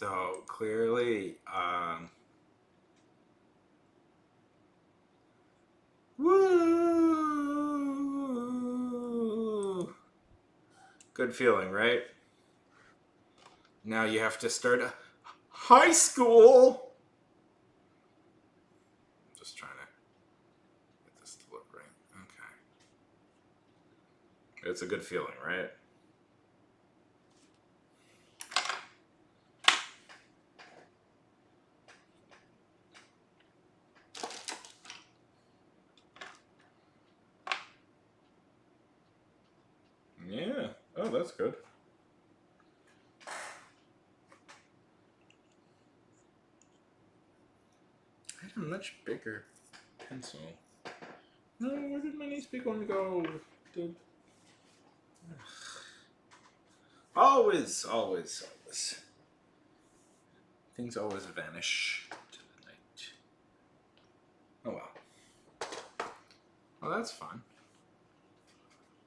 So clearly, woo! Good feeling, right? Now you have to start high school. Just trying to get this to look right. Okay. It's a good feeling, right? Yeah. Oh, that's good. I had a much bigger pencil. No, where did my nice big one go? The... Always, always, always. Things always vanish to the night. Oh well. Well, that's fun.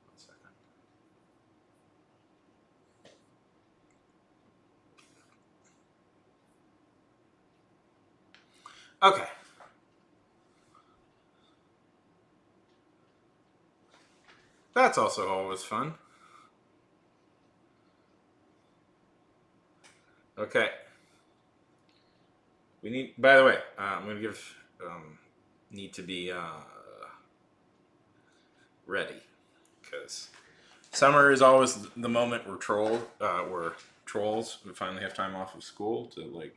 1 second. Okay. That's also always fun. Okay. We need. By the way, I'm gonna give. Need to be ready because summer is always the moment we're trolls. We finally have time off of school to like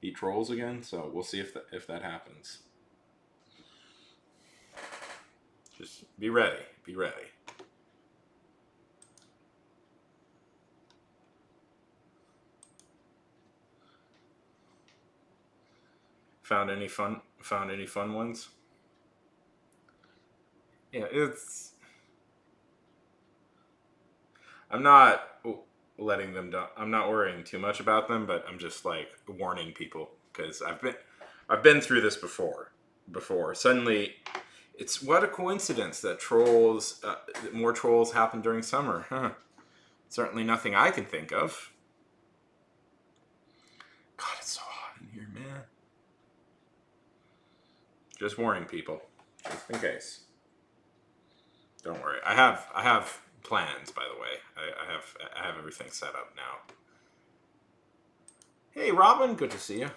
be trolls again. So we'll see if that happens. Just be ready. Be ready. Found any fun? Found any fun ones? Yeah, it's. I'm not letting them down. I'm not worrying too much about them, but I'm just like warning people because I've been through this before. Before suddenly, it's what a coincidence that more trolls happen during summer. Huh. Certainly nothing I can think of. God, it's so hot in here, man. Just warning people, just in case. Don't worry. I have plans, by the way. I have everything set up now. Hey, Robin, good to see you.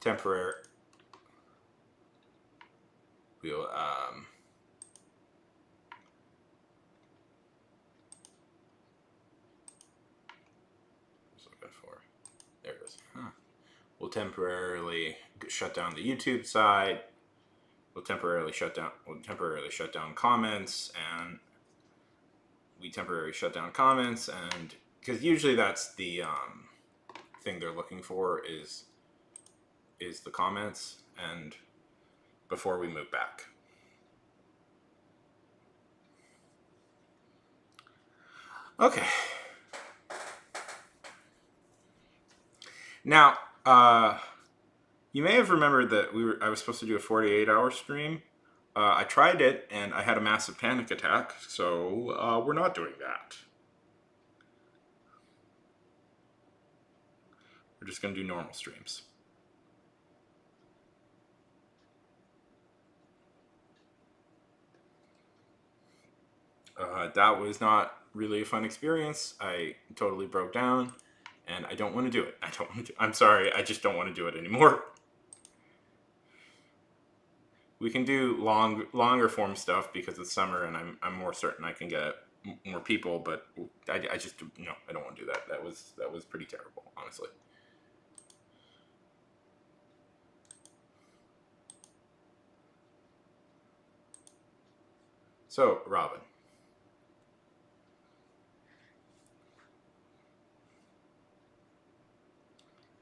Temporary. We'll what's it looking for? There it is. Huh. We'll temporarily shut down the YouTube side. We'll temporarily shut down comments, and we temporarily shut down comments, and because usually that's the thing they're looking for is the comments, and before we move back. Okay. Now, you may have remembered that I was supposed to do a 48-hour stream. I tried it and I had a massive panic attack, so we're not doing that. We're just going to do normal streams. That was not really a fun experience. I totally broke down, and I don't want to do it. I don't want to. I'm sorry. I just don't want to do it anymore. We can do longer form stuff because it's summer, and I'm more certain I can get more people. But I just no. I don't want to do that. That was pretty terrible, honestly. So, Robin.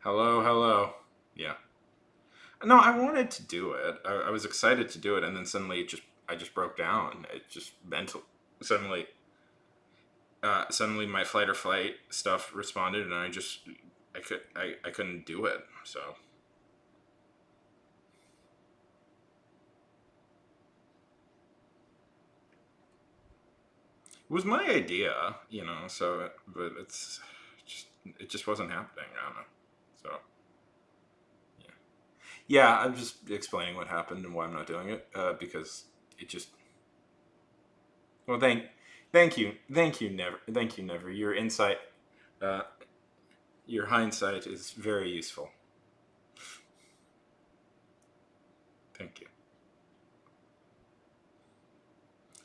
Hello, hello. Yeah. No, I wanted to do it. I was excited to do it, and then suddenly I just broke down. It just mental suddenly my fight or flight stuff responded, and I couldn't do it. So It was my idea, so, but just, it just wasn't happening. I don't know. So, yeah. Yeah, I'm just explaining what happened and why I'm not doing it, because it just, well, thank you, never. Your insight, uh, your hindsight is very useful. Thank you.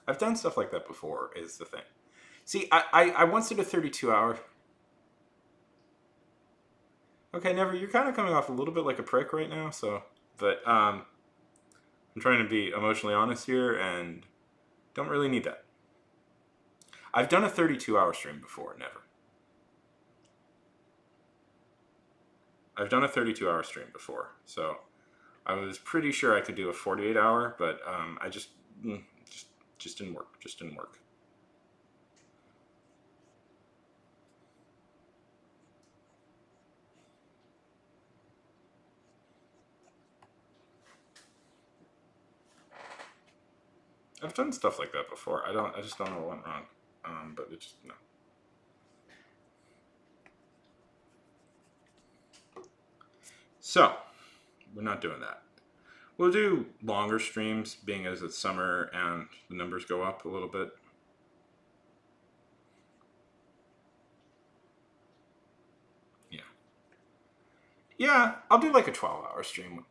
I've done stuff like that before, is the thing. See, I once did a 32 hour. Okay, never. You're kind of coming off a little bit like a prick right now, so. But I'm trying to be emotionally honest here and don't really need that. I've done a 32-hour stream before, never. I've done a 32-hour stream before, so I was pretty sure I could do a 48-hour, but I just didn't work. Just didn't work. I've done stuff like that before. I just don't know what went wrong. But it just no. So we're not doing that. We'll do longer streams, being as it's summer and the numbers go up a little bit. Yeah. Yeah, I'll do like a 12-hour stream.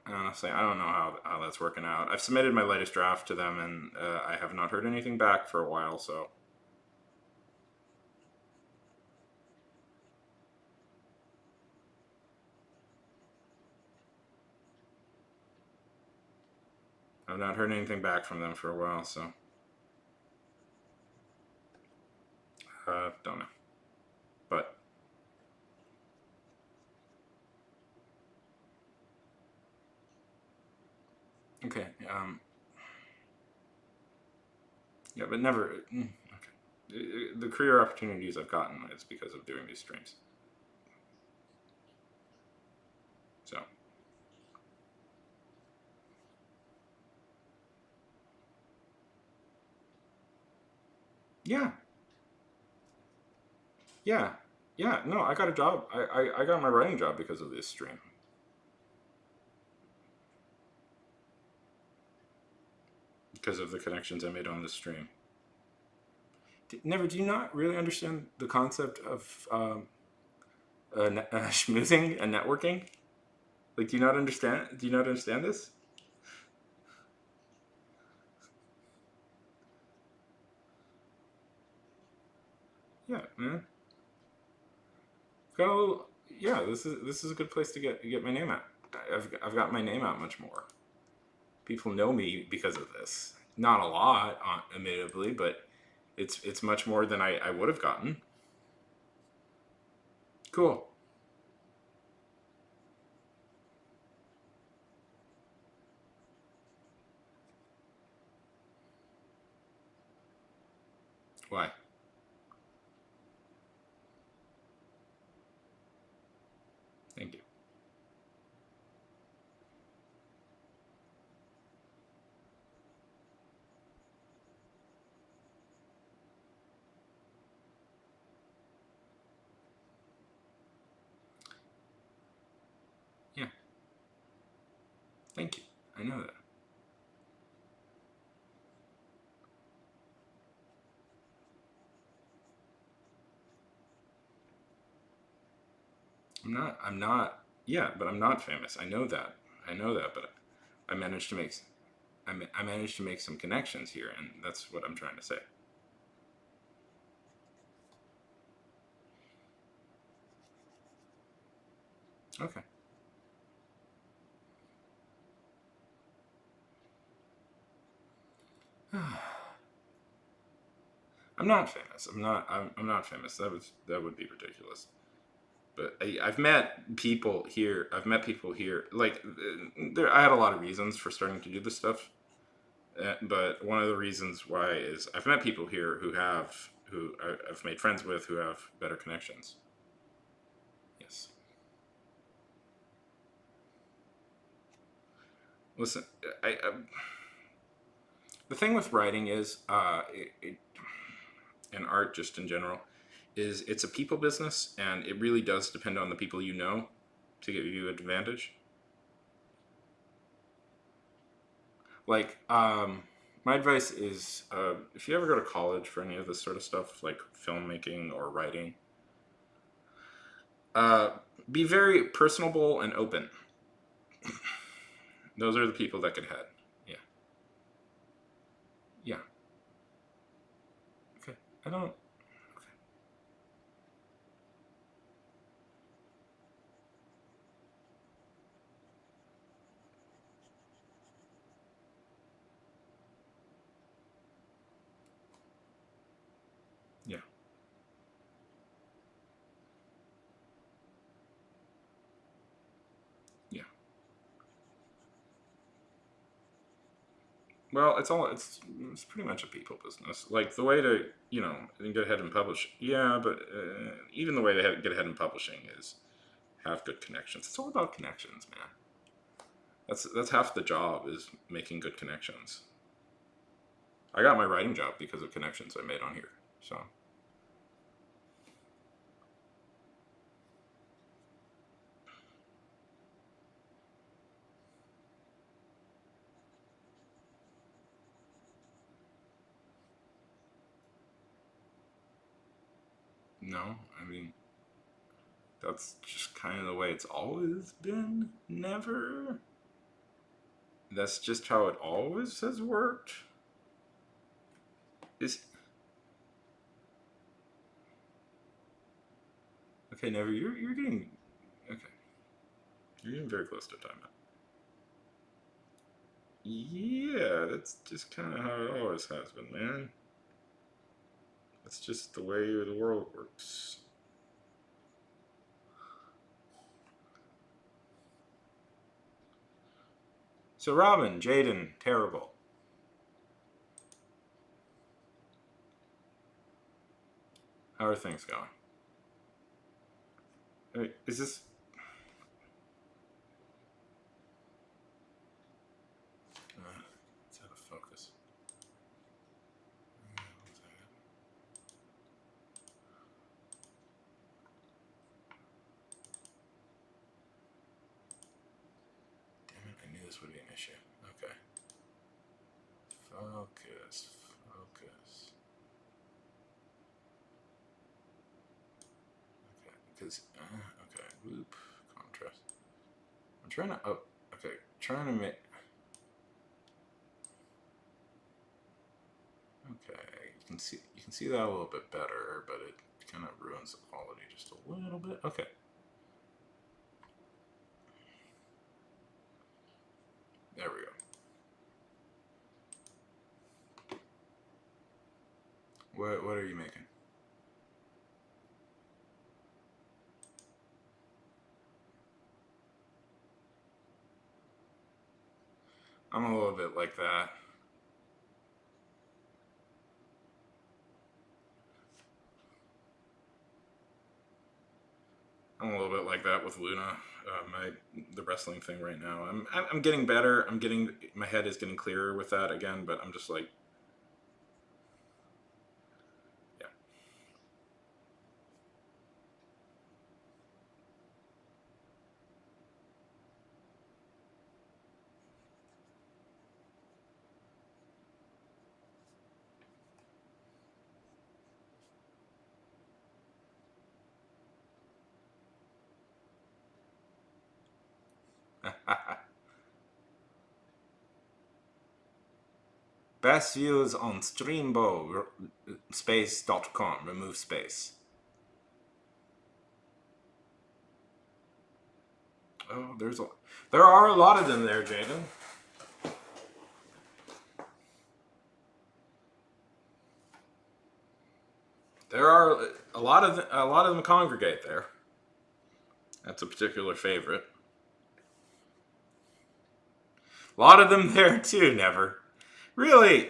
Honestly, I don't know how that's working out. I've submitted my latest draft to them, and I have not heard anything back for a while, so. I've not heard anything back from them for a while, so. Don't know. But. Okay. Yeah, but never. Okay. The career opportunities I've gotten is because of doing these streams. So. Yeah. Yeah. Yeah. No, I got a job. I got my writing job because of this stream. Because of the connections I made on this stream. Never, do you not really understand the concept of schmoozing and networking? Like, do you not understand? Do you not understand this? Yeah, man. Got a little. Yeah, this is a good place to get my name out. I've got my name out much more. People know me because of this. Not a lot, admittedly, but it's much more than I would have gotten. Cool. Why? Thank you. Yeah, thank you. I know that. I'm not. I'm not. Yeah, but I'm not famous. I know that. I know that. But I managed to make. I managed to make some connections here, and that's what I'm trying to say. Okay. I'm not famous. I'm not famous. That would be ridiculous. But I've met people here. I've met people here. Like there, I had a lot of reasons for starting to do this stuff. But one of the reasons why is I've met people here who I've made friends with who have better connections. Yes. Listen, I the thing with writing is and art just in general is it's a people business, and it really does depend on the people you know to give you advantage. Like, my advice is if you ever go to college for any of this sort of stuff, like filmmaking or writing, uh, be very personable and open. Those are the people that get ahead. Yeah. Yeah. Okay. I don't. Okay. Yeah. Yeah. Well, it's pretty much a people business. Like the way to get ahead in publish. Yeah, but even the way to get ahead in publishing is have good connections. It's all about connections, man. That's half the job is making good connections. I got my writing job because of connections I made on here. So no, I mean that's just kind of the way it's always been. Never. That's just how it always has worked. Is okay. Never. You're getting okay. You're getting very close to time. Yeah, that's just kind of how it always has been, man. That's just the way the world works. So, Robin, Jaden, terrible. How are things going? Is this? It's out of focus. Damn it! I knew this would be an issue. Okay. Focus. Focus. Okay. Because. Okay. Loop. Contrast. I'm trying to. Oh. Okay. Trying to make. Okay, you can see that a little bit better, but it kind of ruins the quality just a little bit. Okay, there we go. What are you making? I'm a little bit like that. I'm a little bit like that with Luna, my the wrestling thing right now. I'm getting better. I'm getting my head is getting clearer with that again, but I'm just like, yeah. Best views on Streambo space.com. Remove space. Oh, there are a lot of them there, Jaden. There are a lot of them congregate there. That's a particular favorite. A lot of them there too. Never really.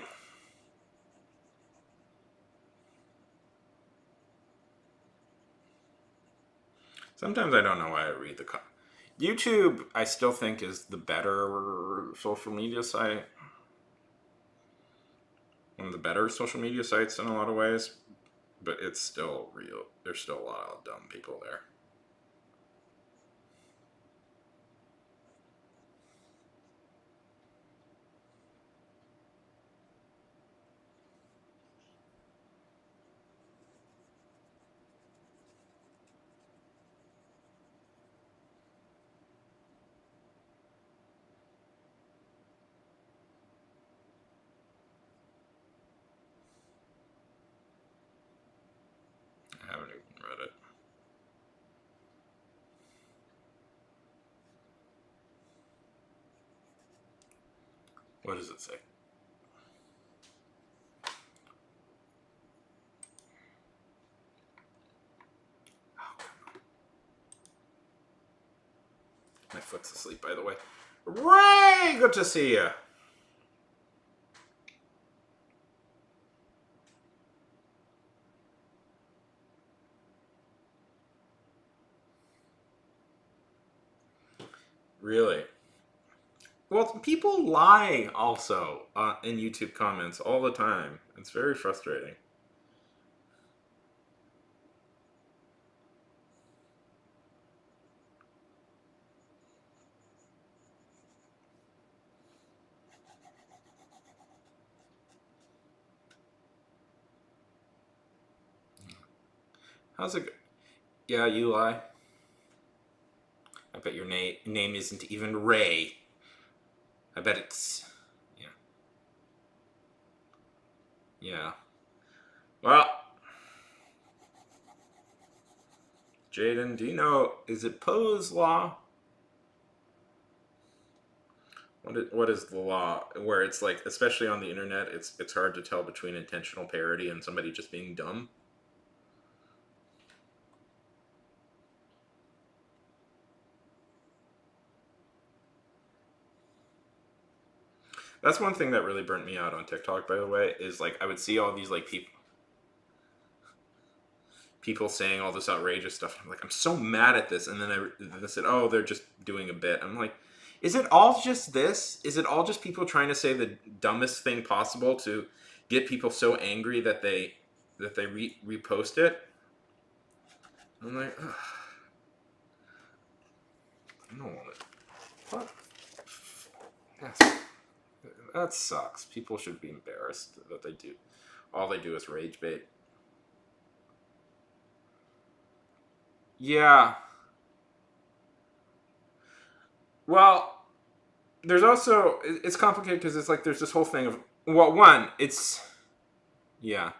Sometimes I don't know why I read the. YouTube, I still think is the better social media site. One of the better social media sites in a lot of ways. but it's still real. There's still a lot of dumb people there. I haven't even read it. What does it say? My foot's asleep, by the way. Ray, good to see you. Really? Well, people lie also in YouTube comments all the time. It's very frustrating. How's it go? Yeah, you lie. I bet your name isn't even Ray. I bet it's... Yeah. Yeah. Well, Jaden, do you know, is it Poe's law? What is the law where it's like, especially on the internet, it's hard to tell between intentional parody and somebody just being dumb? That's one thing that really burnt me out on TikTok, by the way, is like I would see all these like people saying all this outrageous stuff. I'm like, I'm so mad at this, and then they said, oh, they're just doing a bit. I'm like, is it all just this? Is it all just people trying to say the dumbest thing possible to get people so angry that they repost it? I'm like, ugh, I don't want it. What? That sucks. People should be embarrassed that they do. All they do is rage bait. Yeah. Well, there's also it's complicated because it's like there's this whole thing of well, one, it's yeah,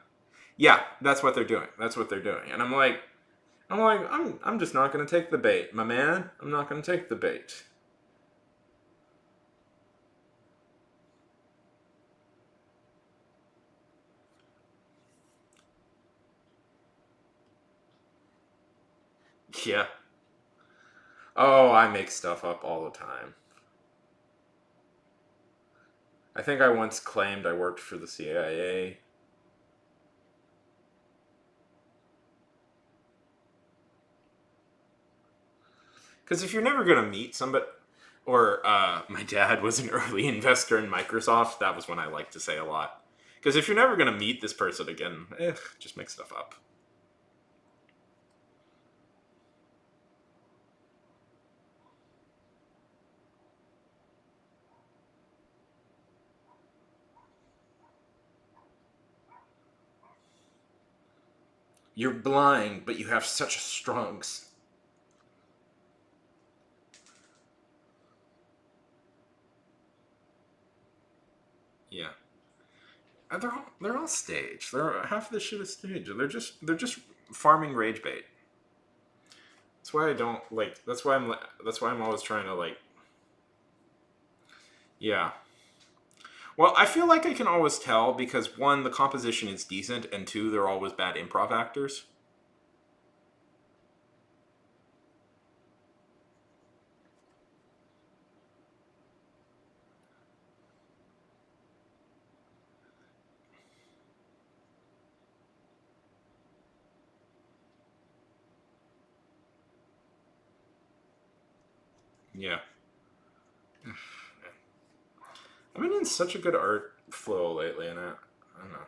yeah, that's what they're doing. That's what they're doing, and I'm just not going to take the bait, my man. I'm not going to take the bait. Yeah. Oh, I make stuff up all the time. I think I once claimed I worked for the CIA. Because if you're never going to meet somebody, or my dad was an early investor in Microsoft, that was when I liked to say a lot. Because if you're never going to meet this person again, just make stuff up. You're blind, but you have such a strong. Yeah, they're all staged. They're half of the shit is staged. They're just farming rage bait. That's why I don't like. That's why I'm always trying to like. Yeah. Well, I feel like I can always tell because one, the composition is decent, and two, they're always bad improv actors. Yeah. I've been in such a good art flow lately, and I don't know.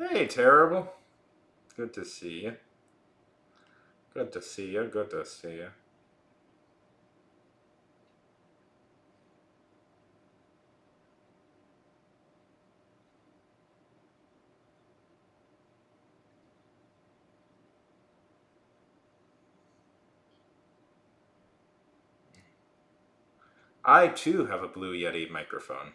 Hey, Terrible. Good to see you. Good to see you. Good to see you. I too have a Blue Yeti microphone.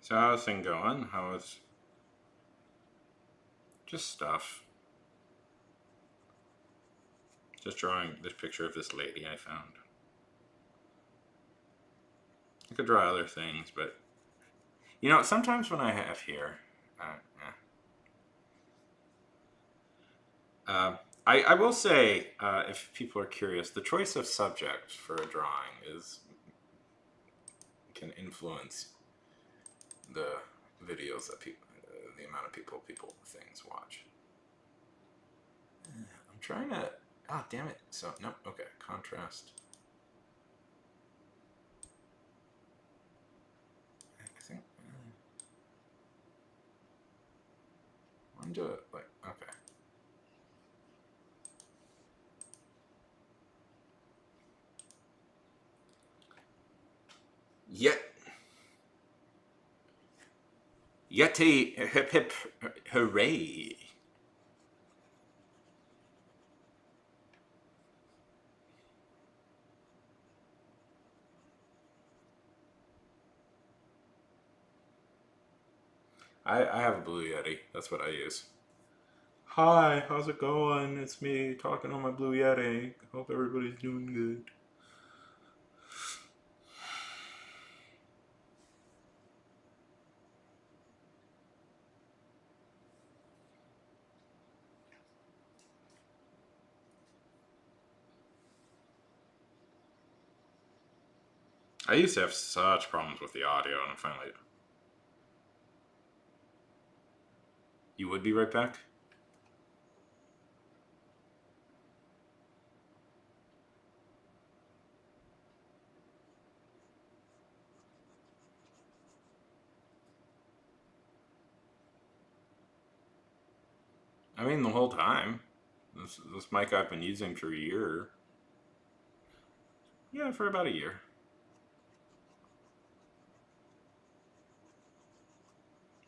So how's thing going? How's just stuff? Just drawing this picture of this lady I found. I could draw other things, but you know, sometimes when I have here, uh, I will say, if people are curious, the choice of subject for a drawing is can influence the videos that people, the amount of people things watch. I'm trying to. Ah, damn it. So nope. Okay, contrast. I think. I'm do it like okay. Yeti hip hip hooray. I have a Blue Yeti. That's what I use. Hi, how's it going? It's me talking on my Blue Yeti. Hope everybody's doing good. I used to have such problems with the audio, and I'm finally. You would be right back? I mean, the whole time. This mic I've been using for a year. Yeah, for about a year.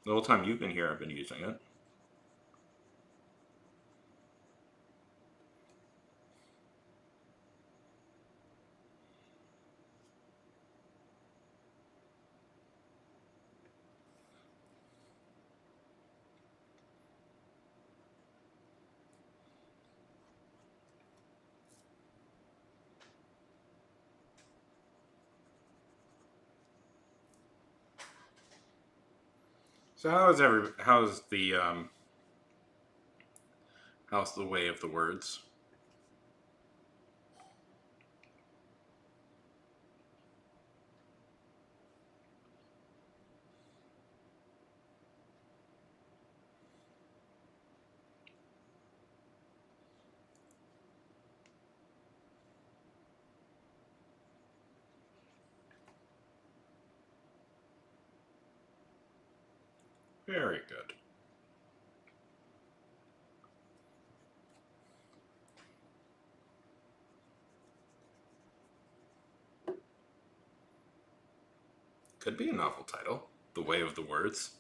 The whole time you've been here, I've been using it. So how's the way of the words? Very good. Could be a novel title. The Way of the Words.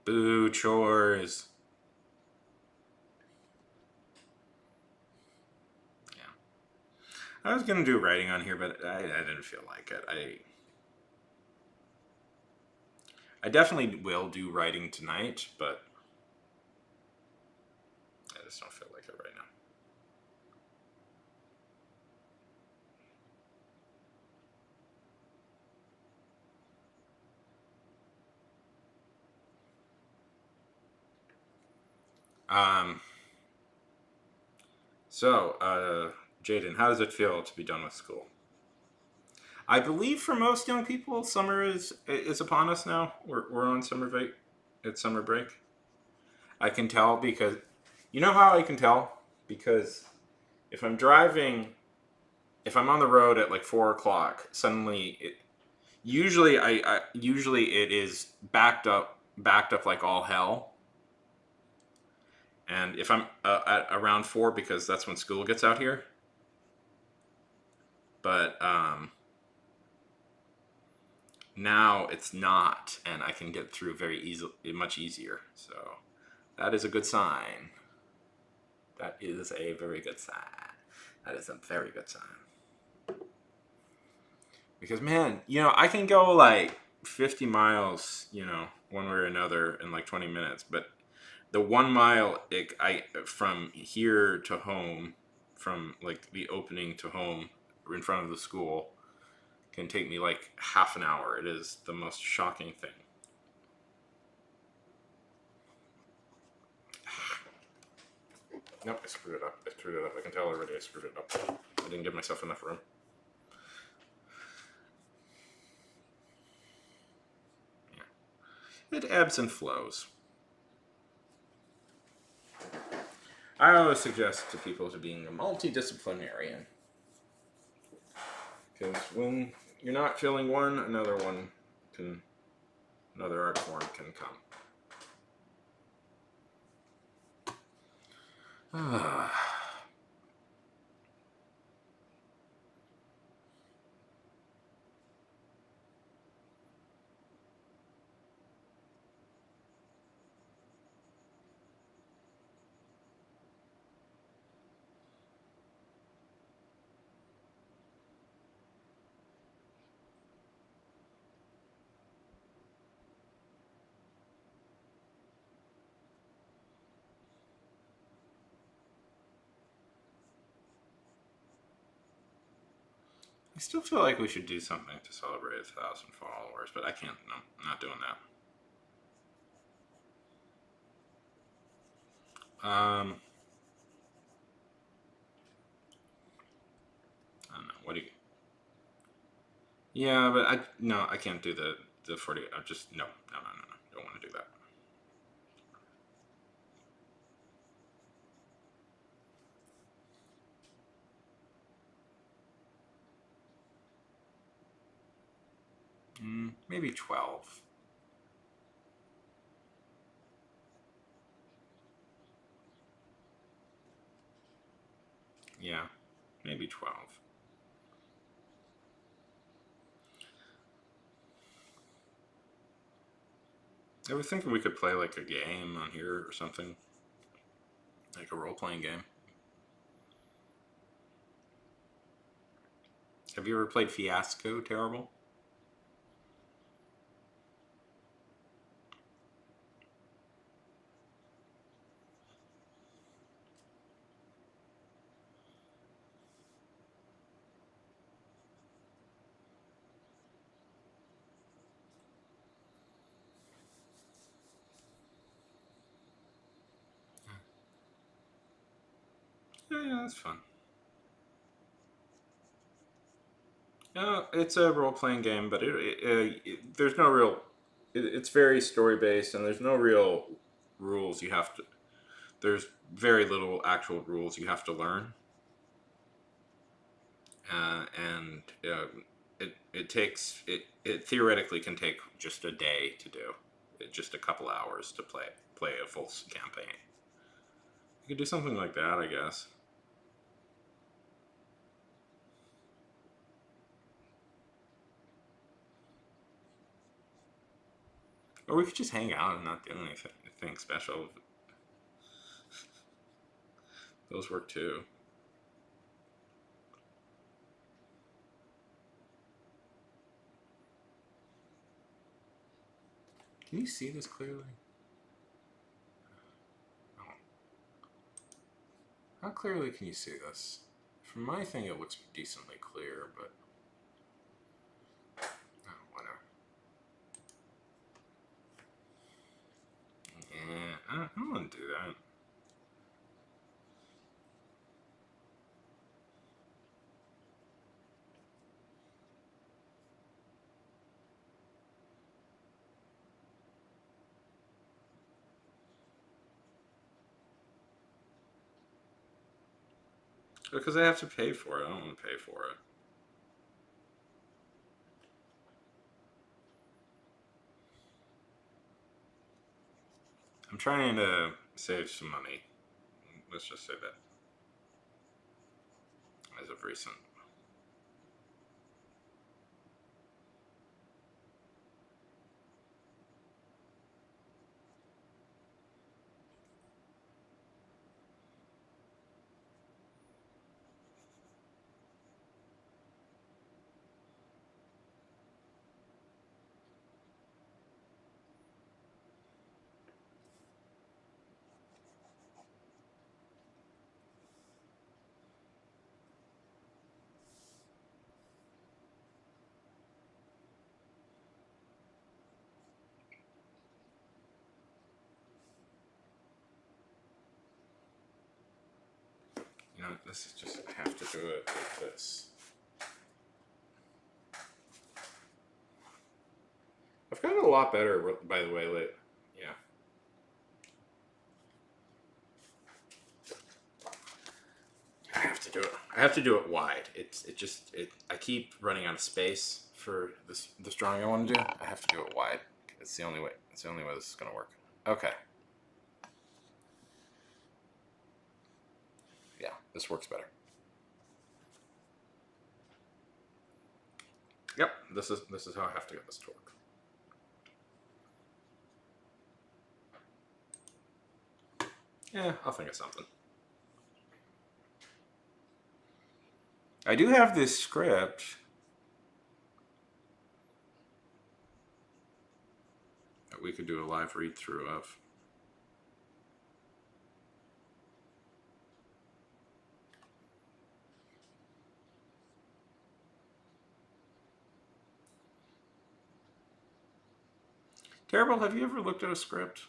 Boo chores. Yeah. I was gonna do writing on here, but I didn't feel like it. I definitely will do writing tonight, but I just don't feel like it right now. Um, so, Jaden, how does it feel to be done with school? I believe for most young people, summer is upon us now. We're on summer break. It's summer break. I can tell because you know how I can tell because if I'm driving, if I'm on the road at like 4 o'clock, suddenly I usually it is backed up like all hell. And if I'm at around 4, because that's when school gets out here. But now it's not, and I can get through very easily, much easier. So that is a good sign. That is a very good sign. That is a very good sign. Because man, I can go like 50 miles, one way or another in like 20 minutes, but the 1 mile I from here to home, from like the opening to home in front of the school, can take me like half an hour. It is the most shocking thing. Nope, I screwed it up. I screwed it up. I can tell already I screwed it up. I didn't give myself enough room. Yeah. It ebbs and flows. I always suggest to people to being a multidisciplinarian. Because when you're not feeling one, another art form can come. I still feel like we should do something to celebrate 1,000 followers, but I can't. No, I'm not doing that. I don't know. What do you? Yeah, but I can't do the 40. I just no. Don't want to do that. Maybe 12. Yeah, maybe 12. I was thinking we could play like a game on here or something, like a role playing game. Have you ever played Fiasco? Terrible. Yeah, that's fun. It's a role playing game, but there's no real. It's very story based, and there's no real rules you have to. There's very little actual rules you have to learn, and it theoretically can take just a day to do, just a couple hours to play a full campaign. You could do something like that, I guess. Or we could just hang out and not do anything special. Those work too. Can you see this clearly? Oh. How clearly can you see this? From my thing, it looks decently clear, but oh, whatever. Yeah, I don't want to do that. Because I have to pay for it. I don't want to pay for it. I'm trying to save some money. Let's just say that. As of recent. You know, this is just, I have to do it like this. I've gotten a lot better, by the way, yeah. I have to do it. I have to do it wide. I keep running out of space for this drawing I want to do. I have to do it wide. It's the only way. It's the only way this is gonna work. Okay. Yeah, this works better. Yep, this is how I have to get this to work. Yeah, I'll think of something. I do have this script that we could do a live read through of. Terrible, have you ever looked at a script?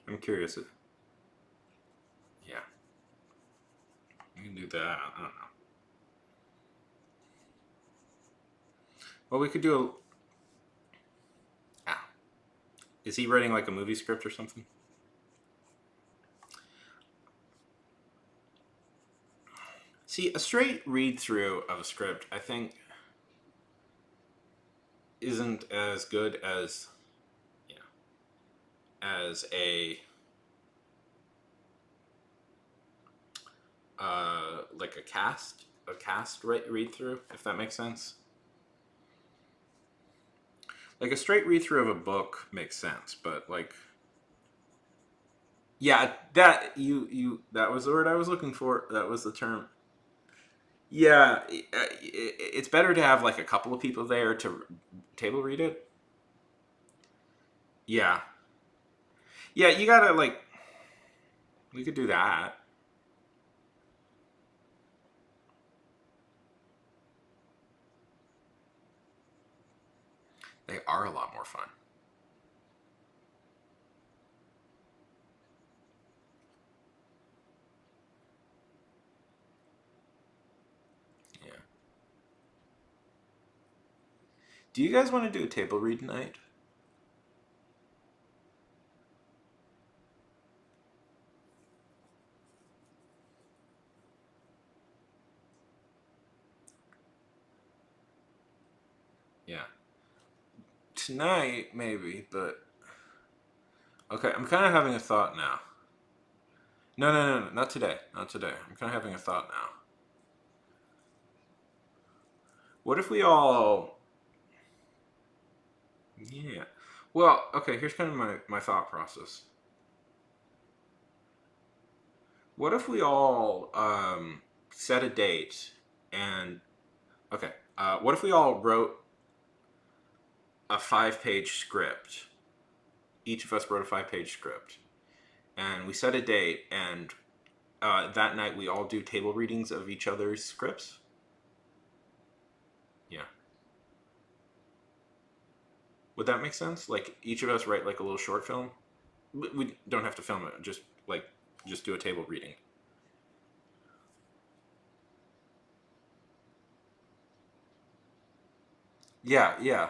I'm curious. Yeah. You can do that. I don't know. Well, we could do a... Ah. Is he writing like a movie script or something? See, a straight read through of a script, I think, isn't as good as, you know, as a like a cast read through, if that makes sense. Like a straight read through of a book makes sense, but like, yeah, that was the word I was looking for. That was the term. Yeah, it's better to have like a couple of people there to table read it. Yeah, yeah, you gotta like. We could do that. They are a lot more fun. Yeah. Do you guys want to do a table read night? Yeah. Tonight, maybe, but okay. I'm kind of having a thought now. No, not today. Not today. I'm kind of having a thought now. What if we all? Yeah. Well, okay. Here's kind of my thought process. What if we all set a date and okay? What if we all wrote a 5-page script? Each of us wrote a 5-page script, and we set a date, and that night we all do table readings of each other's scripts. Yeah. Would that make sense? Like each of us write like a little short film. We don't have to film it. Just do a table reading. Yeah, yeah,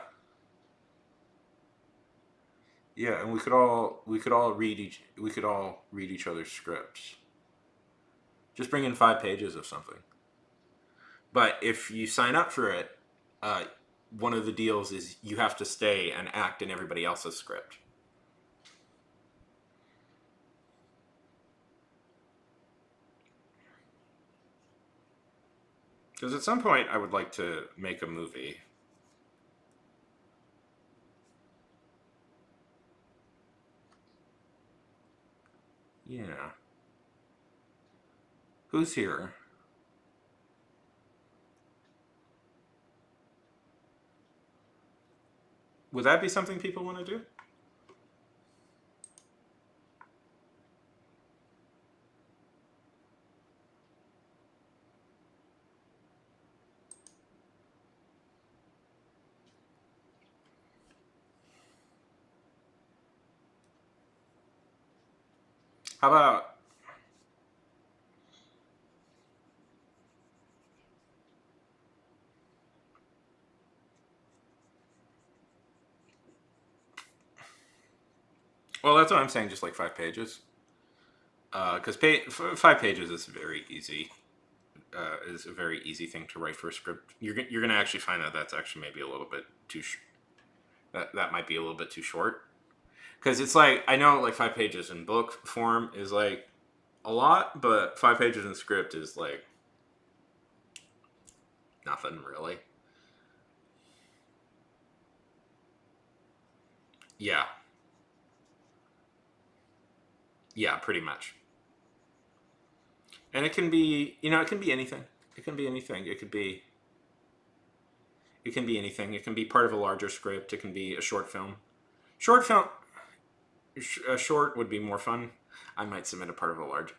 yeah. And we could all read each other's scripts. Just bring in 5 pages of something. But if you sign up for it, uh, one of the deals is you have to stay and act in everybody else's script. Because at some point, I would like to make a movie. Yeah. Who's here? Would that be something people want to do? How about? Well, that's what I'm saying. Just like 5 pages. Because 5 pages is very easy. Is a very easy thing to write for a script. You're gonna actually find that that's actually maybe a little bit too. That might be a little bit too short. Because it's like I know like 5 pages in book form is like a lot, but 5 pages in script is like nothing really. Yeah, yeah, pretty much. And it can be, it can be anything. It can be anything. It can be anything. It can be part of a larger script. It can be a short film. Short film, a short would be more fun. I might submit a part of a large.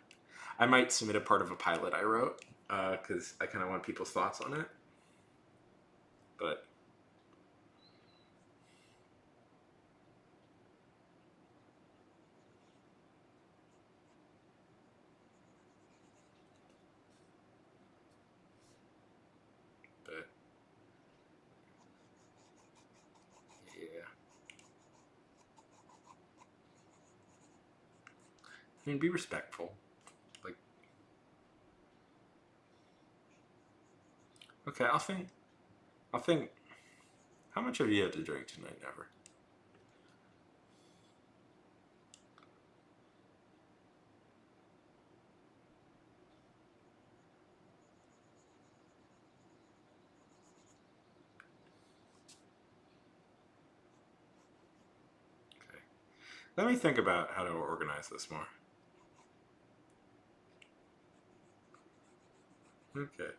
I might submit a part of a pilot I wrote because I kind of want people's thoughts on it. But but yeah, I mean, be respectful. Like, okay, I'll think. I'll think. How much have you had to drink tonight, Never? Okay. Let me think about how to organize this more. Okay.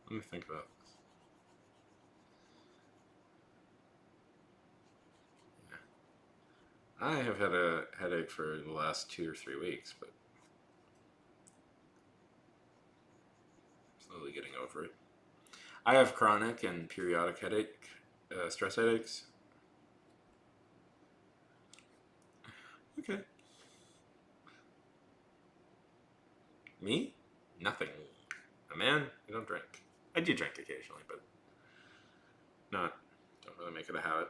Let me think about this. Yeah. I have had a headache for the last 2 or 3 weeks, but slowly getting over it. I have chronic and periodic headache, stress headaches. Okay. Me? Nothing. A man? I don't drink. I do drink occasionally, but not. Don't really make it a habit.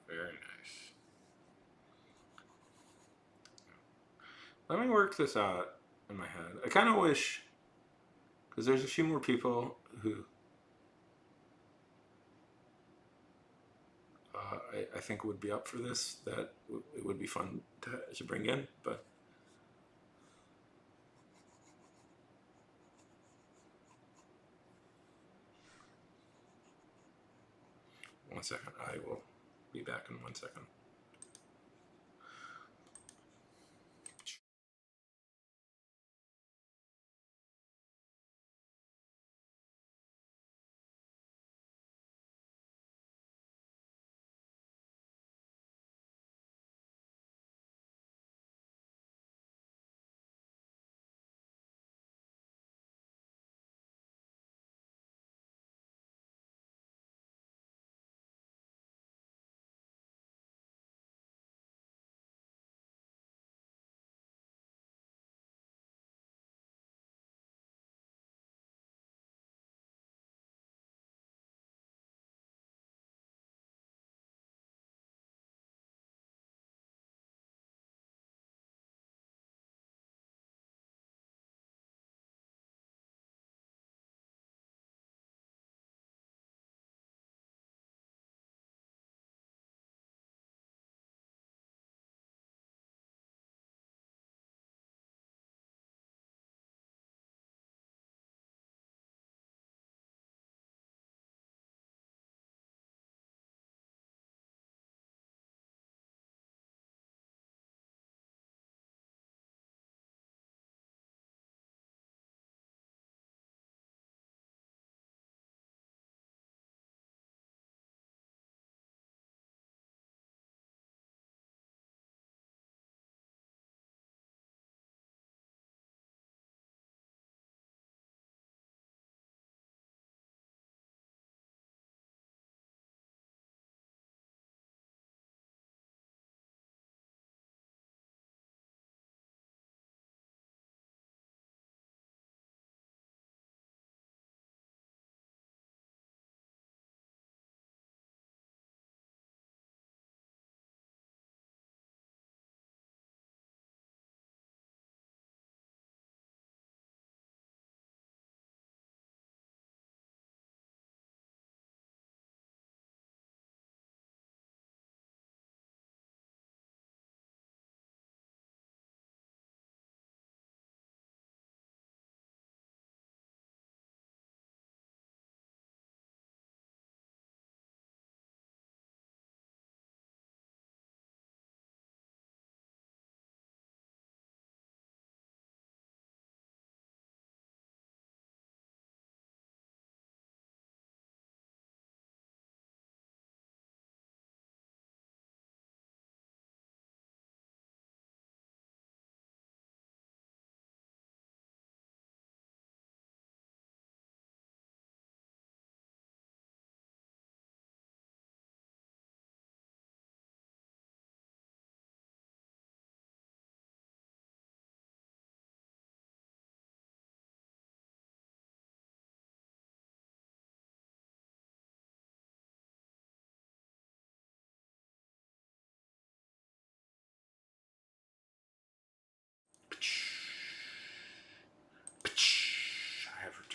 Very nice. Let me work this out in my head. I kind of wish, because there's a few more people who I think would be up for this. That it would be fun to bring in. But 1 second, I will be back in 1 second.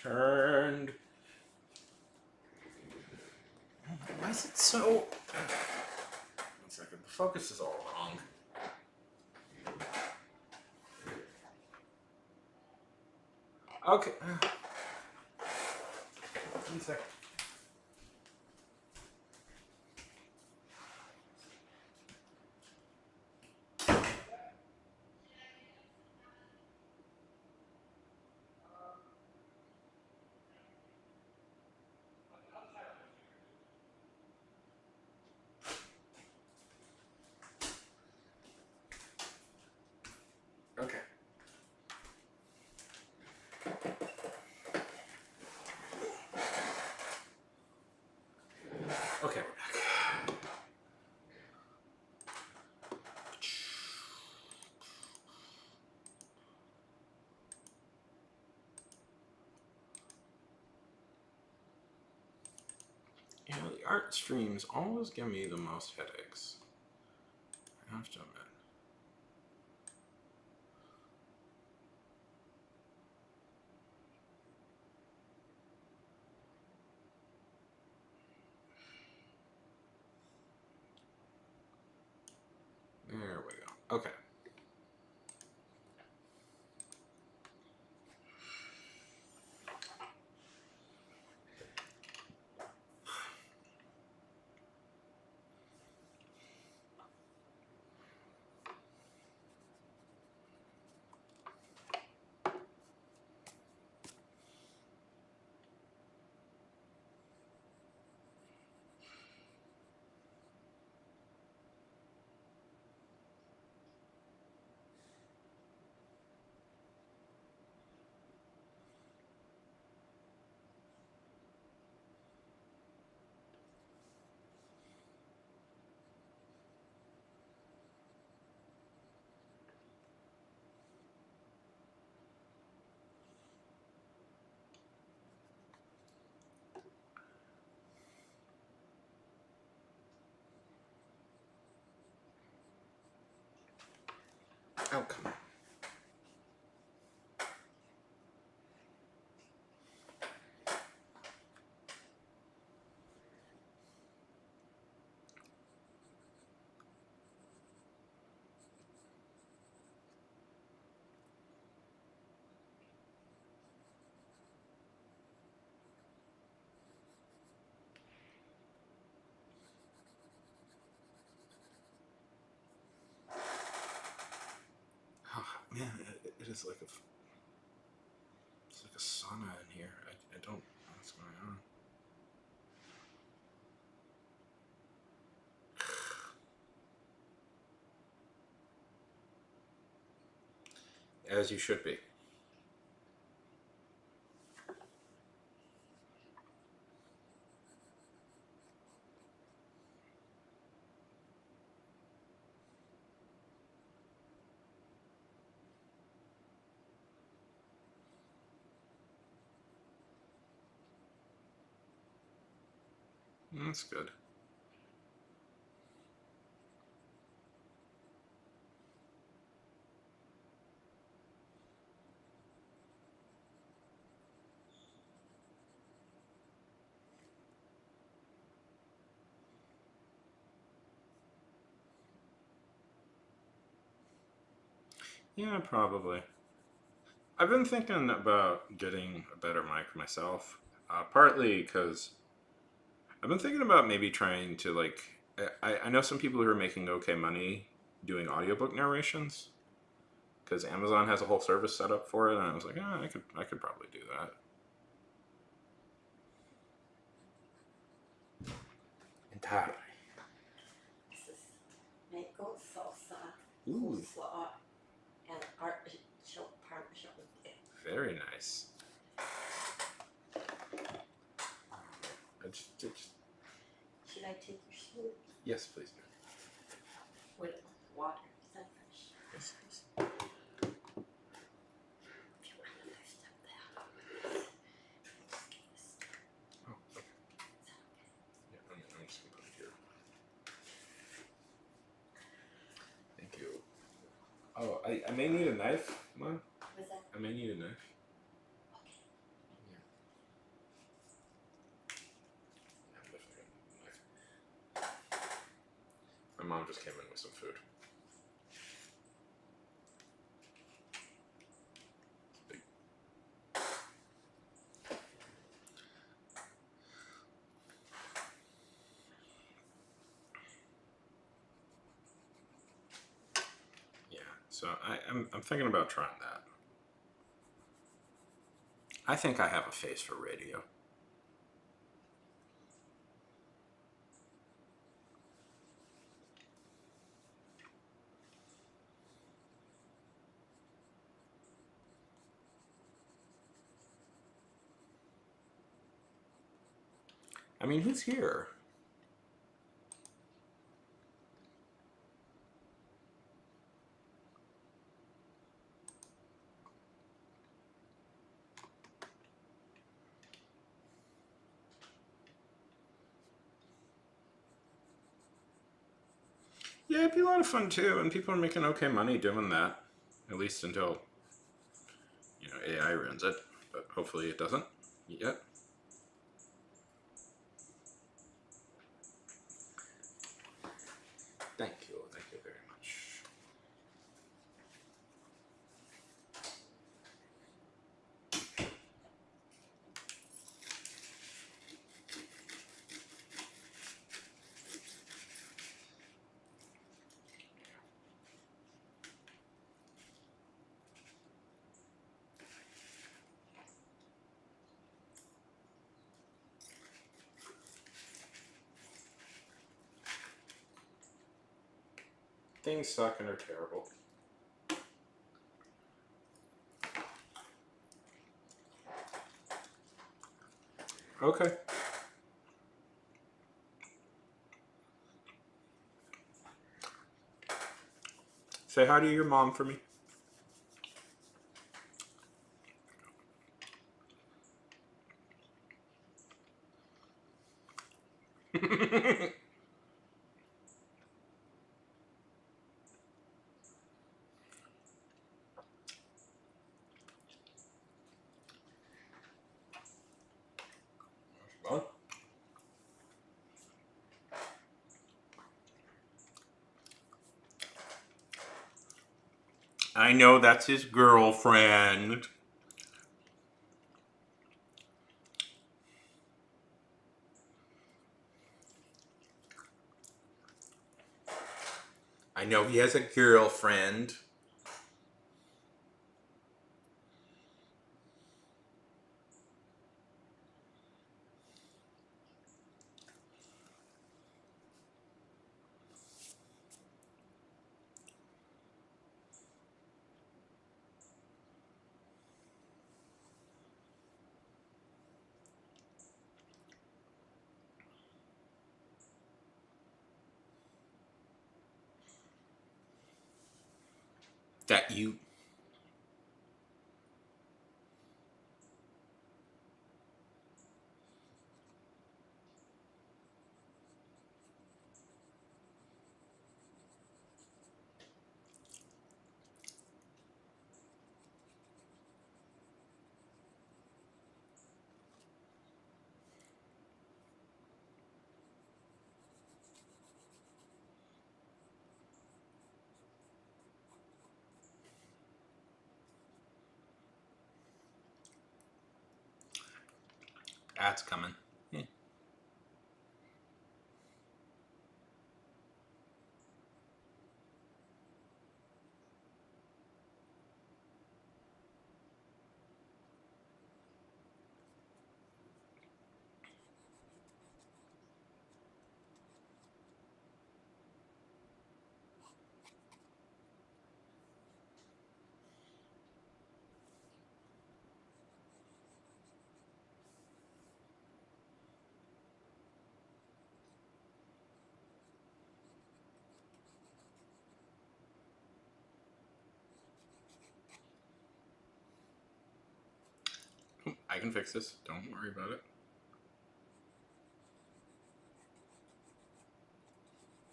turned. Why is it so... 1 second. The focus is all wrong. Okay. 1 second. Okay. Okay, we're back. You know, the art streams always give me the most headaches. I have to admit. There we go. Okay. Oh, come on. Oh, man, it is like it's like a sauna in here. I don't know what's going on. As you should be. That's good. Yeah, probably. I've been thinking about getting a better mic myself, partly because I've been thinking about maybe trying to like. I know some people who are making okay money doing audiobook narrations because Amazon has a whole service set up for it, and I was like, I could probably do that. Entirely. This is mango salsa, Ooh, coleslaw, and artichoke parmesan. very nice. Should I take your soup Yes, please do. with water? Is that fresh? Yes, please. If you want another step that. Oh, okay. Is that okay? Yeah, I'm just gonna put it here. Thank you. Oh, I may need a knife, Mom. Was that I may need a knife. okay? just came in with some food. Yeah, so I'm thinking about trying that. I think I have a face for radio. I mean, who's here? Yeah, it'd be a lot of fun too, and people are making okay money doing that. At least until, AI ruins it. But hopefully it doesn't yet. Thank you very much. Things suck and are terrible. Okay. Say hi to your mom for me. Well, I know that's his girlfriend. I know he has a girlfriend. That you. That's coming. Yeah. I can fix this. Don't worry about it.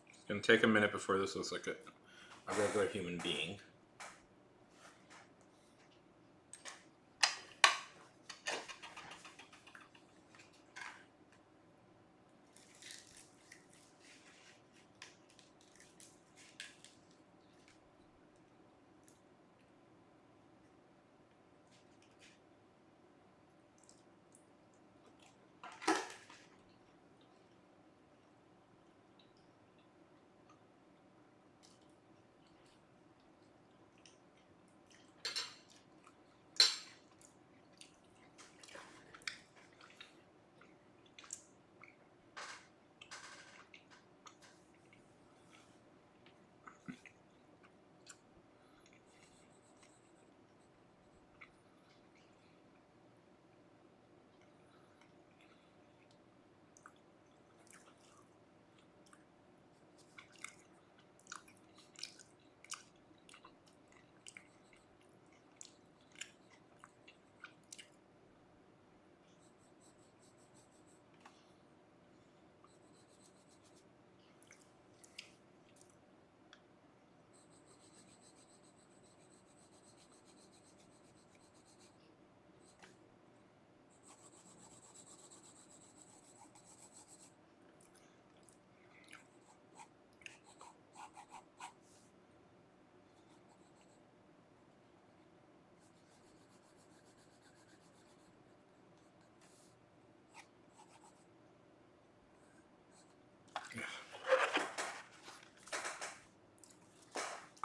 It's gonna take a minute before this looks like a regular human being.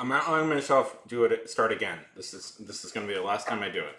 I'm not letting myself do it. Start again. This is going to be the last time I do it.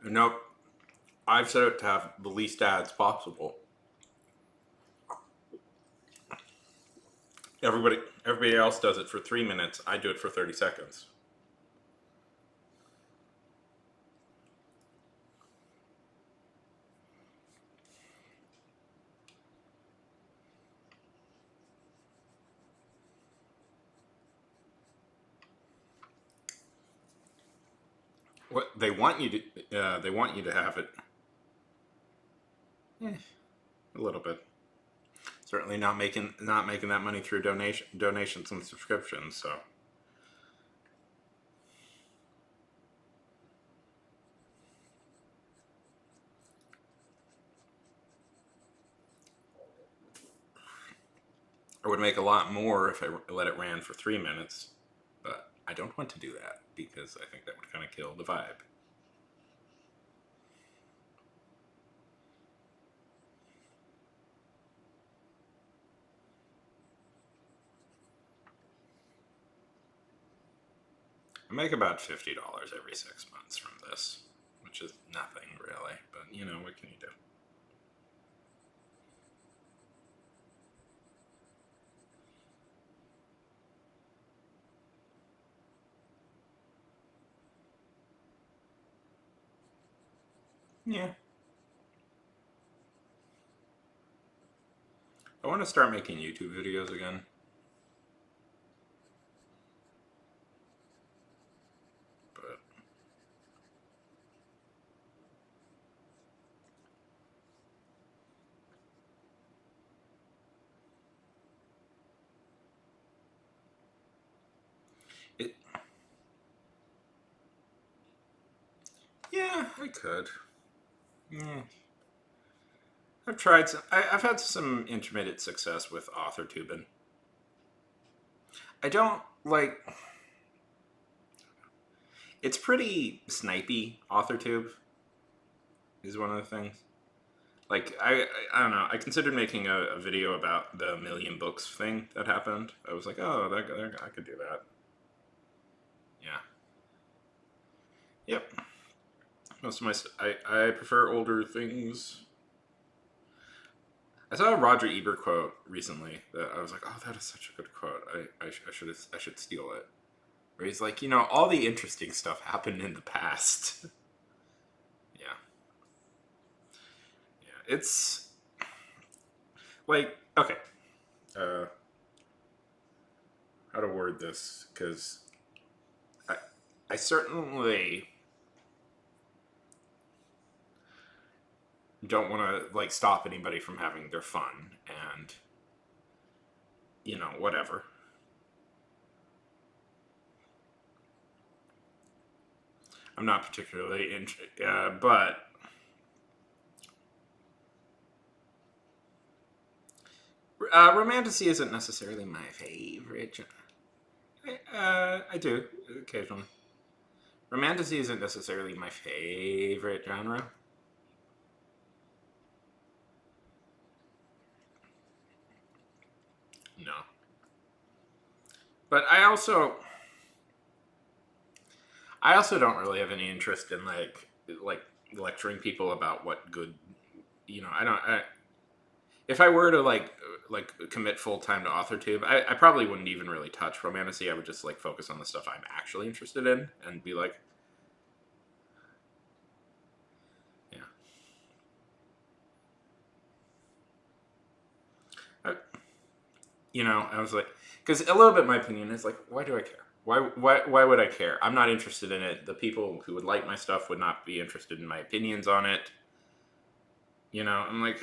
Nope. I've set it to have the least ads possible. Everybody else does it for 3 minutes. I do it for 30 seconds. What they want you to have it. A little bit. Certainly not making that money through donations and subscriptions. So I would make a lot more if I let it ran for 3 minutes, but I don't want to do that because I think that would kind of kill the vibe. I make about $50 every 6 months from this, which is nothing really, but you know, what can you do? Yeah. I want to start making YouTube videos again. But it yeah, I could. Yeah. I've tried some, I've had some intermittent success with AuthorTubing. I don't like. It's pretty snipey. AuthorTube is one of the things. Like I don't know. I considered making a video about the million books thing that happened. I was like, oh, that I could do that. Yeah. Yep. Most of my I prefer older things. I saw a Roger Ebert quote recently that I was like, oh, that is such a good quote. I should steal it. Where he's like, all the interesting stuff happened in the past. Yeah. Yeah. It's like, okay. Uh, how to word this? Because I, I certainly don't want to like stop anybody from having their fun and whatever. I'm not particularly but romantasy isn't necessarily my favorite. I do occasionally. Romantasy isn't necessarily my favorite genre. No, but I also don't really have any interest in like lecturing people about what good. I don't. If I were to like commit full time to AuthorTube, I probably wouldn't even really touch romantasy. I would just like focus on the stuff I'm actually interested in and be like, yeah. I was like, because a little bit my opinion is like, why do I care? Why would I care? I'm not interested in it. The people who would like my stuff would not be interested in my opinions on it. I'm like,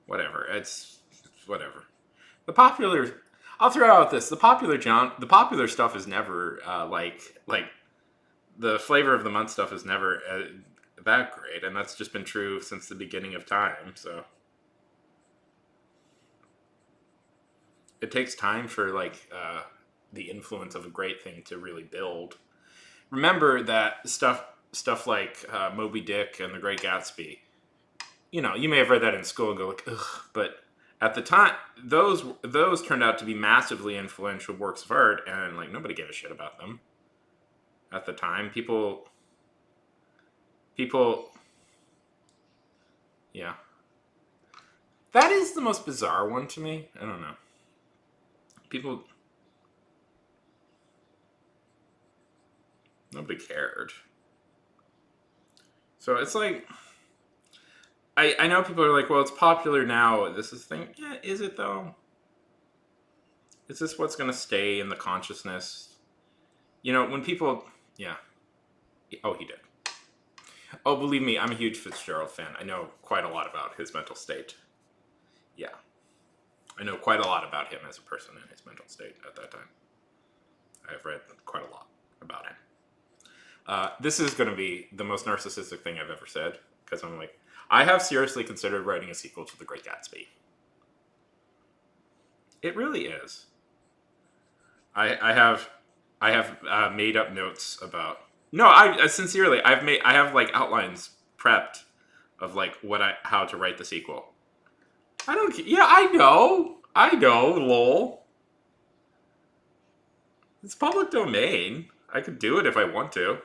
whatever. It's whatever. The popular. I'll throw out this. The popular stuff is never like the flavor of the month stuff is never that great, and that's just been true since the beginning of time. So it takes time for the influence of a great thing to really build. Remember that stuff like Moby Dick and The Great Gatsby. You may have read that in school and go like, ugh, but at the time, those turned out to be massively influential works of art, and like nobody gave a shit about them at the time. People, yeah. That is the most bizarre one to me. I don't know. People, nobody cared. So it's like, I know people are like, well, it's popular now. This is the thing. Yeah, is it though? Is this what's going to stay in the consciousness? When people, yeah. Oh, he did. Oh, believe me, I'm a huge Fitzgerald fan. I know quite a lot about his mental state. Yeah. I know quite a lot about him as a person and his mental state at that time. I've read quite a lot about him. This is going to be the most narcissistic thing I've ever said, because I'm like, I have seriously considered writing a sequel to The Great Gatsby. It really is. I have made up notes about. No, I sincerely I have like outlines prepped of like how to write the sequel. I don't. Yeah, I know. Lol. It's public domain. I could do it if I want to.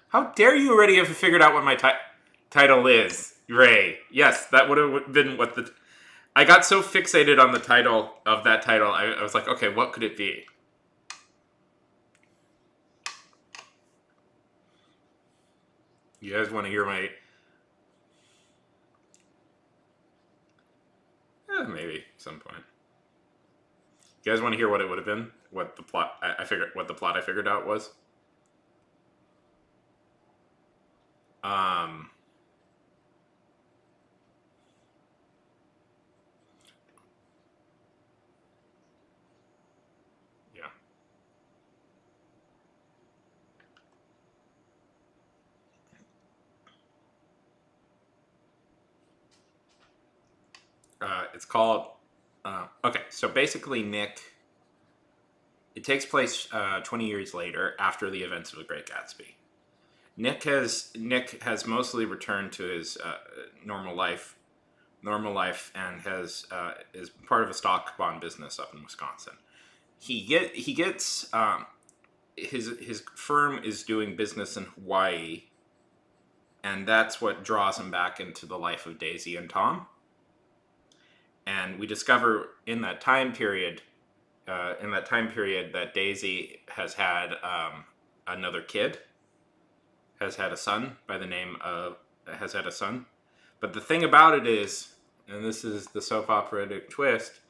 How dare you already have figured out what my title is, Ray? Yes, that would have been what the. I got so fixated on the title of that title. I was like, okay, what could it be? You guys want to hear my? Maybe some point. You guys want to hear what it would have been? What the plot? I figured what the plot I figured out was. Um. Yeah. It's called. Okay, so basically, Nick. It takes place 20 years later, after the events of The Great Gatsby. Nick has mostly returned to his normal life, and has is part of a stock bond business up in Wisconsin. He gets his firm is doing business in Hawaii, and that's what draws him back into the life of Daisy and Tom. And we discover in that time period that Daisy has had another kid, has had a son by the name of has had a son. But the thing about it is, and this is the soap operatic twist,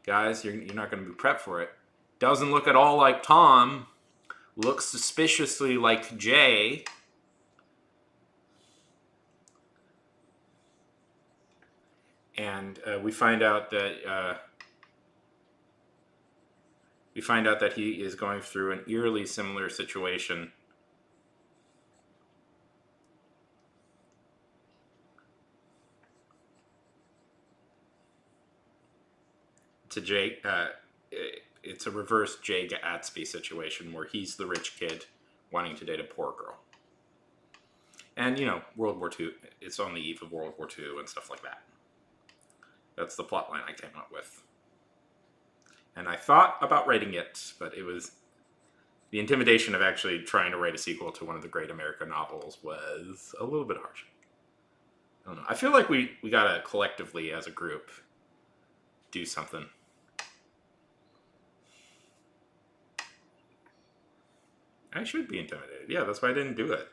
guys, you're not going to be prepped for it. Doesn't look at all like Tom. Looks suspiciously like Jay. And we find out that he is going through an eerily similar situation to Jake. It's a reverse Jay Gatsby situation where he's the rich kid wanting to date a poor girl. And, World War II, it's on the eve of World War II and stuff like that. That's the plot line I came up with. And I thought about writing it, but it was the intimidation of actually trying to write a sequel to one of the great American novels was a little bit harsh. I don't know. I feel like we gotta collectively, as a group, do something. I should be intimidated. Yeah, that's why I didn't do it.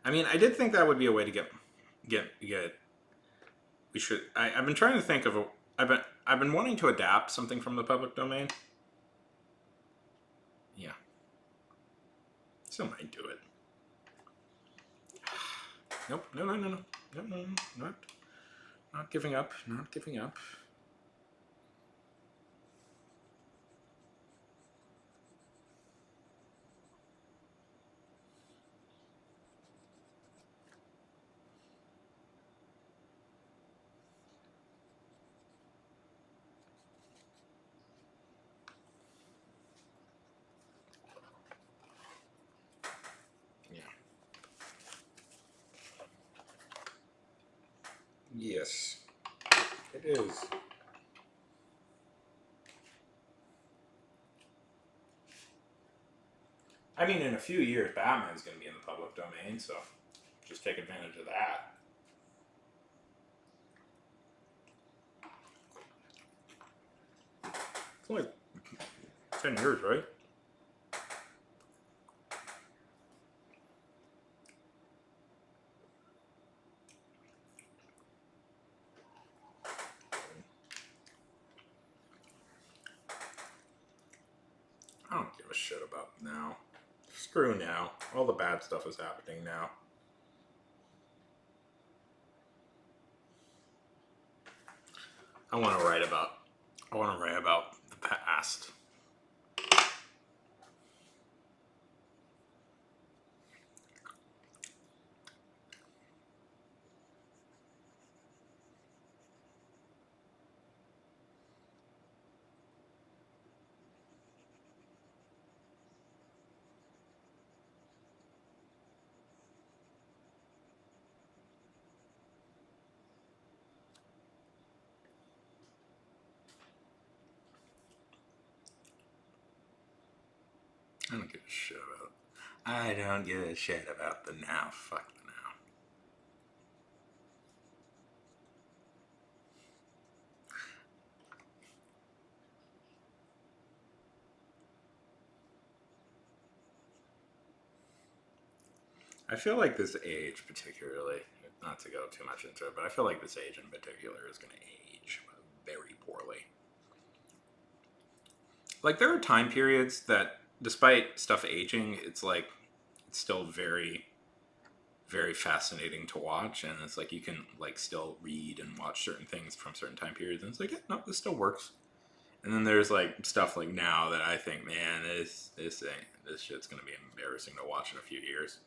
I mean, I did think that would be a way to get. We should. I've been trying to think of a. I've been wanting to adapt something from the public domain. Yeah. Still might do it. Nope. No. Not giving up. Not giving up. Yes, it is. I mean, in a few years, Batman's going to be in the public domain, so just take advantage of that. It's only 10 years, right? I don't give a shit about now. Screw now. All the bad stuff is happening now. I want to write about the past. I don't give a shit about. I don't give a shit about the now. Fuck the now. I feel like this age, particularly, not to go too much into it, but I feel like this age in particular is going to age very poorly. Like, there are time periods that, despite stuff aging, it's still very, very fascinating to watch, and it's like you can, like, still read and watch certain things from certain time periods, and it's like, yeah, no, this still works. And then there's like stuff like now that I think, man, this shit's gonna be embarrassing to watch in a few years.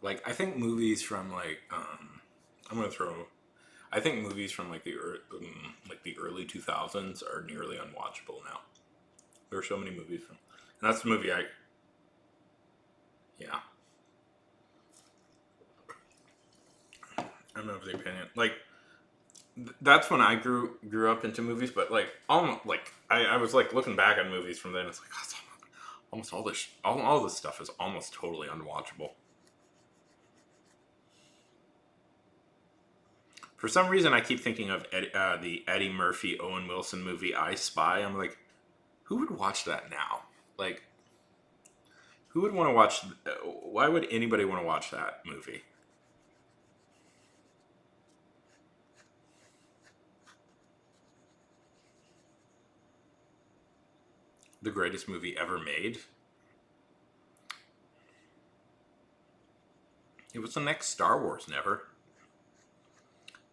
Like I think movies from like I'm gonna throw. I think movies from like the early 2000s are nearly unwatchable now. There are so many movies from, and that's the movie I yeah. I'm of the opinion like that's when I grew up into movies, but like almost like I was like looking back at movies from then. It's like oh, almost all this stuff is almost totally unwatchable. For some reason, I keep thinking of the Eddie Murphy Owen Wilson movie I Spy. I'm like, who would watch that now? Like, who would want to watch? Why would anybody want to watch that movie? The greatest movie ever made. It was the next Star Wars, never.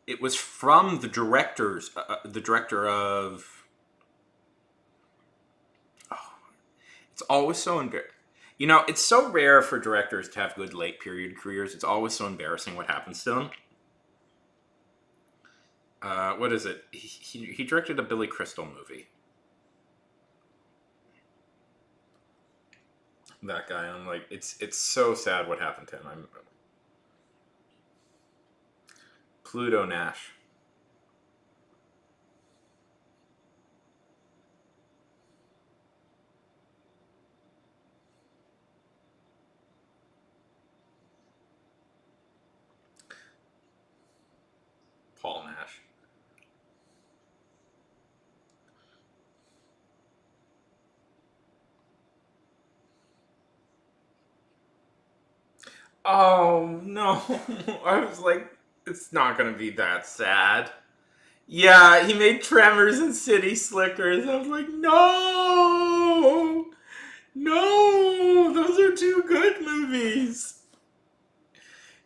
It was from the director of. Oh, it's always so embarrassing. You know, it's so rare for directors to have good late period careers. It's always so embarrassing what happens to them. What is it? He directed a Billy Crystal movie. That guy, I'm like, it's so sad what happened to him. I'm Pluto Nash. Paul Nash. Oh no! I was like, it's not gonna be that sad. Yeah, he made Tremors and City Slickers. I was like, no, no, those are two good movies.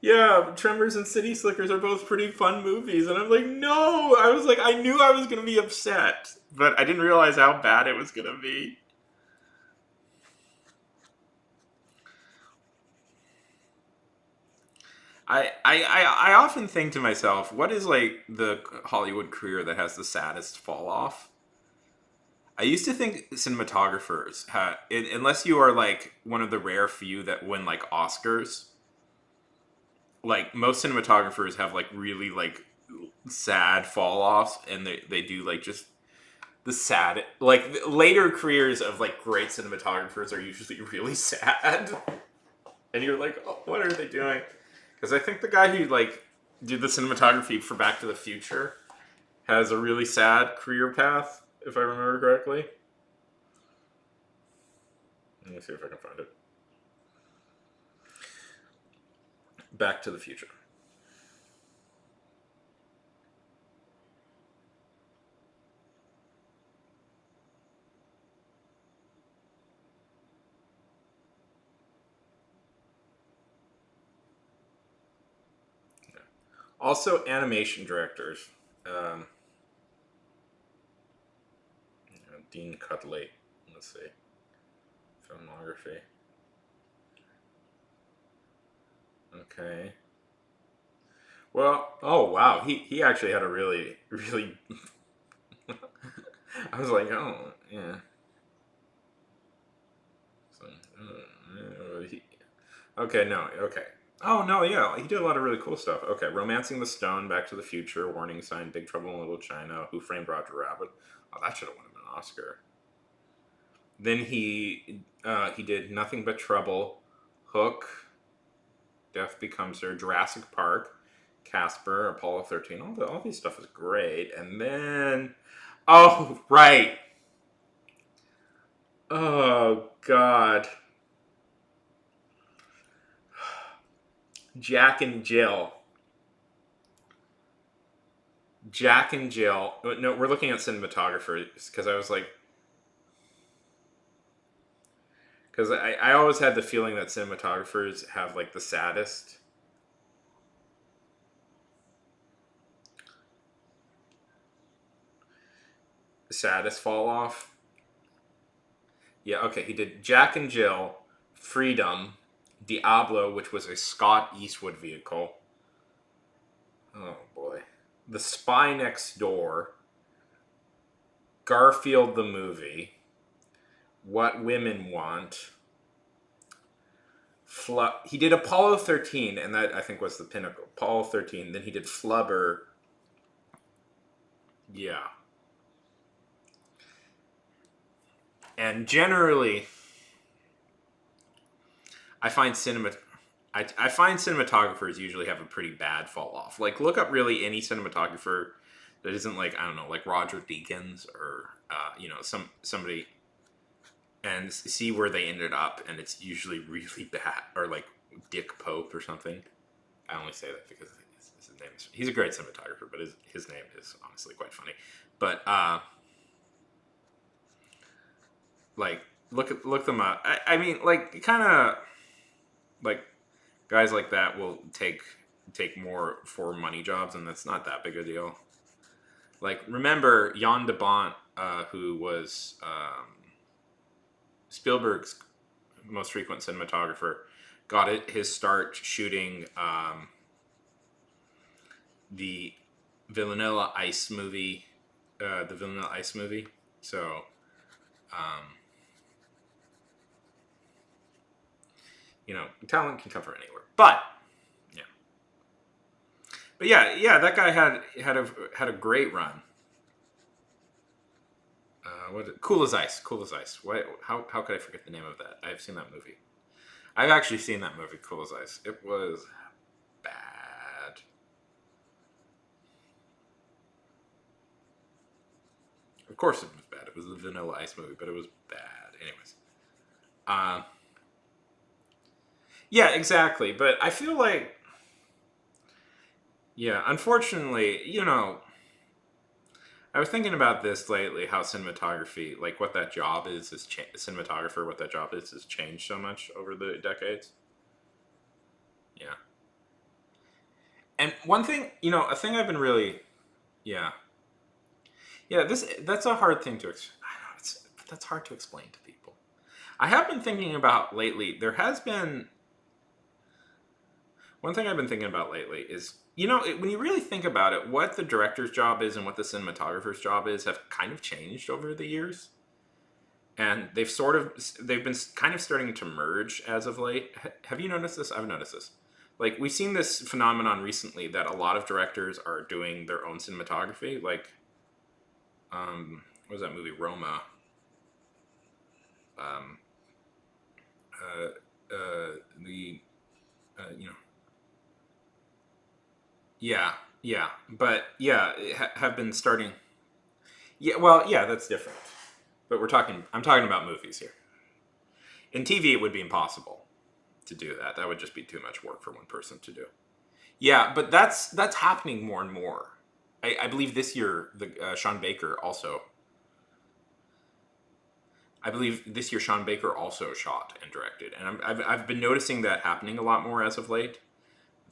Yeah, Tremors and City Slickers are both pretty fun movies, and I'm like, no. I was like, I knew I was gonna be upset, but I didn't realize how bad it was gonna be. I often think to myself, what is like the Hollywood career that has the saddest fall off? I used to think cinematographers had, unless you are like one of the rare few that win like Oscars, like most cinematographers have like really like sad fall offs, and they do like just the sad like later careers of like great cinematographers are usually really sad, and you're like, oh, what are they doing? Because I think the guy who like did the cinematography for Back to the Future has a really sad career path, if I remember correctly. Let me see if I can find it. Back to the Future. Also, animation directors. Um, Dean Cutley. Let's see. Filmography. Okay. Well, oh wow, he actually had a really really. I was like, oh yeah. So, okay, no, okay. Oh no, yeah, he did a lot of really cool stuff. Okay, Romancing the Stone, Back to the Future, Warning Sign, Big Trouble in Little China, Who Framed Roger Rabbit. Oh, that should have won him an Oscar. Then he did Nothing But Trouble, Hook, Death Becomes Her, Jurassic Park, Casper, Apollo 13. All these stuff is great. And then, oh right, oh god, Jack and Jill. Jack and Jill. No, we're looking at cinematographers because I was like, because I always had the feeling that cinematographers have like the saddest. saddest fall off. Yeah, okay. He did Jack and Jill, Freedom, Diablo, which was a Scott Eastwood vehicle. Oh boy. The Spy Next Door, Garfield the movie, What Women Want. He did Apollo 13, and that I think was the pinnacle. Apollo 13. Then he did Flubber. Yeah. And generally, I find I find cinematographers usually have a pretty bad fall off. Like, look up really any cinematographer that isn't like, I don't know, like Roger Deakins or somebody, and see where they ended up, and it's usually really bad. Or like Dick Pope or something. I only say that because his name is, he's a great cinematographer, but his name is honestly quite funny. But like look them up. I mean, like, kind of like guys like that will take more for money jobs, and that's not that big a deal. Like, remember Jan de Bont, who was Spielberg's most frequent cinematographer, got his start shooting the Vanilla Ice movie, So, talent can come from anywhere. But yeah, that guy had a great run. Cool as Ice. How could I forget the name of that? I've seen that movie. I've actually seen that movie, Cool as Ice. It was bad. Of course it was bad. It was the Vanilla Ice movie, but it was bad. Anyways. Yeah, exactly. But I feel like, yeah, unfortunately, I was thinking about this lately, how cinematography, like what that job cinematographer, what that job is, has changed so much over the decades. Yeah. And one thing, a thing I've been really, yeah. Yeah, that's a hard thing to, I know, that's hard to explain to people. I have been thinking about lately, one thing I've been thinking about lately is, when you really think about it, what the director's job is and what the cinematographer's job is have kind of changed over the years. And they've been kind of starting to merge as of late. Have you noticed this? I've noticed this. Like, we've seen this phenomenon recently that a lot of directors are doing their own cinematography. Like, what was that movie, Roma? Yeah, but yeah, have been starting. Yeah, well, yeah, that's different. But I'm talking about movies here. In TV, it would be impossible to do that. That would just be too much work for one person to do. Yeah, but that's happening more and more. I believe this year, Sean Baker also. I believe this year Sean Baker also shot and directed, and I've been noticing that happening a lot more as of late.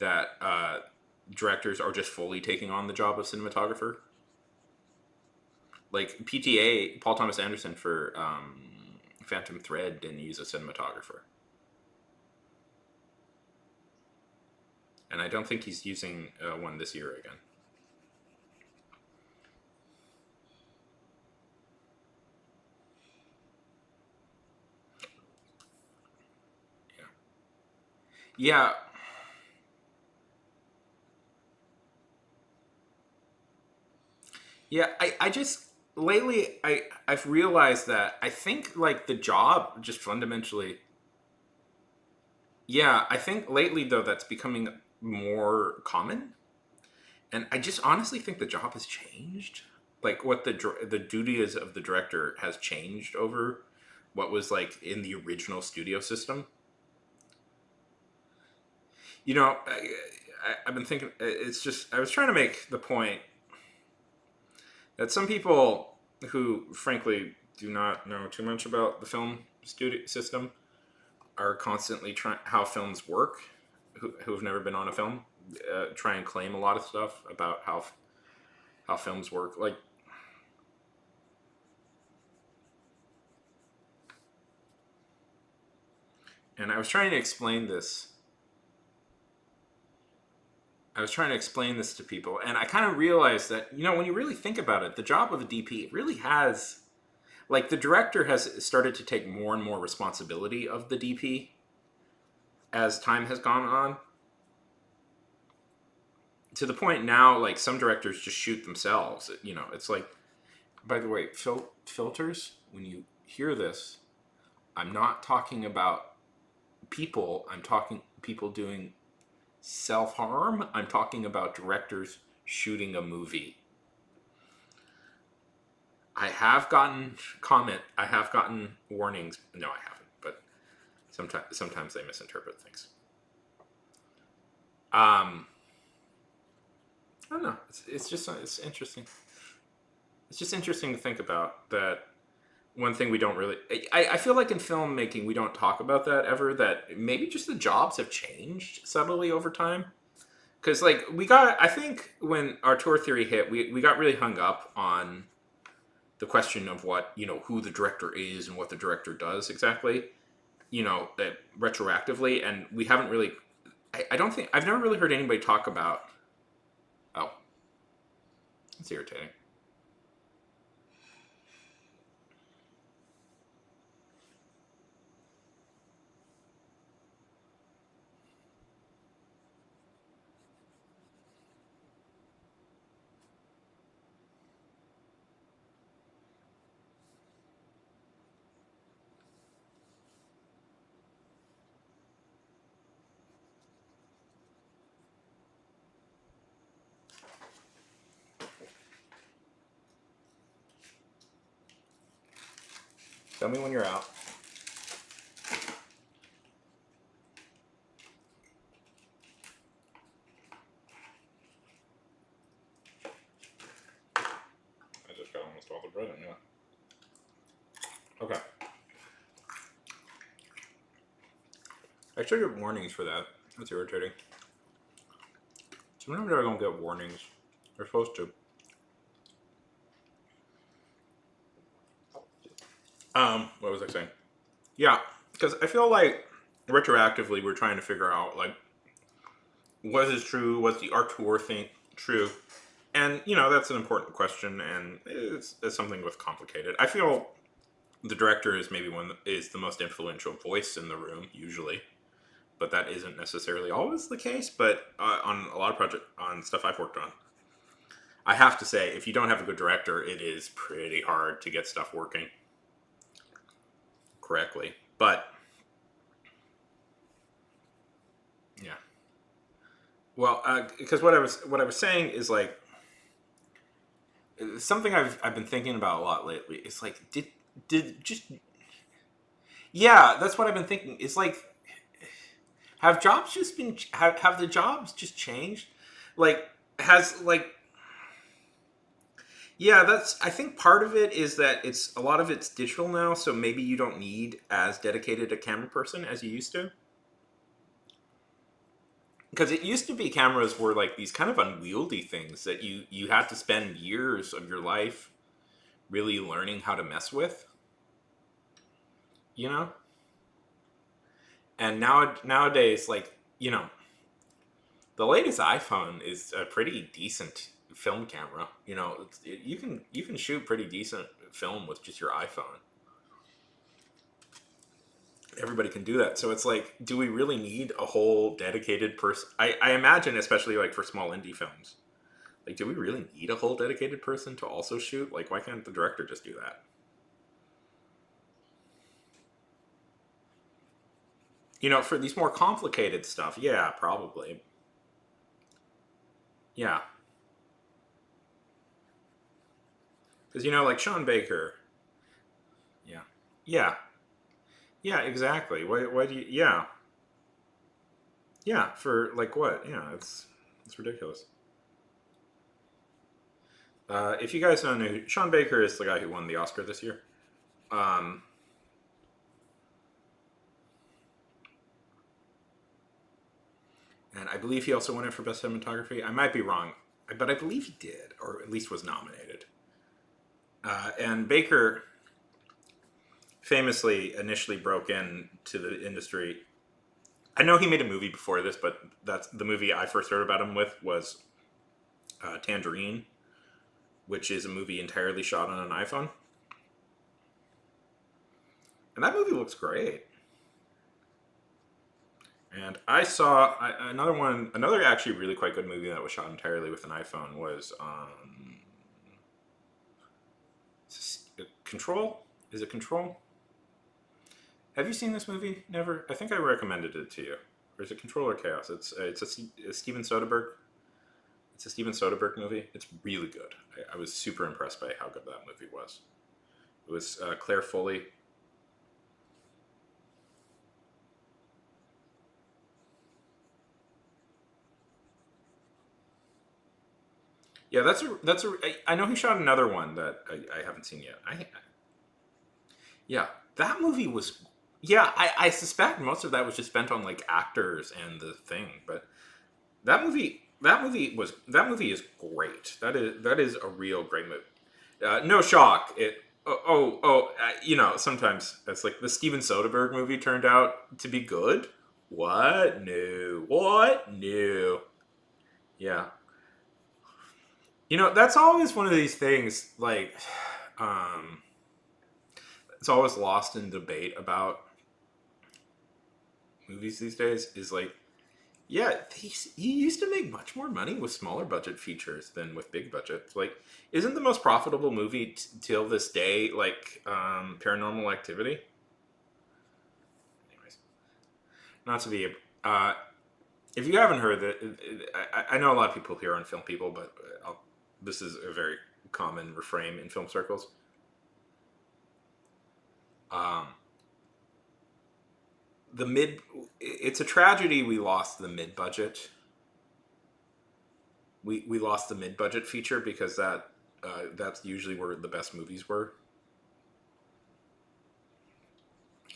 That directors are just fully taking on the job of cinematographer. Like PTA, Paul Thomas Anderson for Phantom Thread didn't use a cinematographer. And I don't think he's using one this year again. Yeah. Yeah, I just lately I've realized that I think, like, the job just fundamentally. Yeah, I think lately though that's becoming more common, and I just honestly think the job has changed. Like, what the duties of the director has changed over what was like in the original studio system. I've been thinking. It's just, I was trying to make the point that some people who, frankly, do not know too much about the film studio system are constantly trying how films work, who have never been on a film, try and claim a lot of stuff about how films work. Like, And I was trying to explain this. I was trying to explain this to people, and I kind of realized that, when you really think about it, the job of a DP really has, like, the director has started to take more and more responsibility of the DP as time has gone on. To the point now, like, some directors just shoot themselves. It's like, by the way, filters, when you hear this, I'm not talking about people. I'm talking people doing self-harm. I'm talking about directors shooting a movie. I have gotten warnings. No, I haven't, but sometimes they misinterpret things. I don't know. It's interesting. It's just interesting to think about that. One thing we don't really, I feel like in filmmaking we don't talk about that ever, that maybe just the jobs have changed subtly over time. Because, like, I think when Auteur theory hit, we got really hung up on the question of what, who the director is and what the director does exactly, retroactively. And we haven't really, I don't think, I've never really heard anybody talk about, oh, it's irritating. Tell me when you're out. I just got almost all the bread in, yeah. Okay. I should get warnings for that. That's irritating. Sometimes I don't get warnings. They're supposed to. What was I saying? Yeah, because I feel like retroactively we're trying to figure out, like, what is true, what's the Auteur thing true, and that's an important question, and it's something with complicated. I feel the director is maybe is the most influential voice in the room usually, but that isn't necessarily always the case. But on a lot of on stuff I've worked on, I have to say, if you don't have a good director, it is pretty hard to get stuff working correctly. But yeah, well, because what I was saying is, like, something I've been thinking about a lot lately. It's like, did just, yeah, that's what I've been thinking. It's like, have jobs just been have the jobs just changed? Like, has, like, yeah, I think part of it is that a lot of it's digital now, so maybe you don't need as dedicated a camera person as you used to. Because it used to be cameras were like these kind of unwieldy things that you had to spend years of your life really learning how to mess with. And nowadays, like, the latest iPhone is a pretty decent film camera. You can shoot pretty decent film with just your iPhone. Everybody can do that. So it's like, do we really need a whole dedicated person? I imagine, especially like for small indie films, like, do we really need a whole dedicated person to also shoot? Like, why can't the director just do that? For these more complicated stuff, yeah, probably. Yeah. Because, like Sean Baker. Yeah. Yeah. Yeah, exactly. Why do you, yeah. Yeah, for, like, what? Yeah, it's ridiculous. If you guys don't know, Sean Baker is the guy who won the Oscar this year. Um, and I believe he also won it for Best Cinematography. I might be wrong, but I believe he did, or at least was nominated. And Baker famously initially broke into the industry I know he made a movie before this, but that's the movie I first heard about him with was Tangerine, which is a movie entirely shot on an iPhone, and that movie looks great. And I saw another one, another actually really quite good movie that was shot entirely with an iPhone was Control. Is it Control? Have you seen this movie? Never. I think I recommended it to you. Or is it Control or Chaos? It's a Steven Soderbergh. It's a Steven Soderbergh movie. It's really good. I was super impressed by how good that movie was. It was Claire Foley. Yeah, that's a. I know he shot another one that I haven't seen yet. Yeah, that movie was. Yeah, I suspect most of that was just spent on like actors and the thing, but that movie is great. That is a real great movie. No shock. Sometimes it's like the Steven Soderbergh movie turned out to be good. What? No. What? No. Yeah. That's always one of these things. Like, um, it's always lost in debate about movies these days. Is like, yeah, you used to make much more money with smaller budget features than with big budgets. Like, isn't the most profitable movie till this day like Paranormal Activity? Anyways, not to be. Uh, if you haven't heard that, I know a lot of people here aren't film people, but this is a very common refrain in film circles. Um, the mid, it's a tragedy we lost the mid budget. We lost the mid budget feature because that's usually where the best movies were.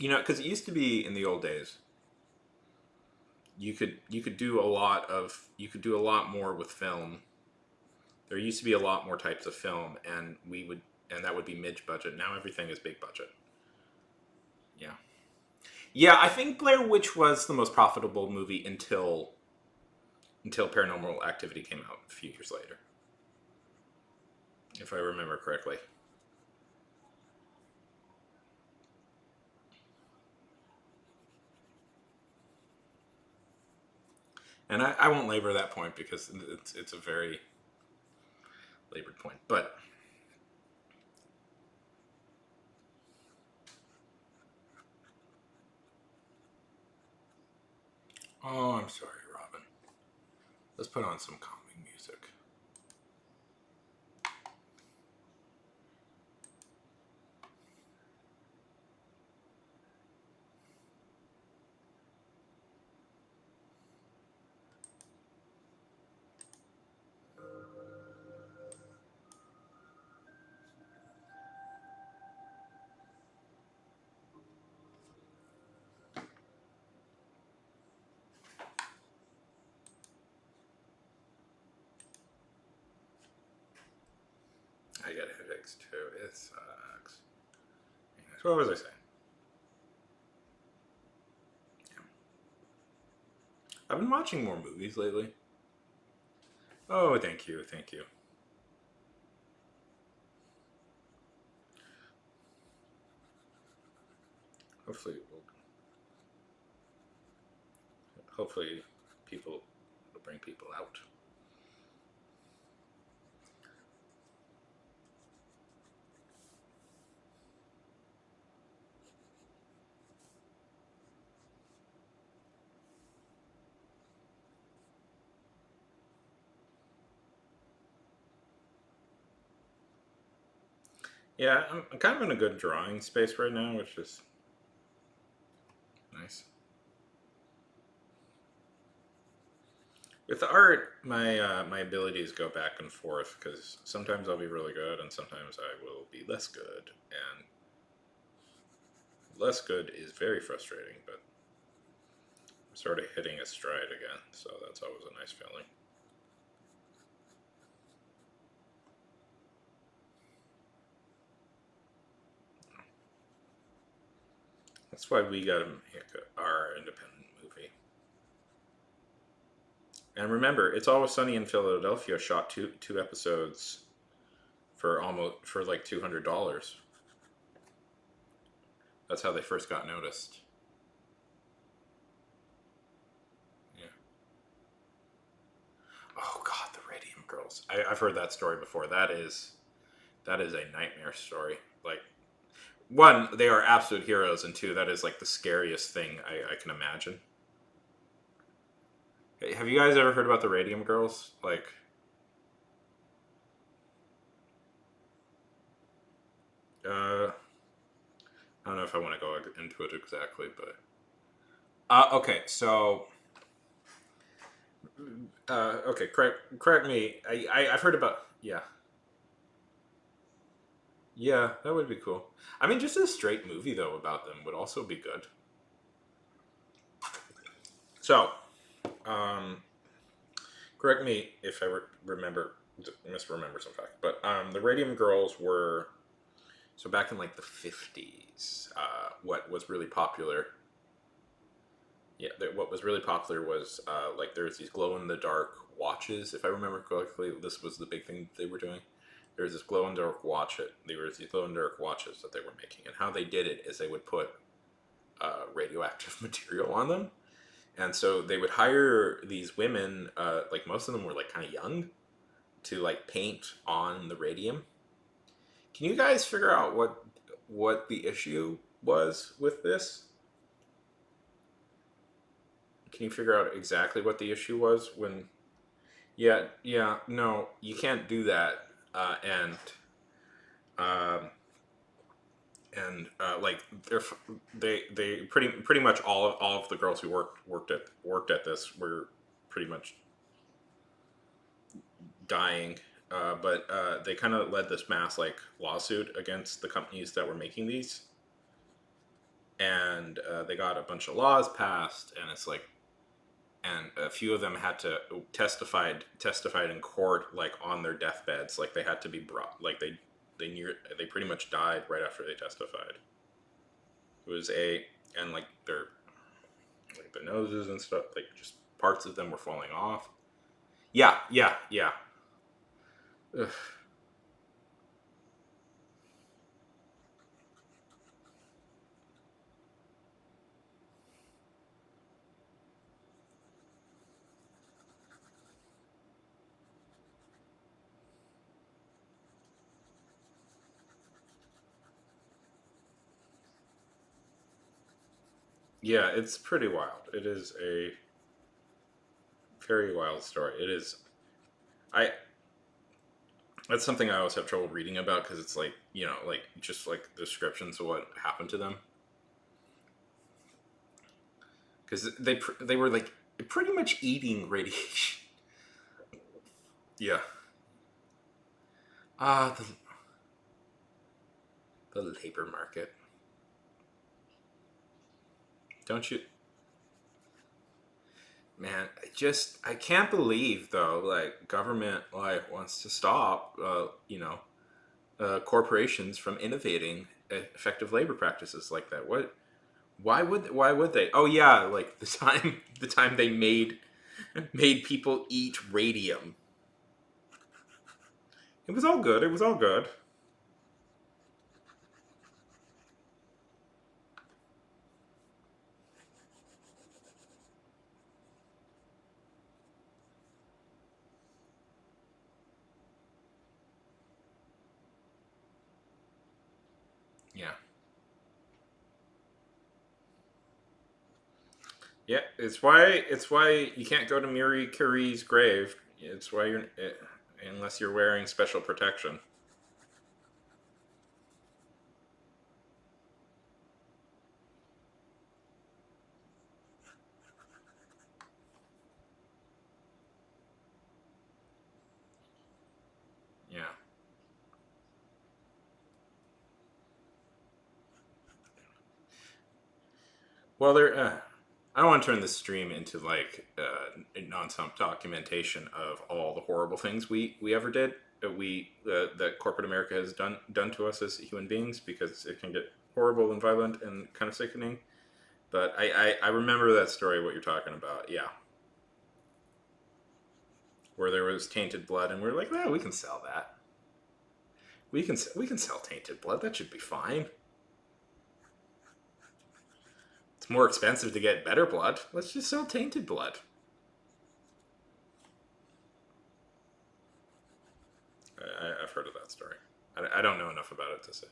Because it used to be in the old days, you could do a lot more with film. There used to be a lot more types of film, and that would be mid budget. Now everything is big budget. Yeah, yeah. I think Blair Witch was the most profitable movie until Paranormal Activity came out a few years later, if I remember correctly. And I won't labor that point because it's a very labored point. But oh, I'm sorry, Robin. Let's put on some calming music. I got headaches too. It sucks. So what was I saying? Yeah. I've been watching more movies lately. Oh, thank you, thank you. Hopefully, hopefully, people will bring people out. Yeah, I'm kind of in a good drawing space right now, which is nice. With the art, my abilities go back and forth because sometimes I'll be really good and sometimes I will be less good, and less good is very frustrating. But I'm sort of hitting a stride again, so that's always a nice feeling. That's why we got to make our independent movie. And remember, It's Always Sunny in Philadelphia shot two episodes for like $200. That's how they first got noticed. Yeah. Oh God, the Radium Girls. I've heard that story before. That is a nightmare story. Like, one, they are absolute heroes, and two, that is like the scariest thing I can imagine. Hey, have you guys ever heard about the Radium Girls? Like, I don't know if I want to go into it exactly, but okay. So, okay, correct me. I've heard about, yeah, yeah, that would be cool. I mean, just a straight movie though about them would also be good. So, um, correct me if I remember misremember some fact, but the Radium Girls were, so back in like the 50s. What was really popular? Yeah, what was really popular was like there's these glow in the dark watches. If I remember correctly, this was the big thing they were doing. There was this glow in the dark watch. There was these glow in the dark watches that they were making, and how they did it is they would put radioactive material on them, and so they would hire these women. Like most of them were like kind of young to like paint on the radium. Can you guys figure out what the issue was with this? Can you figure out exactly what the issue was when? Yeah, yeah, no, you can't do that. Um, like they pretty much all of the girls who worked at this were pretty much dying. But they kind of led this mass like lawsuit against the companies that were making these, and they got a bunch of laws passed, and it's like, and a few of them had to testified in court like on their deathbeds, like they had to be brought, like they pretty much died right after they testified. It was a and like their noses and stuff, like just parts of them were falling off. Yeah, yeah, yeah. Ugh. Yeah, it's pretty wild. It is a very wild story. It is. I That's something I always have trouble reading about because it's like, like just like descriptions of what happened to them, because they were like pretty much eating radiation. Yeah. Ah, the labor market. Don't you, man? I can't believe though, like government like wants to stop, corporations from innovating effective labor practices like that. What? Why would they? Oh yeah, like the time they made people eat radium. It was all good. It was all good. Yeah. Yeah, it's why you can't go to Marie Curie's grave. It's why unless you're wearing special protection. Yeah. Well, I don't want to turn this stream into like non-stop documentation of all the horrible things we ever did. That corporate America has done to us as human beings, because it can get horrible and violent and kind of sickening. But I remember that story. What you're talking about? Yeah. where there was tainted blood, and we are like, well, we can sell that. We can sell tainted blood. That should be fine. It's more expensive to get better blood. Let's just sell tainted blood. I've heard of that story. I don't know enough about it to say.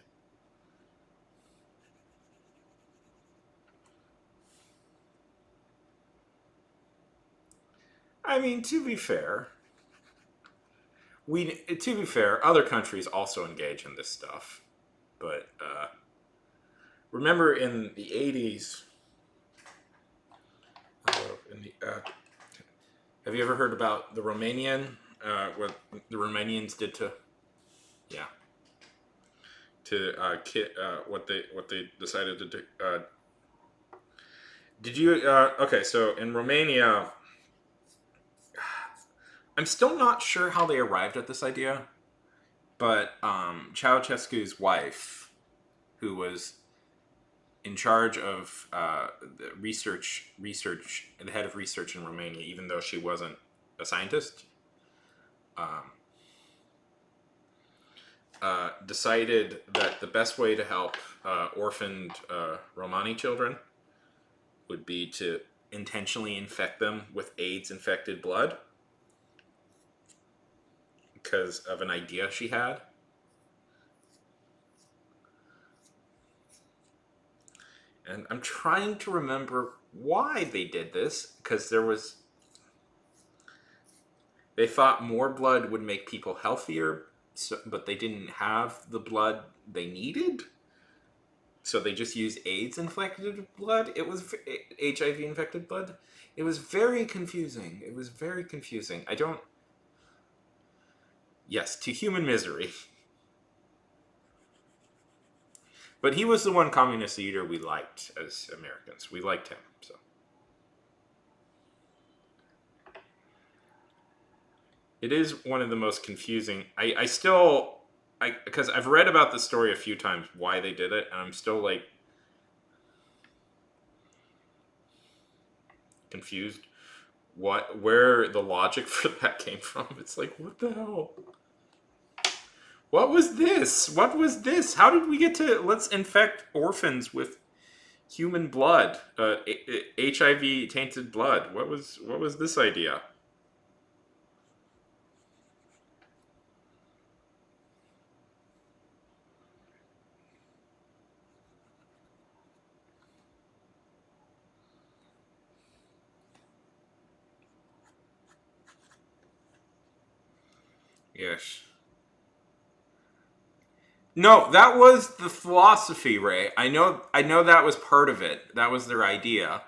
I mean, to be fair, other countries also engage in this stuff. But remember, in the '80s, have you ever heard about the Romanian? What the Romanians did to, yeah, to what they decided to do. Did you? Okay, so in Romania, I'm still not sure how they arrived at this idea, but Ceausescu's wife, who was in charge of the the head of research in Romania, even though she wasn't a scientist, decided that the best way to help orphaned Romani children would be to intentionally infect them with AIDS-infected blood because of an idea she had. And I'm trying to remember why they did this, because they thought more blood would make people healthier, but they didn't have the blood they needed. So they just used AIDS-infected blood. It was HIV-infected blood. It was very confusing. Yes, to human misery. But he was the one communist leader we liked as Americans. We liked him, so. It is one of the most confusing. Because I've read about the story a few times, why they did it, and I'm still like confused where the logic for that came from. It's like, what the hell? What was this? How did we get to let's infect orphans with human blood, HIV tainted blood? What was this idea? Yes. No, that was the philosophy, Ray. I know that was part of it. That was their idea,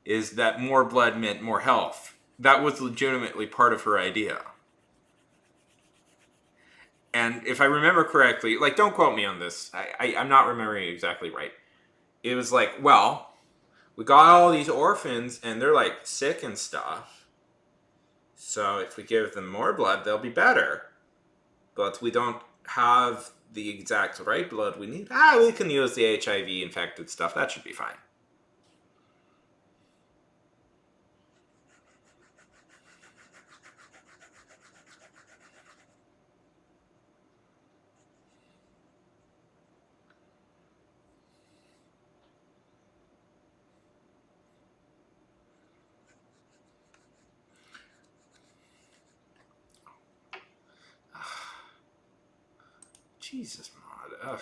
is that more blood meant more health. That was legitimately part of her idea. And if I remember correctly, like, don't quote me on this. I'm not remembering exactly right. It was like, well, we got all these orphans and they're like sick and stuff. So if we give them more blood, they'll be better. But we don't have the exact right blood we need. We can use the HIV infected stuff. That should be fine. Jesus, Maud. Ugh.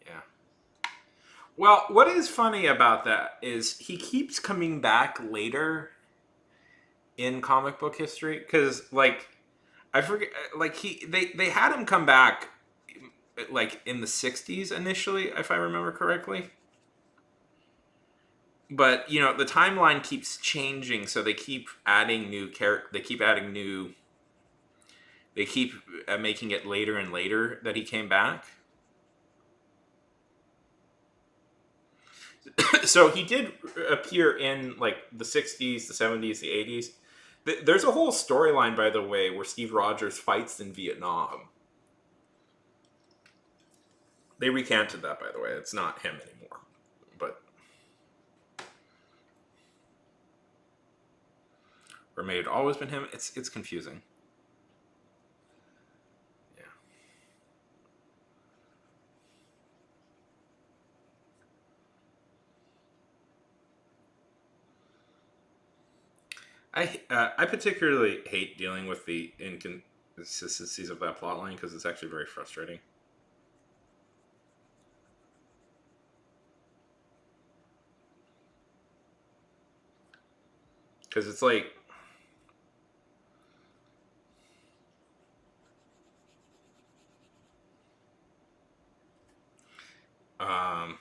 Yeah. Well, what is funny about that is he keeps coming back later in comic book history, because, like, I forget, like, they had him come back, like, in the 60s initially, if I remember correctly. But, the timeline keeps changing, so they keep adding new they keep making it later and later that he came back. So he did appear in, like, the 60s, the 70s, the 80s. There's a whole storyline, by the way, where Steve Rogers fights in Vietnam. They recanted that, by the way. It's not him anymore. But or may have always been him. It's confusing. Yeah. I particularly hate dealing with the inconsistencies of that plotline because it's actually very frustrating. Because it's like, um,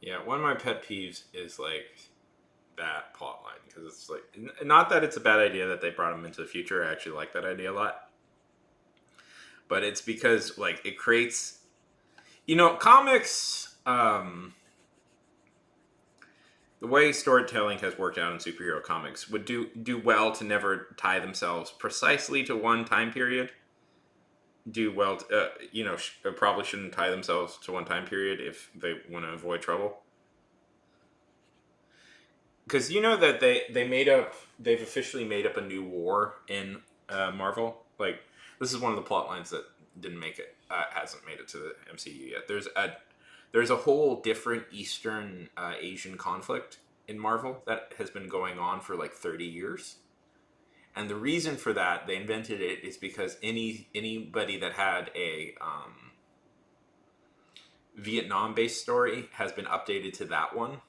yeah, one of my pet peeves is like that plot line because it's like not that it's a bad idea that they brought him into the future. I actually like that idea a lot, but it's because like it creates, comics. The way storytelling has worked out in superhero comics would do well to never tie themselves precisely to one time period. Do well, probably shouldn't tie themselves to one time period if they want to avoid trouble. Because you know that they've officially made up a new war in Marvel. Like this is one of the plot lines that didn't make it, hasn't made it to the MCU yet. There's a whole different Eastern Asian conflict in Marvel that has been going on for like 30 years. And the reason for that, they invented it, is because anybody that had a Vietnam-based story has been updated to that one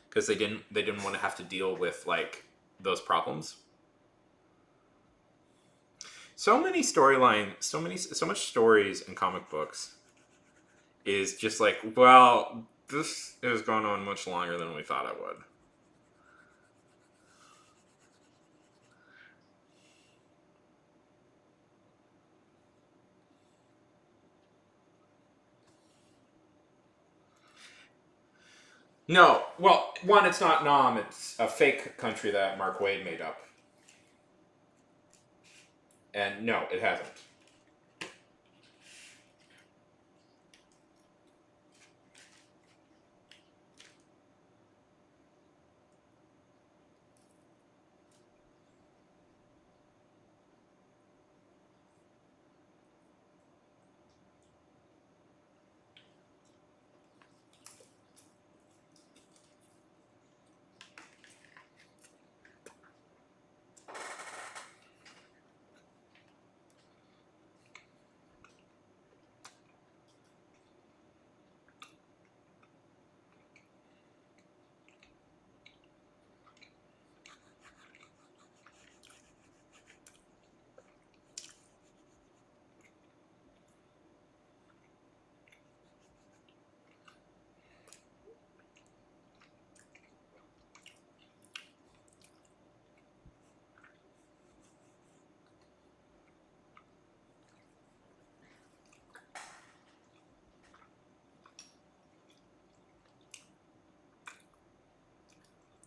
because they didn't want to have to deal with like those problems. So many storylines, so much stories in comic books is just like, well, this has gone on much longer than we thought it would. No, well, one, it's not Nam. It's a fake country that Mark Waid made up, and no, it hasn't.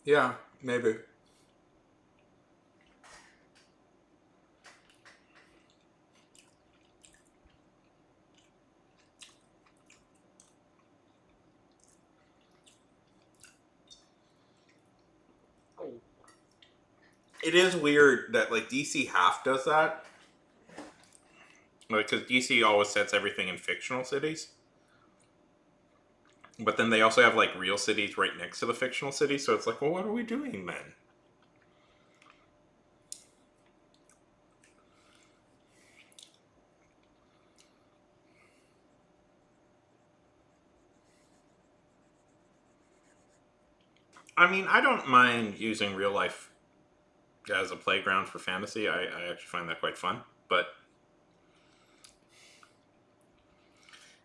Yeah, maybe. It is weird that like DC half does that, like because DC always sets everything in fictional cities, but then they also have like real cities right next to the fictional city. So it's like, well, what are we doing then? I mean, I don't mind using real life as a playground for fantasy. I actually find that quite fun, but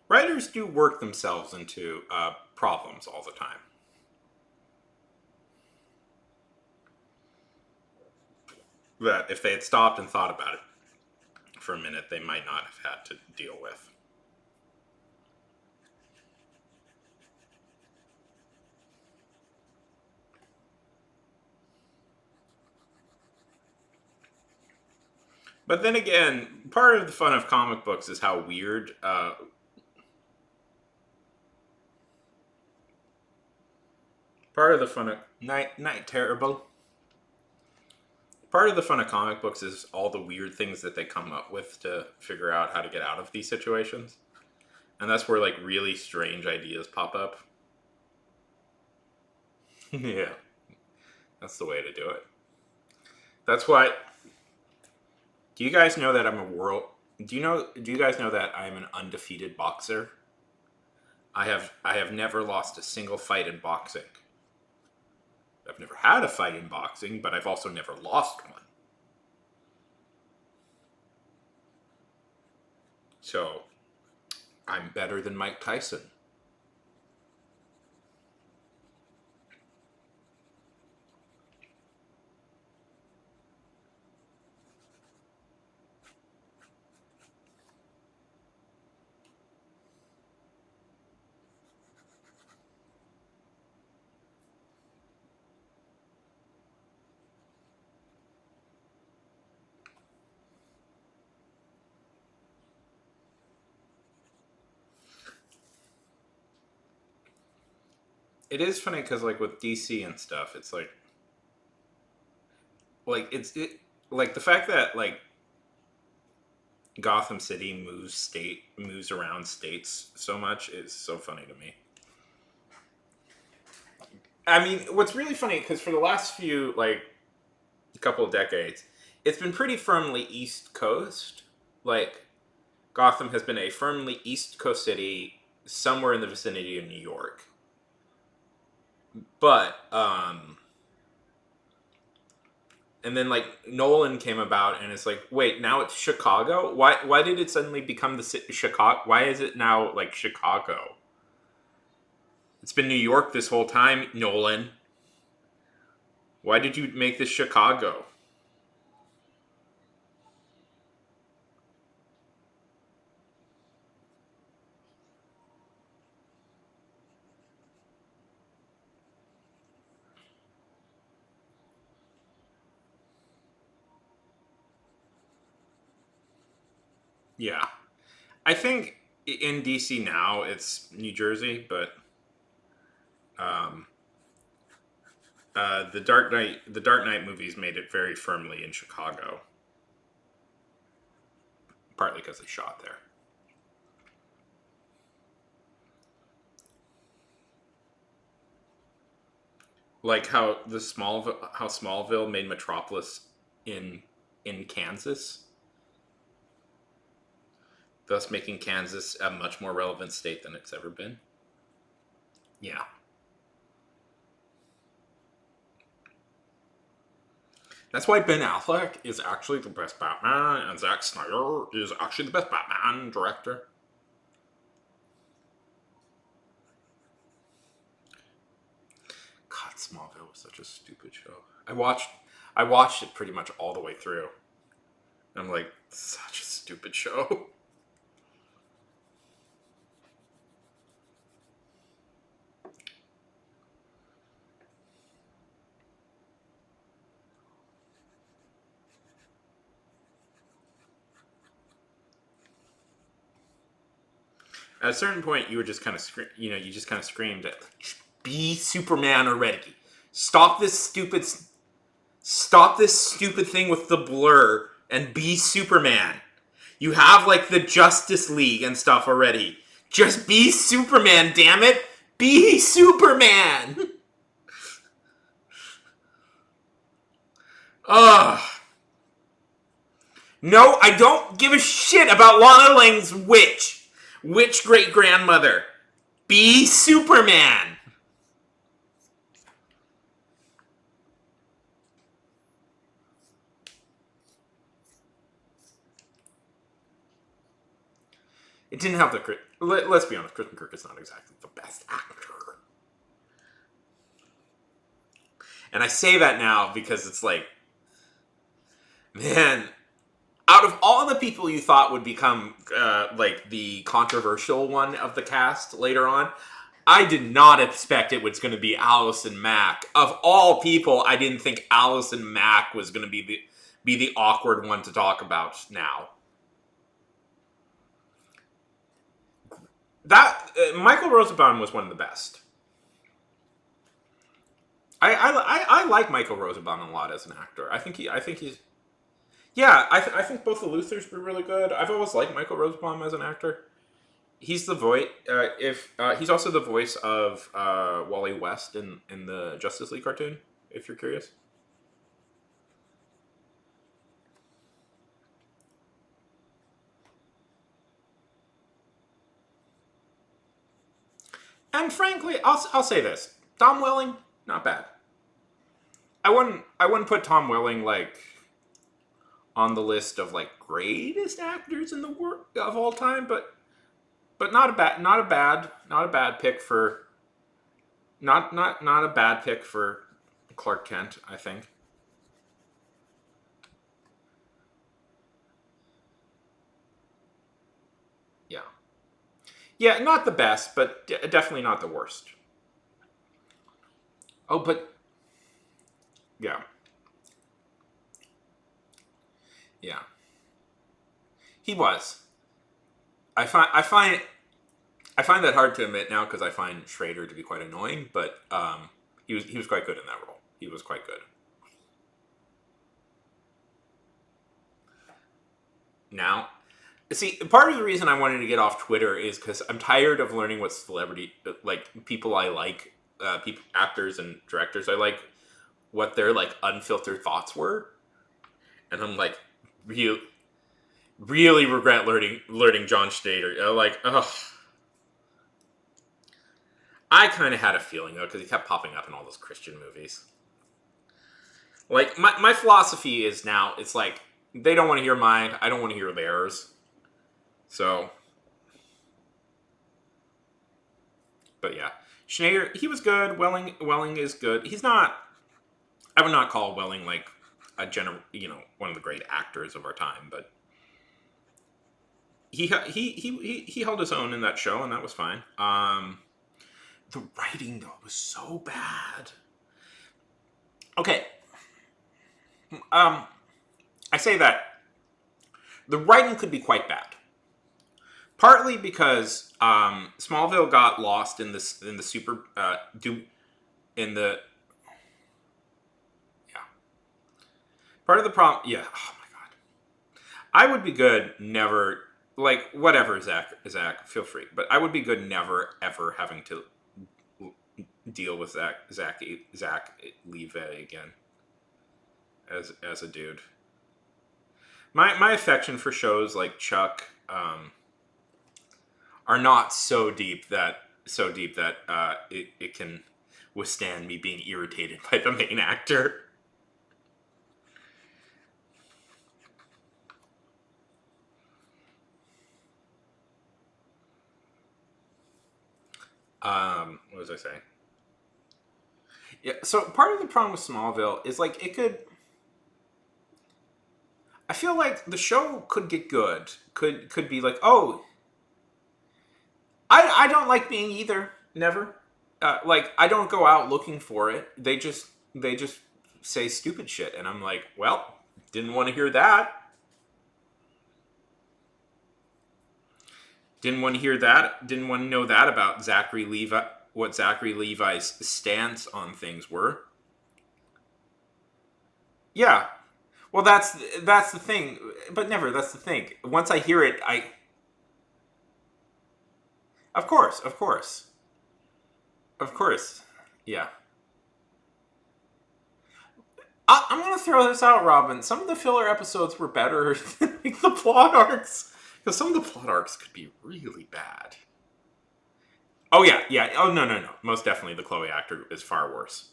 writers do work themselves into problems all the time. That if they had stopped and thought about it for a minute, they might not have had to deal with. But then again, part of the fun of comic books is how weird. Part of the fun of night terrible. Part of the fun of comic books is all the weird things that they come up with to figure out how to get out of these situations, and that's where like really strange ideas pop up. Yeah, that's the way to do it. That's why. Do you guys know that I'm a world? Do you know? Do you guys know that I am an undefeated boxer? I have never lost a single fight in boxing. I've never had a fight in boxing, but I've also never lost one. So I'm better than Mike Tyson. It is funny because like with DC and stuff, it's like like the fact that like Gotham City moves around states so much is so funny to me. I mean, what's really funny because for the last few like couple of decades, it's been pretty firmly East Coast. Like Gotham has been a firmly East Coast city somewhere in the vicinity of New York. But and then like Nolan came about and it's like, wait, now it's Chicago? Why did it suddenly become the Chicago? Why is it now like Chicago? It's been New York this whole time, Nolan. Why did you make this Chicago? Yeah. I think in DC now it's New Jersey, but um, the Dark Knight movies made it very firmly in Chicago, partly because they shot there. Like how Smallville made Metropolis in Kansas, thus making Kansas a much more relevant state than it's ever been. Yeah. That's why Ben Affleck is actually the best Batman, and Zack Snyder is actually the best Batman director. God, Smallville was such a stupid show. I watched it pretty much all the way through. I'm like, such a stupid show. At a certain point, you were just kind of you just kind of screamed at, "Be Superman already! Stop this stupid thing with the blur and be Superman. You have like the Justice League and stuff already. Just be Superman, damn it! Be Superman!" Ugh. No, I don't give a shit about Lana Lang's witch great grandmother. Be Superman. It didn't have the. Let's be honest, Kristen Kirk is not exactly the best actor. And I say that now because it's like, man, out of all the people you thought would become like the controversial one of the cast later on, I did not expect it was going to be Allison Mack. Of all people, I didn't think Allison Mack was going to be be the awkward one to talk about now. That Michael Rosenbaum was one of the best. I like Michael Rosenbaum a lot as an actor. I think he's yeah. I think both the Luthers were really good. I've always liked Michael Rosenbaum as an actor. He's the voice. If he's also the voice of Wally West in the Justice League cartoon. If you're curious. And frankly, I'll say this: Tom Welling, not bad. I wouldn't put Tom Welling like on the list of like greatest actors in the world of all time, but not a bad pick for not a bad pick for Clark Kent, I think. Yeah. Yeah, not the best, but definitely not the worst. Oh, but yeah. Yeah. He was. I find that hard to admit now because I find Schrader to be quite annoying, but he was quite good in that role. He was quite good. Now, see, part of the reason I wanted to get off Twitter is because I'm tired of learning what celebrity, like people I like, people, actors and directors I like, what their like unfiltered thoughts were, and I'm like, real, really regret learning John Schrader. Like, ugh. I kind of had a feeling though because he kept popping up in all those Christian movies. Like my philosophy is now it's like they don't want to hear mine, I don't want to hear theirs. So, but yeah, Schneider he was good. Welling is good. He's not. I would not call Welling like a one of the great actors of our time, but he held his own in that show, and that was fine. The writing though was so bad. Okay, I say that the writing could be quite bad. Partly because Smallville got lost in the super in the yeah. Part of the problem, yeah. Oh my god, I would be good never like whatever Zach feel free, but I would be good never ever having to deal with Zach Levi again as a dude. My affection for shows like Chuck are not so deep that it can withstand me being irritated by the main actor. What was I saying? Yeah, so part of the problem with Smallville is like it could. I feel like the show could get good. Could be like, oh, I don't like being either. Never. Like I don't go out looking for it. They just say stupid shit, and I'm like, well, didn't want to hear that. Didn't want to hear that. Didn't want to know that about Zachary Levi. What Zachary Levi's stance on things were. Yeah. Well, that's the thing. But never. That's the thing. Once I hear it, of course, of course, of course. Yeah. I'm gonna throw this out, Robin. Some of the filler episodes were better than like, the plot arcs, because some of the plot arcs could be really bad. Oh yeah, yeah. Oh no. Most definitely, the Chloe actor is far worse.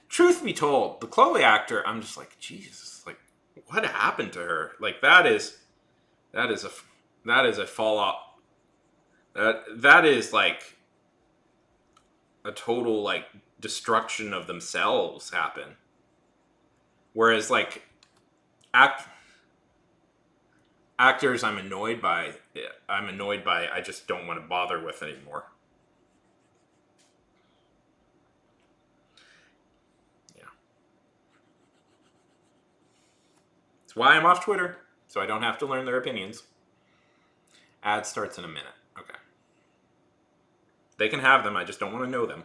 Truth be told, the Chloe actor, I'm just like, Jesus, like, what happened to her? Like that is a that is a fallout. That is like a total like destruction of themselves happen. Whereas like act actors I'm annoyed by I just don't want to bother with anymore. Yeah. That's why I'm off Twitter, so I don't have to learn their opinions. Ad starts in a minute. Okay. They can have them, I just don't want to know them.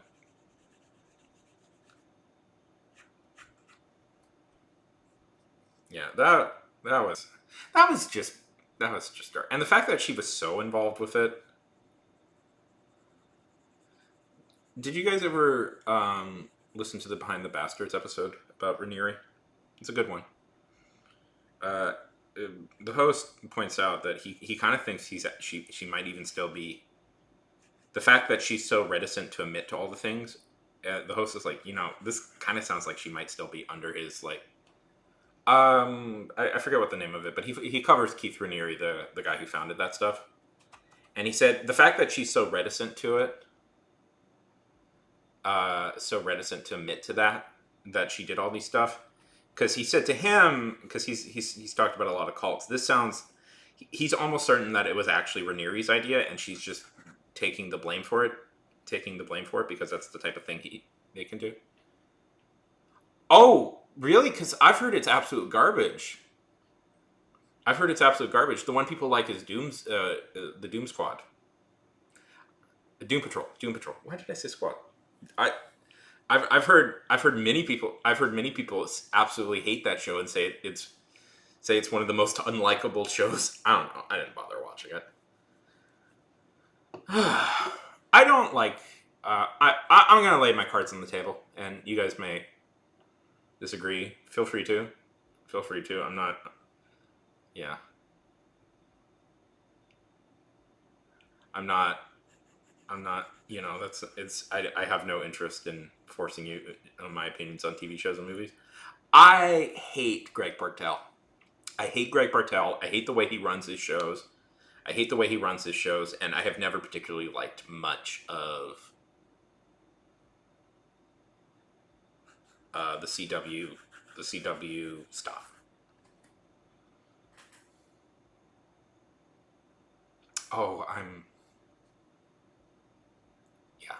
Yeah, that was just dark. And the fact that she was so involved with it. Did you guys ever listen to the Behind the Bastards episode about Raniere? It's a good one. The host points out that he kind of thinks she might even still be. The fact that she's so reticent to admit to all the things, the host is like, this kind of sounds like she might still be under his like. I forget what the name of it, but he covers Keith Raniere, the guy who founded that stuff, and he said the fact that she's so reticent to it, so reticent to admit to that she did all these stuff, because he said to him, because he's talked about a lot of cults. This sounds, he's almost certain that it was actually Raniere's idea, and she's just taking the blame for it, because that's the type of thing they can do. Oh, really? Because I've heard it's absolute garbage. The one people like is the Doom Squad. Doom Patrol. Why did I say squad? I've heard many people absolutely hate that show and say it's one of the most unlikable shows. I don't know. I didn't bother watching it. I don't like. I'm gonna lay my cards on the table, and you guys may disagree. Feel free to. I'm not. Yeah. I'm not. I have no interest in forcing you on my opinions on TV shows and movies. I hate Greg Bartell. I hate the way he runs his shows. And I have never particularly liked much of the CW stuff. Oh, yeah.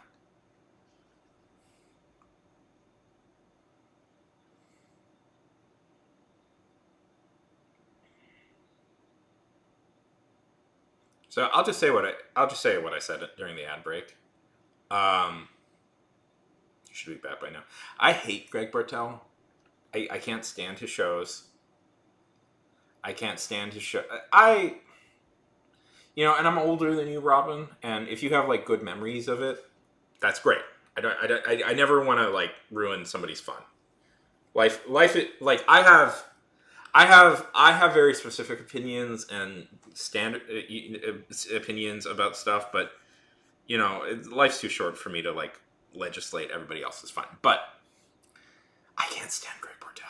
So I'll just say what I said during the ad break. You should be back by now. I hate Greg Bartell. I can't stand his shows. And I'm older than you, Robin. And if you have like good memories of it, that's great. I never want to like ruin somebody's fun. Life. Like I have very specific opinions and standard opinions about stuff, but life's too short for me to like legislate everybody else's fun. But I can't stand Greg Bartell.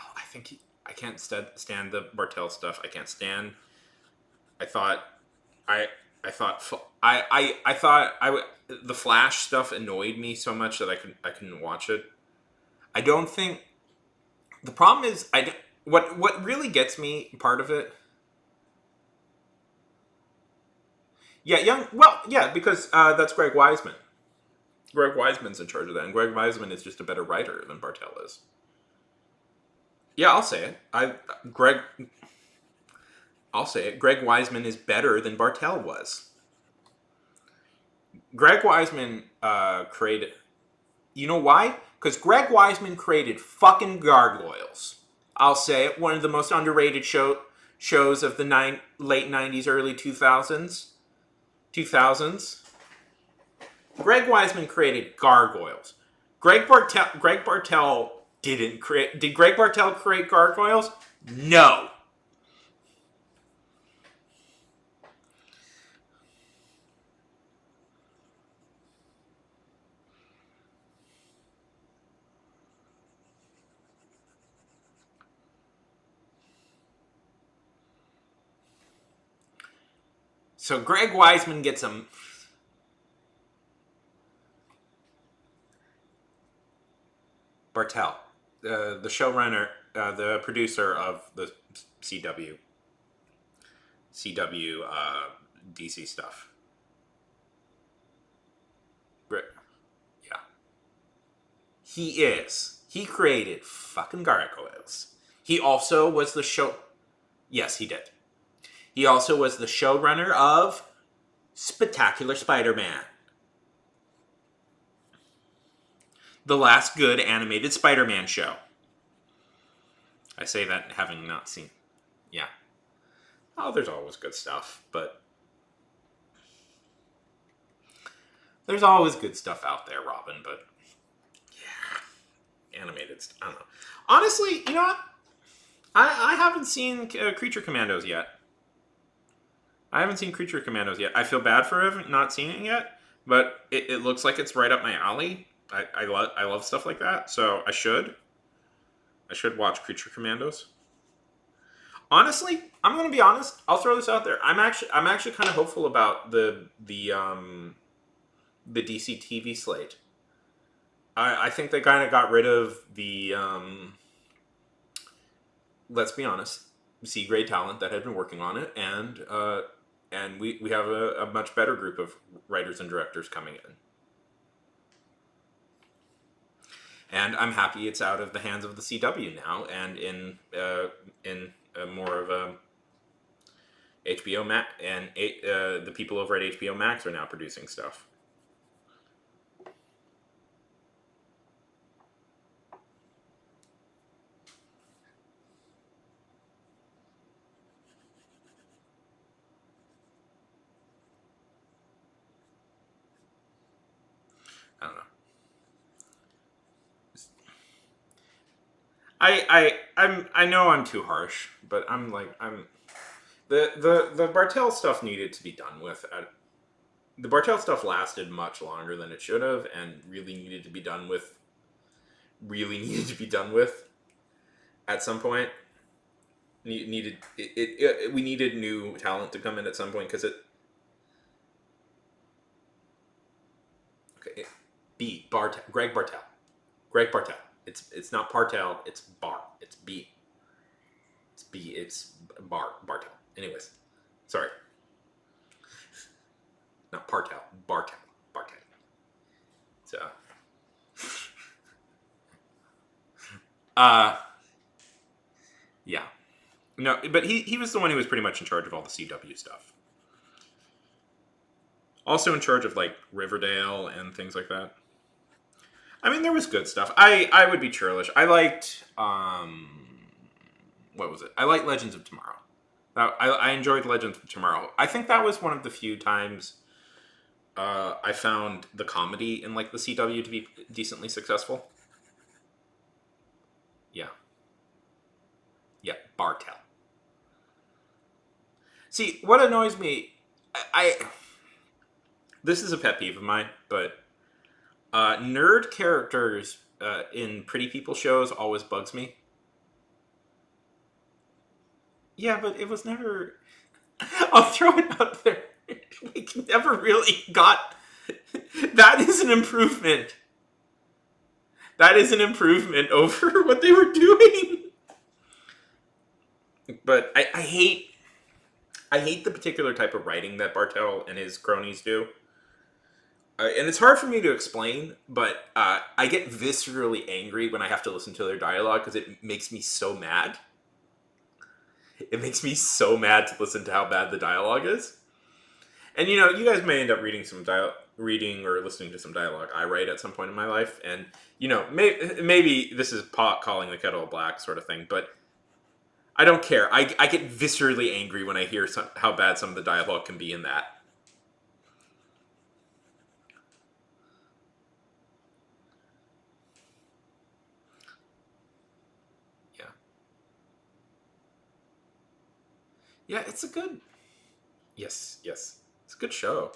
I can't stand the Bartell stuff. I can't stand. I thought the Flash stuff annoyed me so much that I couldn't watch it. I don't think the problem is what really gets me part of it. Yeah, because that's Greg Weisman. Greg Weisman's in charge of that, and Greg Weisman is just a better writer than Bartell is. Yeah, I'll say it. Greg Weisman is better than Bartell was. Greg Weisman created. You know why? Because Greg Weisman created fucking Gargoyles. I'll say it. One of the most underrated shows of the late 90s, early 2000s. Greg Weisman created Gargoyles. Greg Bartell didn't create. Did Greg Bartell create Gargoyles? No. So Greg Weisman gets him. Bartell, the showrunner, the producer of the CW DC stuff. Yeah. He created fucking Gargoyles. He also was the show. Yes, he did. He also was the showrunner of Spectacular Spider-Man, the last good animated Spider-Man show. I say that having not seen. Yeah. Oh, there's always good stuff, but there's always good stuff out there, Robin, but yeah, animated stuff. I don't know. Honestly, you know what? I haven't seen Creature Commandos yet. I haven't seen Creature Commandos yet. I feel bad for not seeing it yet, but it looks like it's right up my alley. I love stuff like that, so I should watch Creature Commandos. Honestly, I'm gonna be honest. I'll throw this out there. I'm actually kind of hopeful about the DC TV slate. I think they kind of got rid of the let's be honest, C grade talent that had been working on it, and we have a much better group of writers and directors coming in. And I'm happy it's out of the hands of the CW now, and in more of a HBO Max, and the people over at HBO Max are now producing stuff. I don't know. I know I'm too harsh, but I'm the Bartel stuff needed to be done with. The Bartel stuff lasted much longer than it should have, and really needed to be done with. Really needed to be done with. At some point, we needed new talent to come in at some point because it. Okay, Greg Bartel. Greg Bartel. It's not Partel. It's Bar. It's B. It's B. It's Bartel. Anyways, sorry. Not Partel. Bartel. So. Yeah. No, but he was the one who was pretty much in charge of all the CW stuff. Also in charge of like Riverdale and things like that. I mean, there was good stuff. I would be churlish. I liked what was it? I liked Legends of Tomorrow. I enjoyed Legends of Tomorrow. I think that was one of the few times I found the comedy in like the CW to be decently successful. Yeah. Yeah, Bartel. See, what annoys me, this is a pet peeve of mine, but nerd characters in pretty people shows always bugs me. Yeah, but it was never. I'll throw it out there. We never really got. That is an improvement. That is an improvement over what they were doing. But I hate the particular type of writing that Bartel and his cronies do. And it's hard for me to explain, but I get viscerally angry when I have to listen to their dialogue because it makes me so mad. It makes me so mad to listen to how bad the dialogue is. And you know, you guys may end up reading or listening to some dialogue I write at some point in my life, and you know, maybe this is pot calling the kettle black sort of thing, but I don't care. I get viscerally angry when I hear how bad some of the dialogue can be in that. Yeah. Yeah, it's a good. Yes. It's a good show.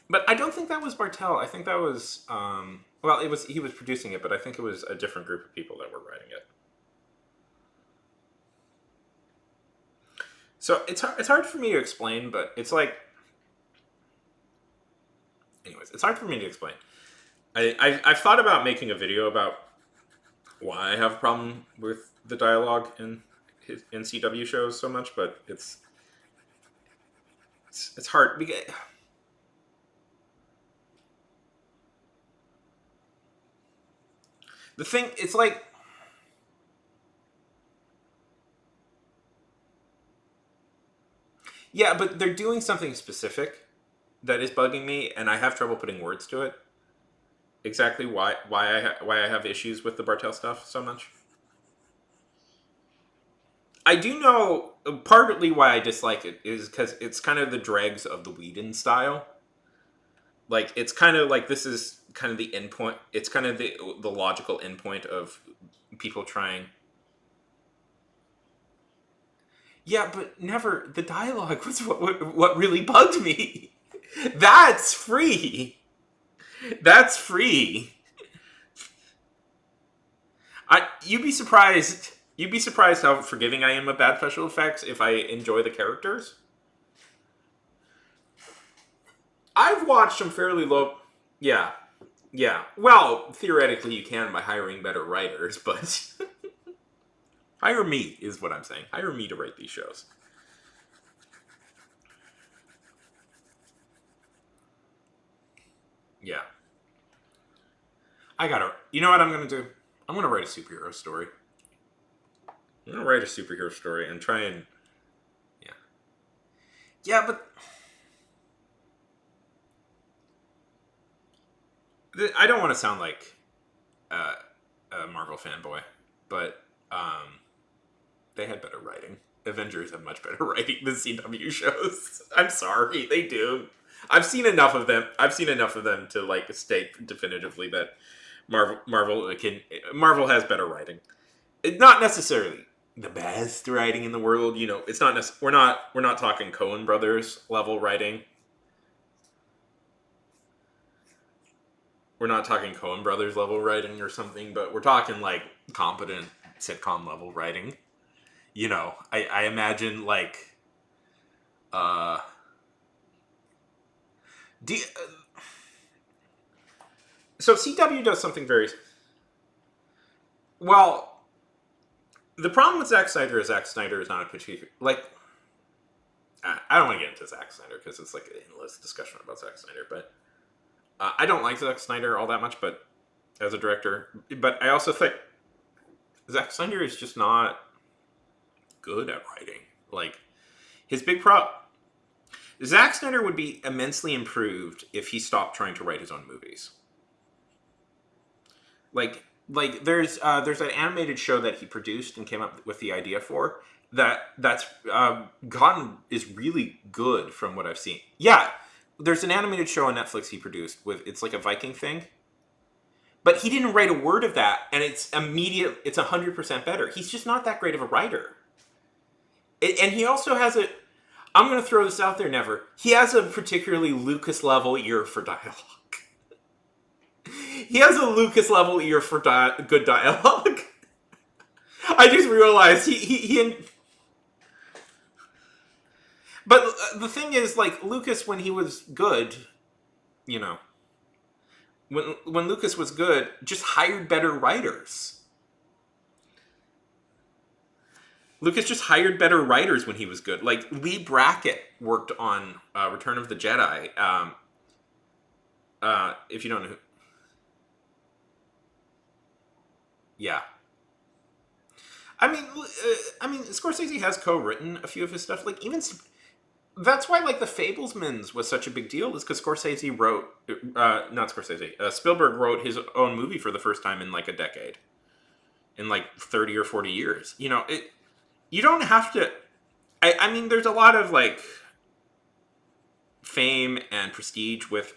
But I don't think that was Bartel. I think that was well, he was producing it, but I think it was a different group of people that were writing it. So it's hard for me to explain, but it's like, anyways, it's hard for me to explain. I've thought about making a video about why I have a problem with the dialogue in CW shows so much, but it's hard because the thing, it's like Yeah, but they're doing something specific that is bugging me, and I have trouble putting words to it. Exactly why I have issues with the Bartel stuff so much. I do know partly why I dislike it is because it's kind of the dregs of the Whedon style. Like it's kind of like this is kind of the endpoint. It's kind of the logical endpoint of people trying. Yeah, but never the dialogue was what really bugged me. That's free. That's free. You'd be surprised. You'd be surprised how forgiving I am of bad special effects if I enjoy the characters. I've watched some fairly low. Yeah, yeah. Well, theoretically, you can by hiring better writers, but hire me is what I'm saying. Hire me to write these shows. Yeah. I gotta. You know what I'm gonna do? I'm gonna write a superhero story. I'm gonna write a superhero story and try and. Yeah. Yeah, but. I don't want to sound like a Marvel fanboy, but they had better writing. Avengers have much better writing than CW shows. I'm sorry, they do. I've seen enough of them. I've seen enough of them to like state definitively that Marvel has better writing. Not necessarily the best writing in the world. You know, it's not. We're not talking Coen Brothers level writing. We're not talking Coen Brothers level writing or something, but we're talking like competent sitcom level writing. You know, I imagine like, so CW does something very well. The problem with Zack Snyder is Zack Snyder is not a particular like. I don't want to get into Zack Snyder because it's like an endless discussion about Zack Snyder, but. I don't like Zack Snyder all that much, but as a director, but I also think Zack Snyder is just not good at writing. Like his big Zack Snyder would be immensely improved if he stopped trying to write his own movies. Like there's an animated show that he produced and came up with the idea for that's gotten is really good from what I've seen. Yeah. There's an animated show on Netflix he produced it's like a Viking thing. But he didn't write a word of that, and it's 100% better. He's just not that great of a writer. And he also has I'm going to throw this out there, Never. He has a particularly Lucas level ear for dialogue. He has a Lucas level ear for good dialogue. I just realized he But the thing is, like, Lucas, when he was good, you know, when Lucas was good, just hired better writers. Lucas just hired better writers when he was good. Like, Lee Brackett worked on Return of the Jedi. If you don't know who... Yeah. I mean, Scorsese has co-written a few of his stuff. Like, even... That's why, like, The Fablesmans was such a big deal, is because Scorsese wrote... not Scorsese. Spielberg wrote his own movie for the first time in, like, a decade. In, like, 30 or 40 years. You know, you don't have to... I mean, there's a lot of, like, fame and prestige with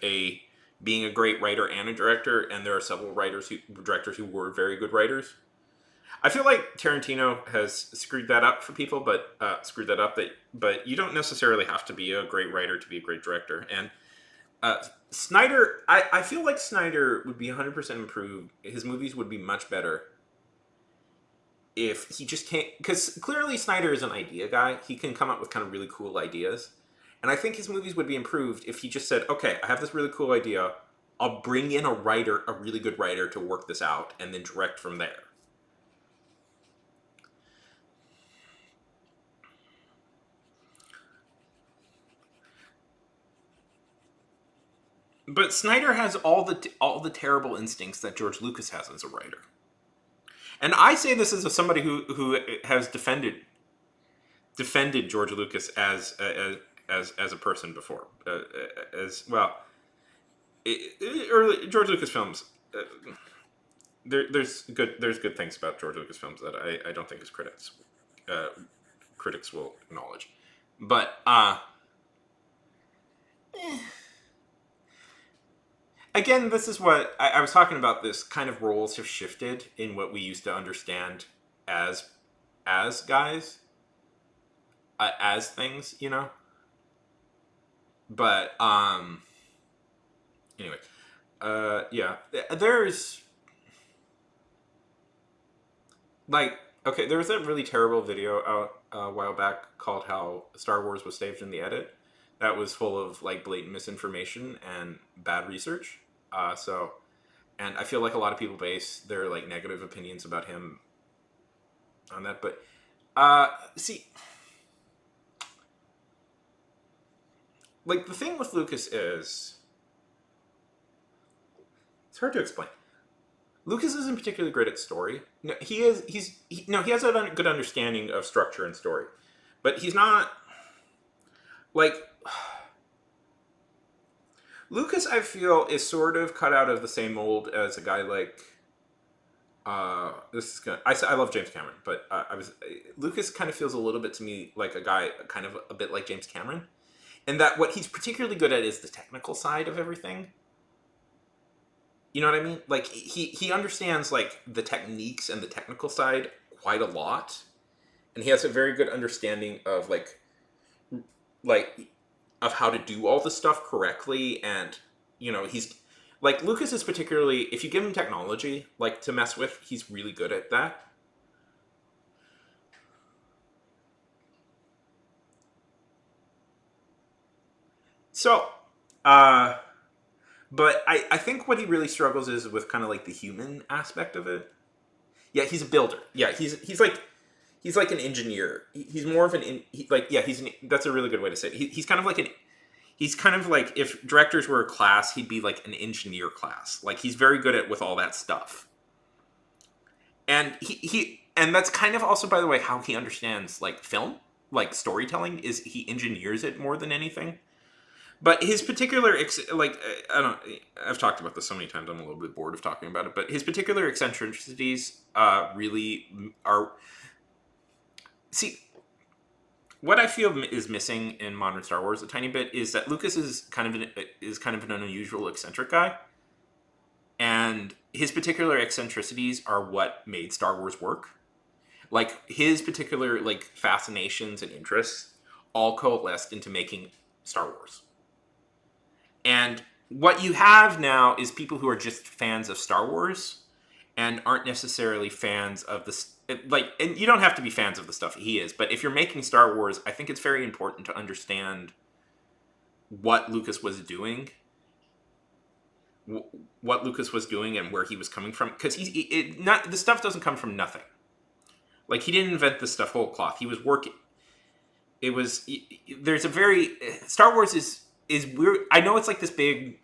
being a great writer and a director, and there are several directors who were very good writers. I feel like Tarantino has screwed that up for people, but but you don't necessarily have to be a great writer to be a great director. And Snyder, I feel like Snyder would be 100% improved. His movies would be much better if he just can't, because clearly Snyder is an idea guy. He can come up with kind of really cool ideas. And I think his movies would be improved if he just said, okay, I have this really cool idea. I'll bring in a really good writer to work this out and then direct from there. But Snyder has all the terrible instincts that George Lucas has as a writer. And I say this as somebody who has defended. defended George Lucas as a person before, as well. Early George Lucas films. There's good things about George Lucas films that I don't think his critics will acknowledge, but again, this is what I was talking about. This kind of roles have shifted in what we used to understand as guys, as things, you know. But anyway, yeah, there's like, okay, there was that really terrible video out a while back called "How Star Wars Was Saved in the Edit." That was full of like blatant misinformation and bad research. And I feel like a lot of people base their like negative opinions about him on that. But see, like the thing with Lucas is, it's hard to explain. Lucas isn't particularly great at story. No, he has a good understanding of structure and story, but he's not like Lucas. I feel is sort of cut out of the same mold as a guy like this is gonna. I love James Cameron, but Lucas kind of feels a little bit to me like a guy kind of a bit like James Cameron, and that what he's particularly good at is the technical side of everything. You know what I mean? Like he understands like the techniques and the technical side quite a lot, and he has a very good understanding of like of how to do all the stuff correctly. And you know, he's like Lucas is particularly, if you give him technology like to mess with, he's really good at that. So, but I think what he really struggles is with kind of like the human aspect of it. Yeah, he's a builder. Yeah, he's like an engineer. He's more of that's a really good way to say it. He's kind of like if directors were a class, he'd be like an engineer class. Like he's very good at with all that stuff. And and that's kind of also, by the way, how he understands like film, like storytelling, is he engineers it more than anything. But his particular, I've talked about this so many times, I'm a little bit bored of talking about it, but his particular eccentricities really are... See, what I feel is missing in modern Star Wars a tiny bit is that Lucas is kind of an unusual eccentric guy. And his particular eccentricities are what made Star Wars work. Like, his particular, like, fascinations and interests all coalesced into making Star Wars. And what you have now is people who are just fans of Star Wars and aren't necessarily fans of and you don't have to be fans of the stuff he is, but if you're making Star Wars, I think it's very important to understand what Lucas was doing, and where he was coming from, because the stuff doesn't come from nothing. Like, he didn't invent this stuff whole cloth. He was working. Star Wars is weird. I know it's like this big,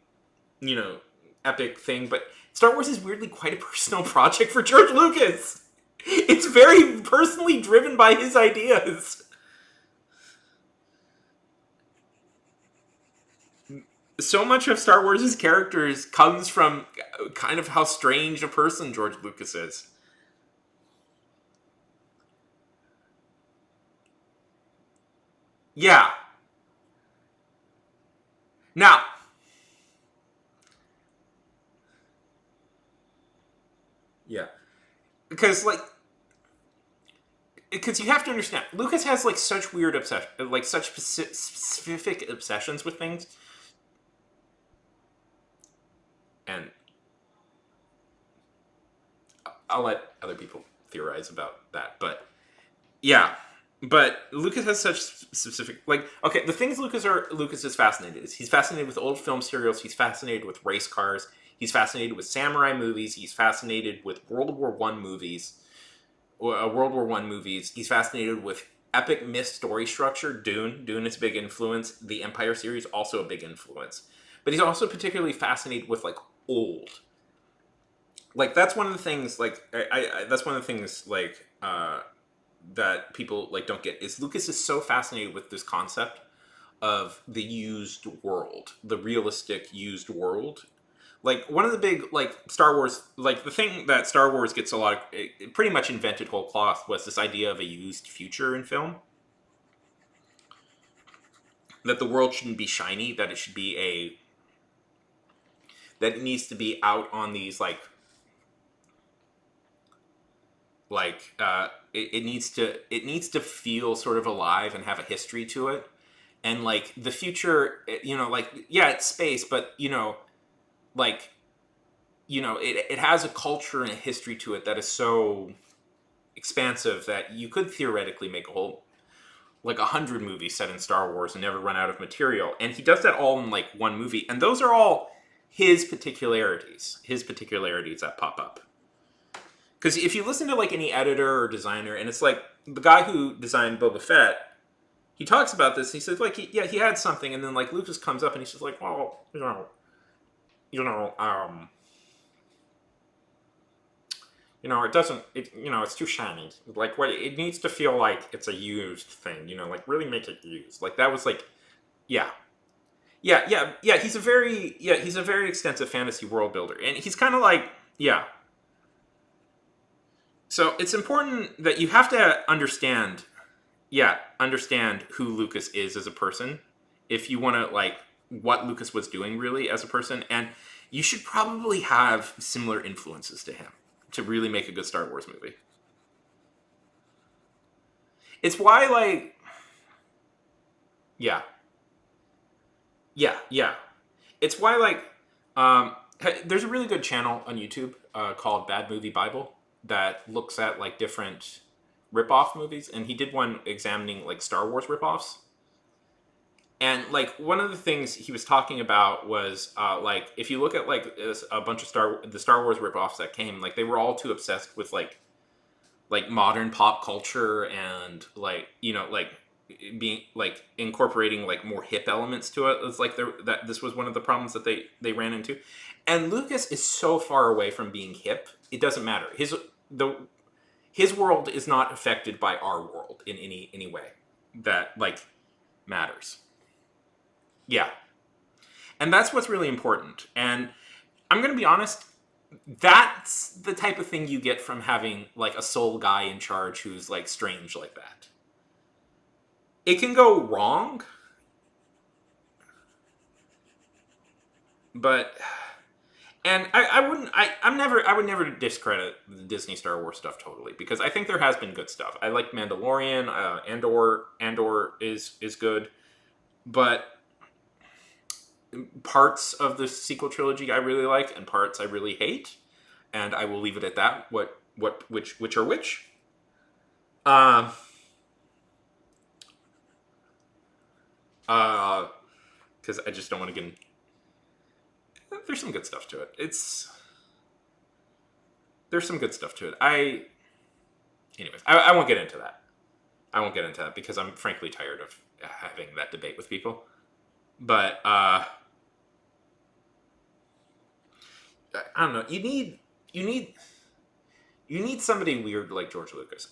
epic thing, but Star Wars is weirdly quite a personal project for George Lucas. It's very personally driven by his ideas. So much of Star Wars' characters comes from kind of how strange a person George Lucas is. Yeah. Now, yeah, because you have to understand, Lucas has like such weird such specific obsessions with things, and I'll let other people theorize about that, but yeah. But Lucas has such specific, the things Lucas is fascinated is he's fascinated with old film serials, he's fascinated with race cars, he's fascinated with samurai movies, he's fascinated with World War I movies, he's fascinated with epic myth story structure. Dune is a big influence, the Empire series also a big influence. But he's also particularly fascinated with old. That's one of the things that people like don't get is Lucas is so fascinated with this concept of the used world, the realistic used world. Like one of the big like Star Wars, like the thing that Star Wars gets a lot of, it pretty much invented whole cloth was this idea of a used future in film. That the world shouldn't be shiny, that it should be that it needs to be out on these it needs to feel sort of alive and have a history to it. And like the future, like, yeah, it's space, but it has a culture and a history to it that is so expansive that you could theoretically make a whole 100 movies set in Star Wars and never run out of material. And he does that all in like one movie, and those are all his particularities that pop up. Because if you listen to like any editor or designer, and it's like the guy who designed Boba Fett, he talks about this. He says like he had something, and then like Lucas comes up and he's just like, well, it doesn't. It's too shiny. Like, what it needs to feel like it's a used thing. Like really make it used. Like that was like, yeah. He's a very extensive fantasy world builder, and he's kind of like, yeah. So it's important that you have to understand who Lucas is as a person, if you want to like what Lucas was doing really as a person, and you should probably have similar influences to him to really make a good Star Wars movie. It's why, like, yeah. It's why, like, there's a really good channel on YouTube called Bad Movie Bible that looks at, like, different rip-off movies, and he did one examining, like, Star Wars rip-offs. And, like, one of the things he was talking about was, like, if you look at, like, a bunch of the Star Wars rip-offs that came, like, they were all too obsessed with, like modern pop culture and, like, being, like, incorporating, like, more hip elements to it. It's like that this was one of the problems that they ran into. And Lucas is so far away from being hip, it doesn't matter. His world is not affected by our world in any way that, like, matters. Yeah. And that's what's really important. And I'm going to be honest, that's the type of thing you get from having, like, a sole guy in charge who's, like, strange like that. It can go wrong, but... And I would never discredit the Disney Star Wars stuff totally, because I think there has been good stuff. I like Mandalorian, Andor is good, but parts of the sequel trilogy I really like, and parts I really hate, and I will leave it at that. Which are which? Because I just don't want to get in. There's some good stuff to it. There's some good stuff to it. Anyways, I won't get into that. I won't get into that because I'm frankly tired of having that debate with people. But, I don't know. You need somebody weird like George Lucas.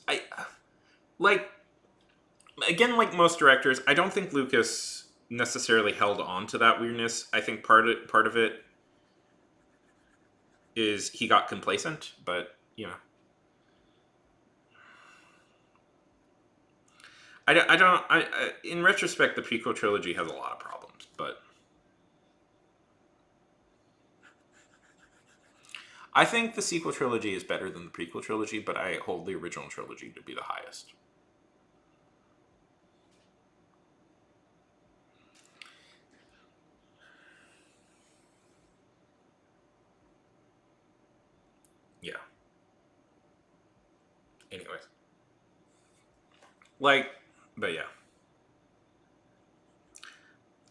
Again, like most directors, I don't think Lucas necessarily held on to that weirdness. I think part of it is he got complacent, but in retrospect, the prequel trilogy has a lot of problems, but I think the sequel trilogy is better than the prequel trilogy, but I hold the original trilogy to be the highest. Yeah. Anyways. But yeah.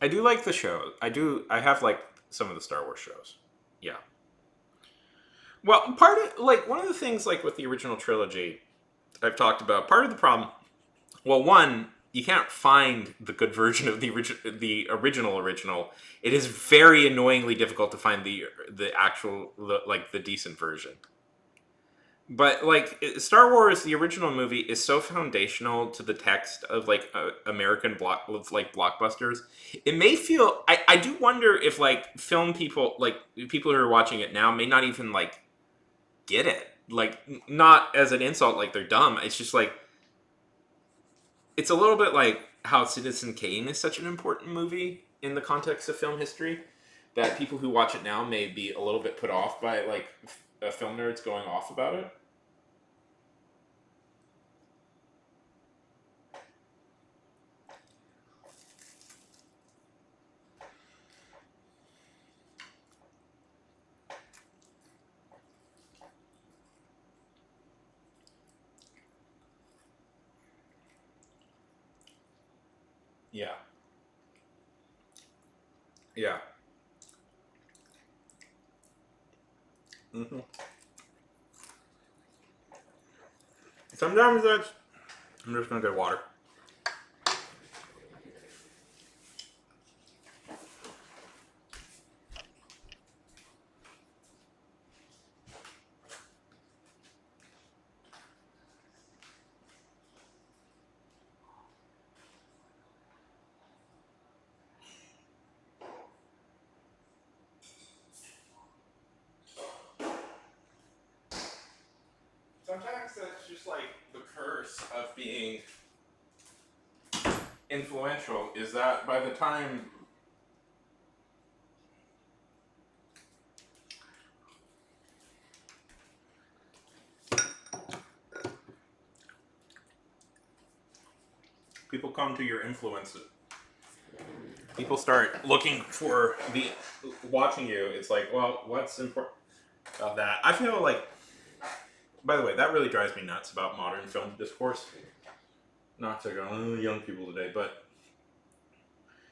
I do like the show. I have, like, some of the Star Wars shows. Yeah. Well, one of the things, like, with the original trilogy I've talked about, part of the problem, well, one, you can't find the good version of the original. It is very annoyingly difficult to find the actual, the decent version. But like Star Wars, the original movie is so foundational to the text of like American blockbusters. It may feel I do wonder if like film people like people who are watching it now may not even like get it. Like not as an insult like they're dumb. It's just like it's a little bit like how Citizen Kane is such an important movie in the context of film history that people who watch it now may be a little bit put off by like film nerds going off about it. Yeah. Yeah. hmm Sometimes that's. I'm just gonna get water. Sometimes that's just like the curse of being influential. Is that by the time people come to your influence, people start looking for the watching you. It's like, well, what's important about that? I feel like. By the way, that really drives me nuts about modern film discourse. Not to go, oh, young people today, but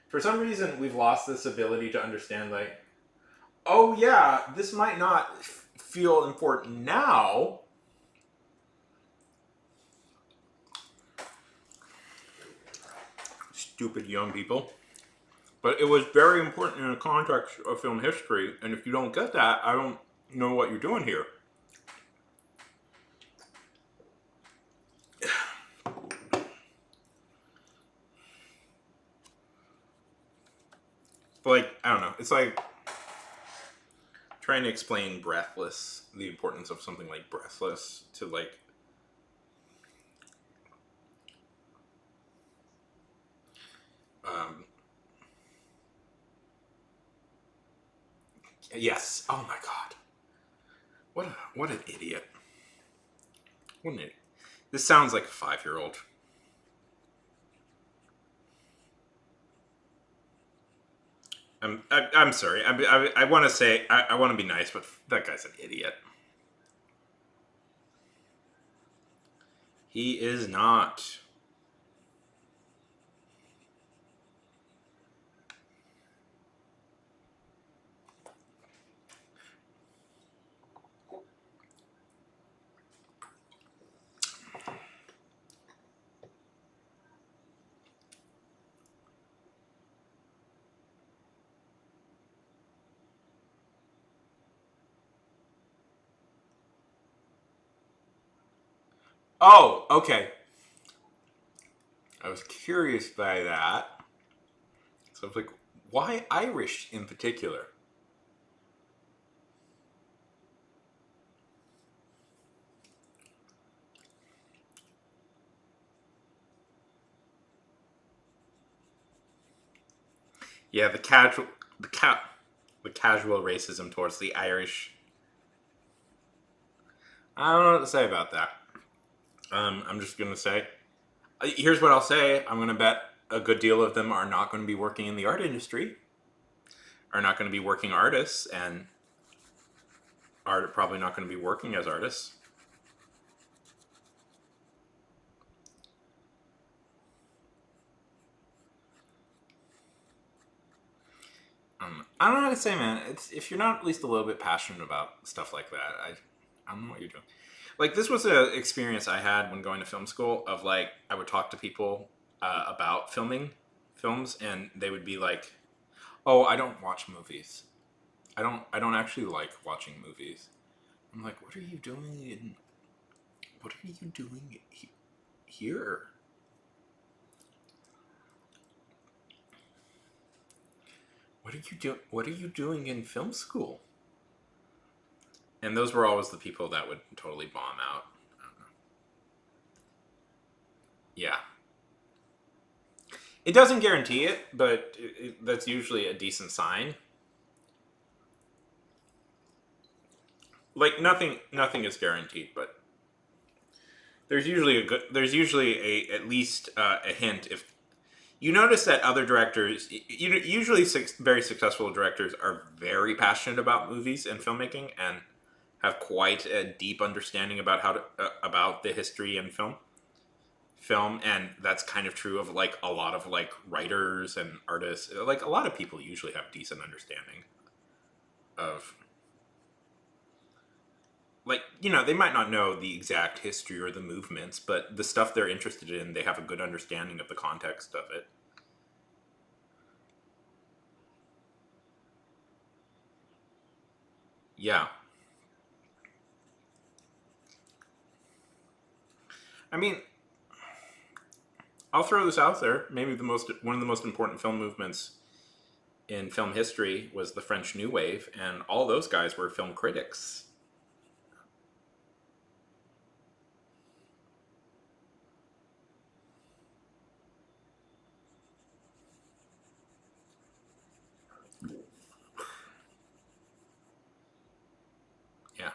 for some reason we've lost this ability to understand, like, oh yeah, this might not feel important now. Stupid young people. But it was very important in the context of film history, and if you don't get that, I don't know what you're doing here. But like, I don't know. It's like trying to explain Breathless, the importance of something like Breathless to like um yes. Oh my god. What an idiot. What an idiot. This sounds like a 5-year-old. I'm sorry. I want to say I want to be nice, but that guy's an idiot. He is not. Oh, okay. I was curious by that. So I was like, why Irish in particular? Yeah, the casual racism towards the Irish. I don't know what to say about that. I'm just gonna say, here's what I'll say. I'm gonna bet a good deal of them are not going to be working in the art industry, are not going to be working artists, and are probably not going to be working as artists. I don't know what to say, man. It's if you're not at least a little bit passionate about stuff like that, I don't know what you're doing. Like this was an experience I had when going to film school. Of like, I would talk to people about filming films, and they would be like, "Oh, I don't watch movies. I don't actually like watching movies." I'm like, "What are you doing What are you doing here? What are you doing in film school? And those were always the people that would totally bomb out. Yeah. It doesn't guarantee it, but that's usually a decent sign. Like nothing is guaranteed, but there's usually at least a hint. If you notice that other directors, usually very successful directors, are very passionate about movies and filmmaking and have quite a deep understanding about about the history and film, and that's kind of true of like a lot of like writers and artists. Like a lot of people usually have decent understanding of, like, they might not know the exact history or the movements, but the stuff they're interested in, they have a good understanding of the context of it. Yeah. I mean, I'll throw this out there. Maybe one of the most important film movements in film history was the French New Wave, and all those guys were film critics. Yeah.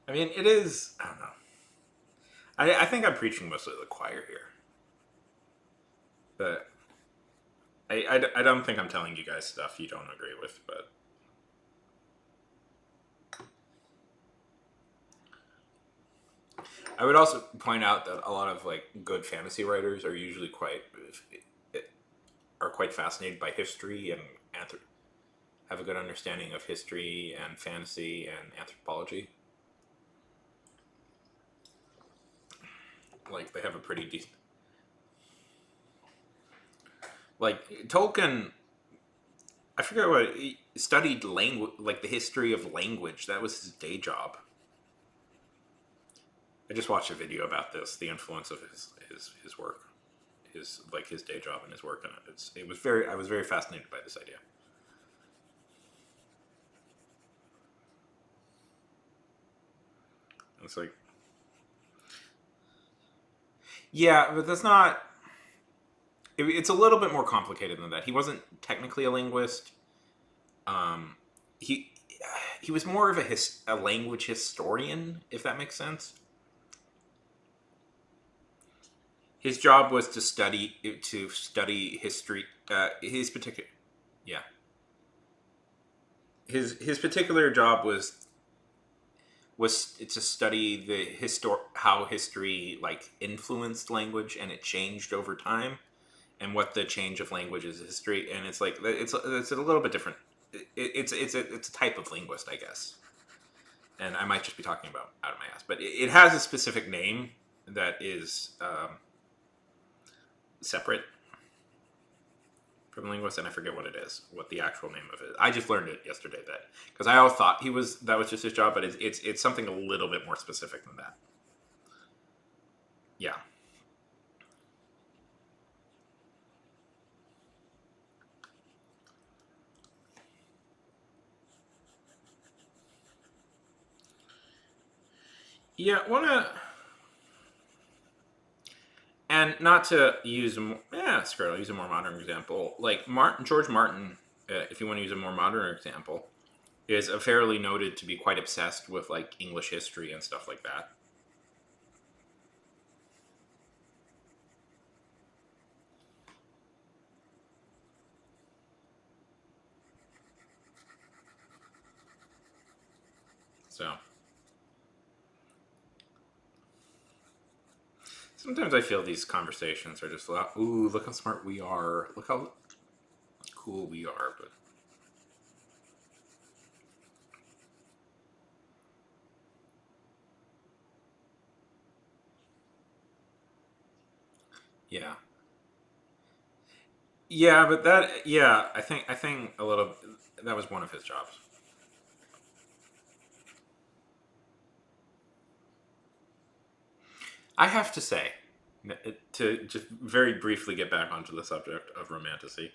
I mean, it is. I don't know. I think I'm preaching mostly to the choir here, but I don't think I'm telling you guys stuff you don't agree with. But I would also point out that a lot of like good fantasy writers are usually quite fascinated by history and have a good understanding of history and fantasy and anthropology. Like they have a pretty decent. Like Tolkien, I forget what he studied language, like the history of language. That was his day job. I just watched a video about this, the influence of his work, his day job and his work, and I was very fascinated by this idea. It's like, yeah, but that's not. It's a little bit more complicated than that. He wasn't technically a linguist. Um, he he was more of a language historian, if that makes sense. His job was to study history. His particular, yeah. His particular job was to study how history like influenced language and it changed over time, and what the change of language is history. And it's like it's a little bit different. It's a type of linguist, I guess. And I might just be talking about out of my ass, but it has a specific name that is separate from linguist, and I forget what it is, what the actual name of it is. I just learned it yesterday, that because I always thought that was just his job, but it's something a little bit more specific than that. Yeah. Yeah, and not to use screw it, I'll use a more modern example. Like George Martin, if you want to use a more modern example, is a fairly noted to be quite obsessed with like English history and stuff like that. So sometimes I feel these conversations are just like, ooh, look how smart we are, look how cool we are, but Yeah. Yeah, but that yeah, I think a little that was one of his jobs. I have to say, to just very briefly get back onto the subject of romantasy,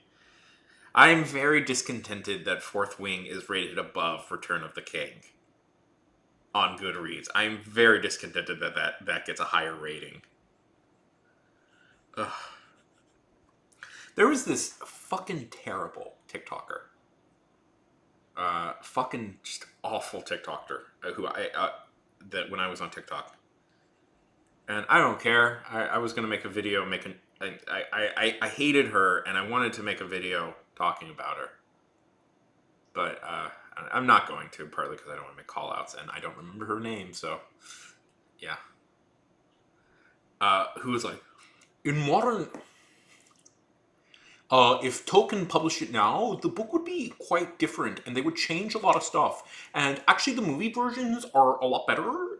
I am very discontented that Fourth Wing is rated above Return of the King on Goodreads. I am very discontented that that gets a higher rating. Ugh. There was this fucking terrible TikToker, fucking just awful TikToker who I that when I was on TikTok, and I don't care. I was gonna make a video making. I hated her, and I wanted to make a video talking about her, but I'm not going to, partly because I don't want to make call outs, and I don't remember her name, so yeah. Who was like, in modern if Tolkien published it now, the book would be quite different, and they would change a lot of stuff. And actually, the movie versions are a lot better,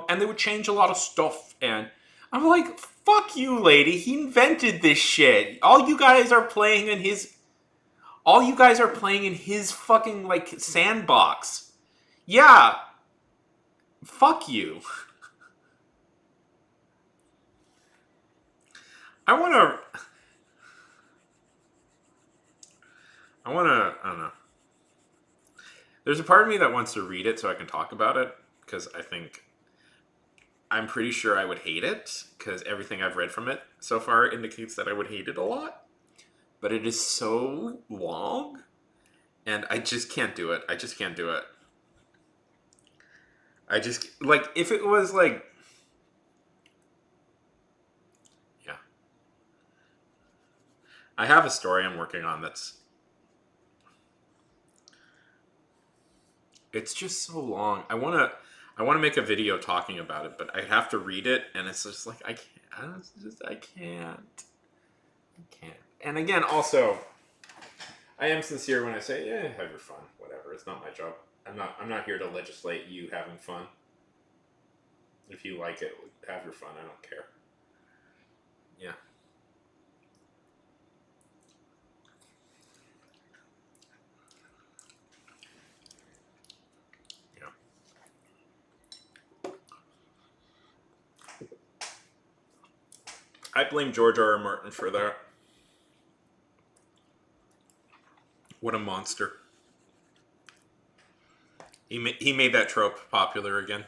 and they would change a lot of stuff. And I'm like, fuck you, lady. He invented this shit. All you guys are playing in his fucking like sandbox. Yeah, fuck you. I wanna. I don't know. There's a part of me that wants to read it so I can talk about it, because I'm pretty sure I would hate it, because everything I've read from it so far indicates that I would hate it a lot. But it is so long, and I just can't do it. I just can't do it. I just, like, if it was like, yeah. I have a story I'm working on that's, it's just so long. I want to make a video talking about it, but I have to read it, and it's just like I can't. And again, also, I am sincere when I say, yeah, have your fun, whatever. It's not my job. I'm not here to legislate you having fun. If you like it, have your fun. I don't care. Yeah. I blame George R. R. Martin for that. What a monster. He made that trope popular again.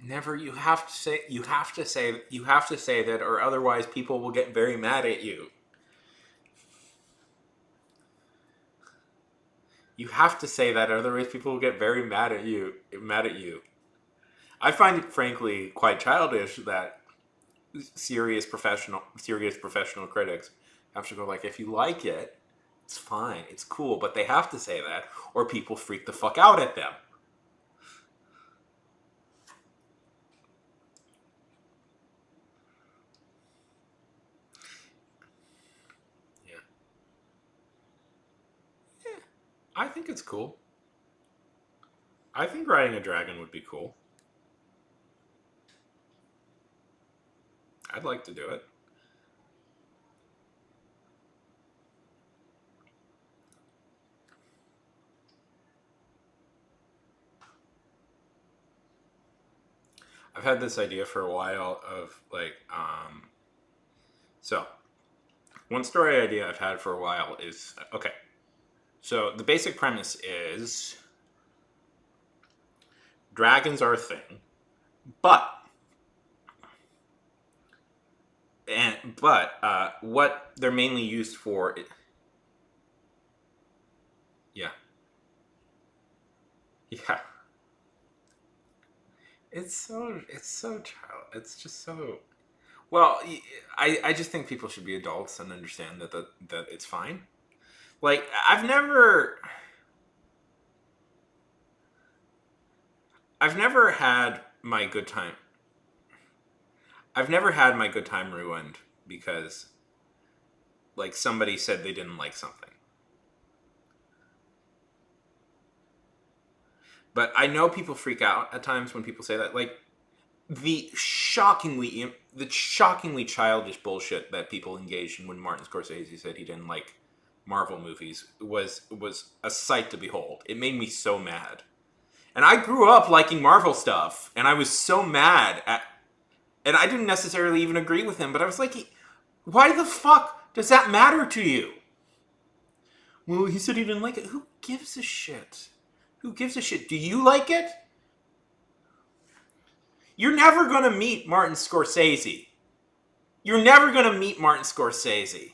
Never. You have to say that, or otherwise people will get very mad at you. You have to say that, otherwise people will get very mad at you. I find it frankly quite childish that serious professional critics have to go like, if you like it, it's fine, it's cool, but they have to say that, or people freak the fuck out at them. I think it's cool. I think riding a dragon would be cool. I'd like to do it. I've had this idea for a while of like, so one story idea I've had for a while is, okay, so the basic premise is dragons are a thing, but what they're mainly used for, yeah, yeah. It's just so. Well, I just think people should be adults and understand that it's fine. Like, I've never. I've never had my good time. I've never had my good time ruined because, like, somebody said they didn't like something. But I know people freak out at times when people say that. Like, the shockingly childish bullshit that people engaged in when Martin Scorsese said he didn't like Marvel movies was a sight to behold. It made me so mad. And I grew up liking Marvel stuff, and I was so mad at, and I didn't necessarily even agree with him, but I was like, why the fuck does that matter to you? Well, he said he didn't like it. Who gives a shit? Who gives a shit? Do you like it? You're never going to meet Martin Scorsese. You're never going to meet Martin Scorsese.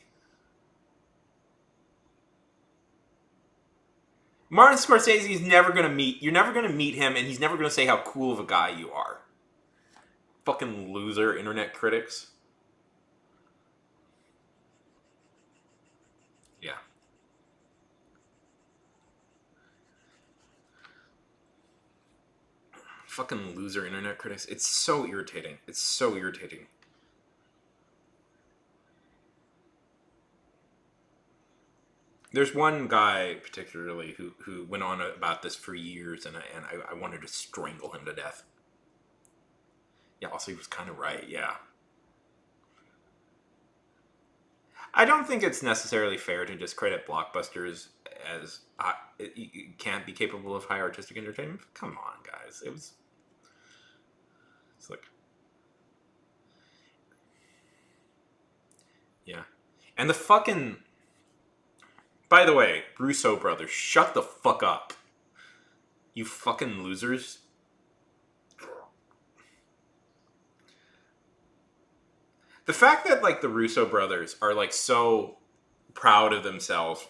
Martin Scorsese is never going to meet... You're never going to meet him, and he's never going to say how cool of a guy you are. Fucking loser internet critics. Yeah. Fucking loser internet critics. It's so irritating. It's so irritating. There's one guy particularly who went on about this for years, and I wanted to strangle him to death. Yeah, also he was kind of right, yeah. I don't think it's necessarily fair to discredit blockbusters as it can't be capable of high artistic entertainment. Come on, guys. It's like... Yeah. And the fucking... By the way, Russo brothers, shut the fuck up. You fucking losers. The fact that, like, the Russo brothers are, like, so proud of themselves.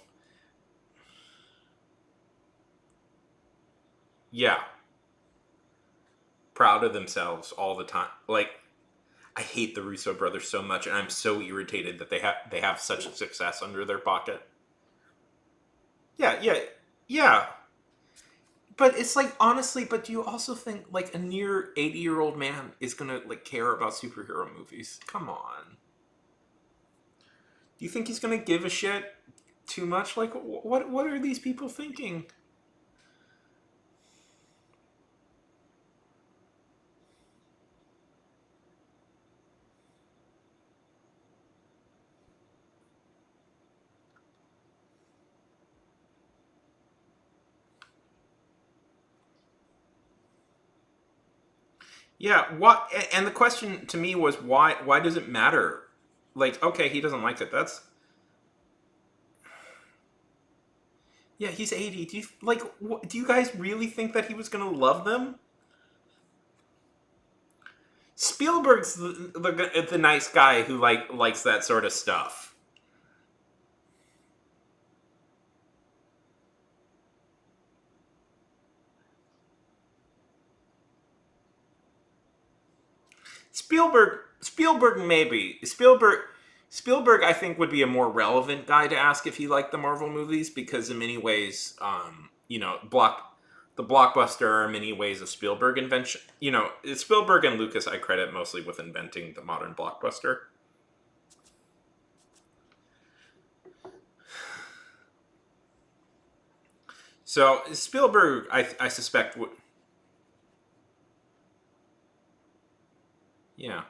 Yeah. Proud of themselves all the time. Like, I hate the Russo brothers so much, and I'm so irritated that they have such success under their pocket. Yeah. But it's like, honestly, but do you also think, like, a near 80-year-old man is gonna, like, care about superhero movies? Come on. Do you think he's gonna give a shit too much? Like, what are these people thinking? Yeah, what? And the question to me was, why does it matter? Like, okay, he doesn't like it. That's... Yeah, he's 80. Do you, like, do you guys really think that he was gonna love them? Spielberg's the nice guy who, like, likes that sort of stuff. Spielberg maybe. Spielberg, I think, would be a more relevant guy to ask if he liked the Marvel movies, because in many ways, you know, the blockbuster are in many ways a Spielberg invention. You know, Spielberg and Lucas I credit mostly with inventing the modern blockbuster. So Spielberg, I suspect would... Yeah.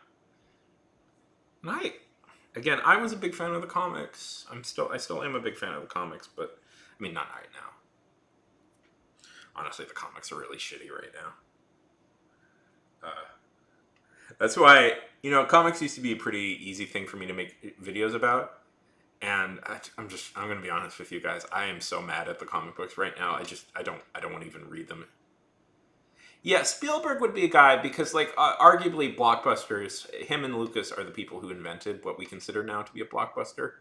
And I was a big fan of the comics. I still am a big fan of the comics, but I mean, not right now. Honestly, the comics are really shitty right now. That's why, you know, comics used to be a pretty easy thing for me to make videos about. And I'm going to be honest with you guys. I am so mad at the comic books right now. I don't want to even read them. Yeah, Spielberg would be a guy because, like, arguably blockbusters, him and Lucas are the people who invented what we consider now to be a blockbuster.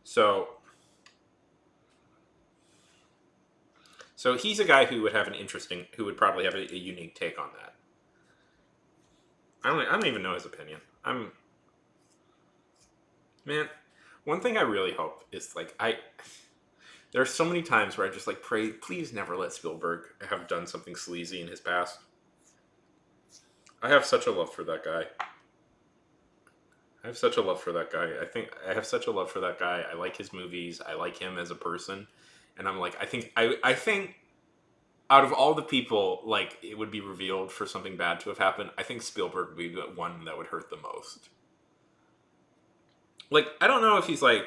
So he's a guy who would have who would probably have a unique take on that. I don't even know his opinion. Man, one thing I really hope is, like, There are so many times where I just like pray, please never let Spielberg have done something sleazy in his past. I have such a love for that guy. I have such a love for that guy. I think I have such a love for that guy. I like his movies. I like him as a person. And I'm like, I think out of all the people, like, it would be revealed for something bad to have happened, I think Spielberg would be the one that would hurt the most. Like, I don't know if he's like,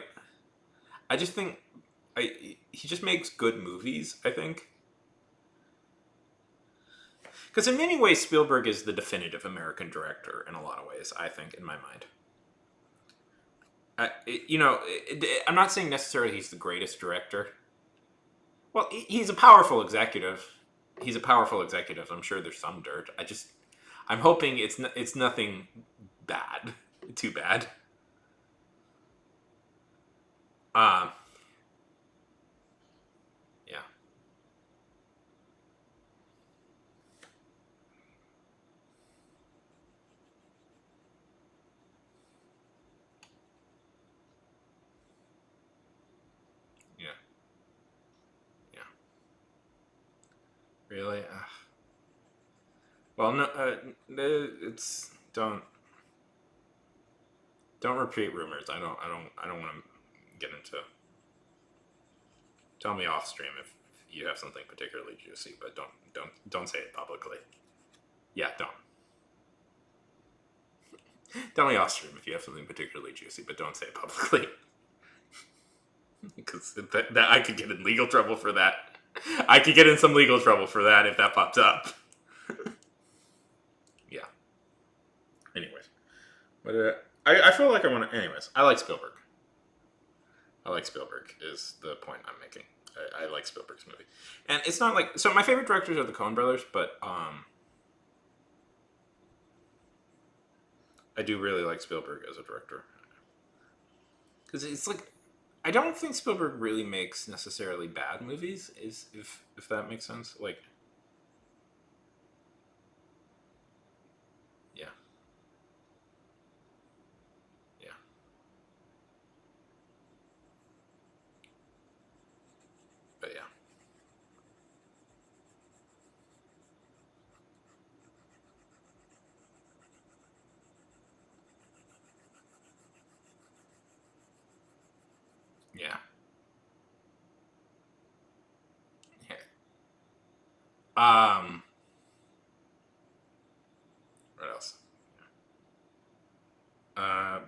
I just think he just makes good movies, I think. Because in many ways, Spielberg is the definitive American director in a lot of ways, I think, in my mind. I'm not saying necessarily he's the greatest director. Well, he's a powerful executive. He's a powerful executive. I'm sure there's some dirt. I'm hoping it's nothing bad, too bad. Yeah. Yeah. Yeah. Really? Well, no. It's don't repeat rumors. I don't want to get into. Tell me off stream if you have something particularly juicy, but don't say it publicly. Yeah, don't. Tell me off stream if you have something particularly juicy, but don't say it publicly. Because that I could get in legal trouble for that. I could get in some legal trouble for that if that pops up. Yeah. Anyways, but I feel like I want to. Anyways, I like Spielberg. I like Spielberg is the point I'm making. I like Spielberg's movie, and it's not like so. My favorite directors are the Coen Brothers, but I do really like Spielberg as a director because it's like I don't think Spielberg really makes necessarily bad movies. Is if that makes sense? Like, yeah, yeah, but yeah, yeah, yeah. What else?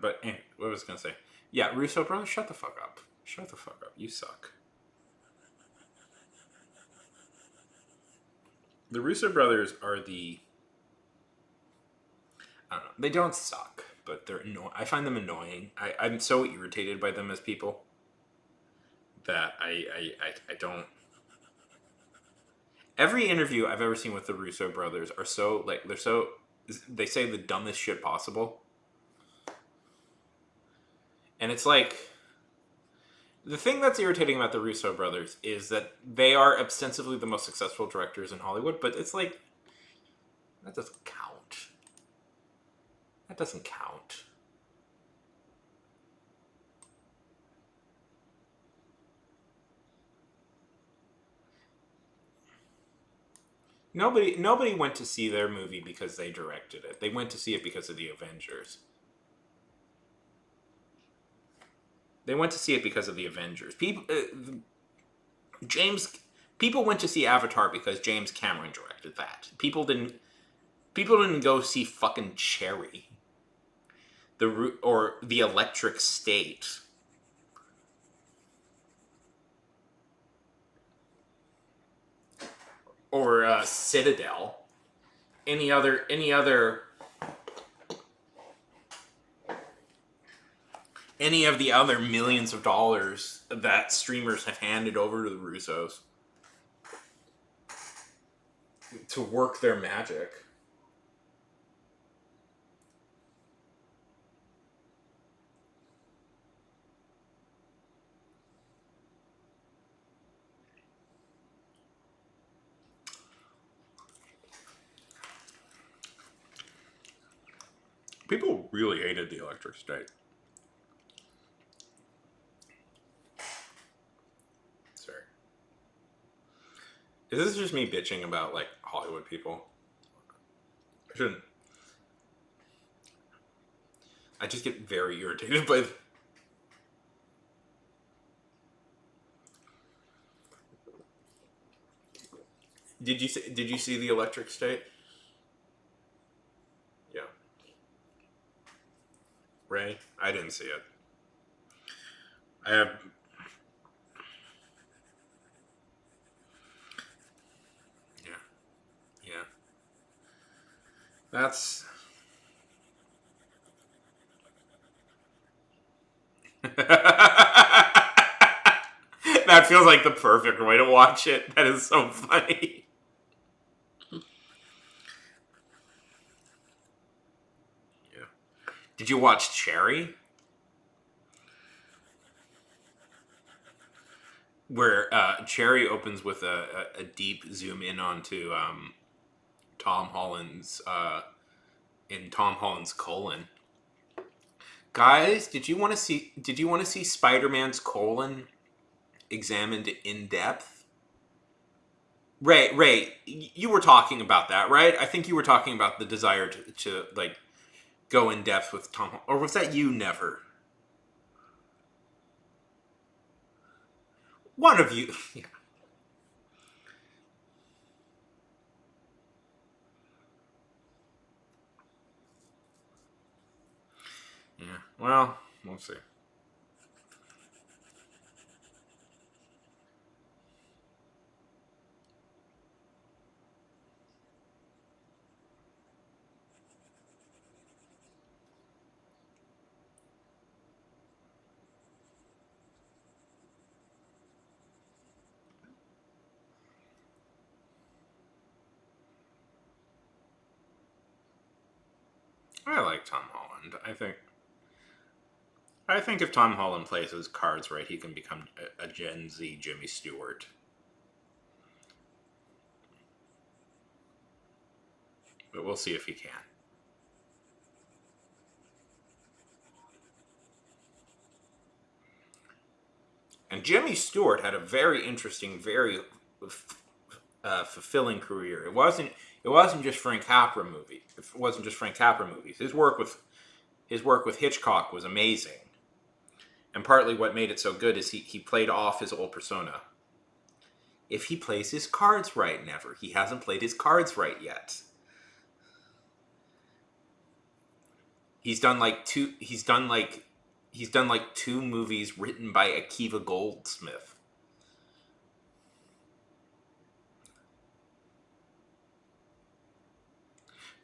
But what was I gonna say? Yeah, Russo brothers, shut the fuck up. Shut the fuck up. You suck. The Russo brothers are the. I don't know. They don't suck, but they're annoying. I find them annoying. I'm so irritated by them as people that I don't. Every interview I've ever seen with the Russo brothers are so like they're so they say the dumbest shit possible, and it's like the thing that's irritating about the Russo brothers is that they are ostensibly the most successful directors in Hollywood, but it's like that doesn't count. That doesn't count. Nobody went to see their movie because they directed it. They went to see it because of the Avengers. They went to see it because of the Avengers. People went to see Avatar because James Cameron directed that. People didn't go see fucking Cherry. Or The Electric State. Or Citadel. Any other any of the other millions of dollars that streamers have handed over to the Russos to work their magic. People really hated The Electric State. Sorry. Is this just me bitching about like Hollywood people? I shouldn't. I just get very irritated by. Did you see the Electric State? Yeah. Ray, I didn't see it. I have. Yeah. Yeah. That's. That feels like the perfect way to watch it. That is so funny. Yeah. Did you watch Cherry? Where Cherry opens with a deep zoom in onto Tom Holland's in Tom Holland's colon. Guys, did you want to see Spider-Man's colon examined in depth? Ray, you were talking about that, right? I think you were talking about the desire to like go in depth with Tom, or was that you? Never. One of you. Yeah. Yeah. Well, we'll see. I like Tom Holland. I think if Tom Holland plays his cards right, he can become a Gen Z Jimmy Stewart. But we'll see if he can. And Jimmy Stewart had a very interesting, very fulfilling career. It wasn't just Frank Capra movie. It wasn't just Frank Capra movies. His work with Hitchcock was amazing. And partly what made it so good is he played off his old persona. If he plays his cards right, never. He hasn't played his cards right yet. He's done like two movies written by Akiva Goldsmith.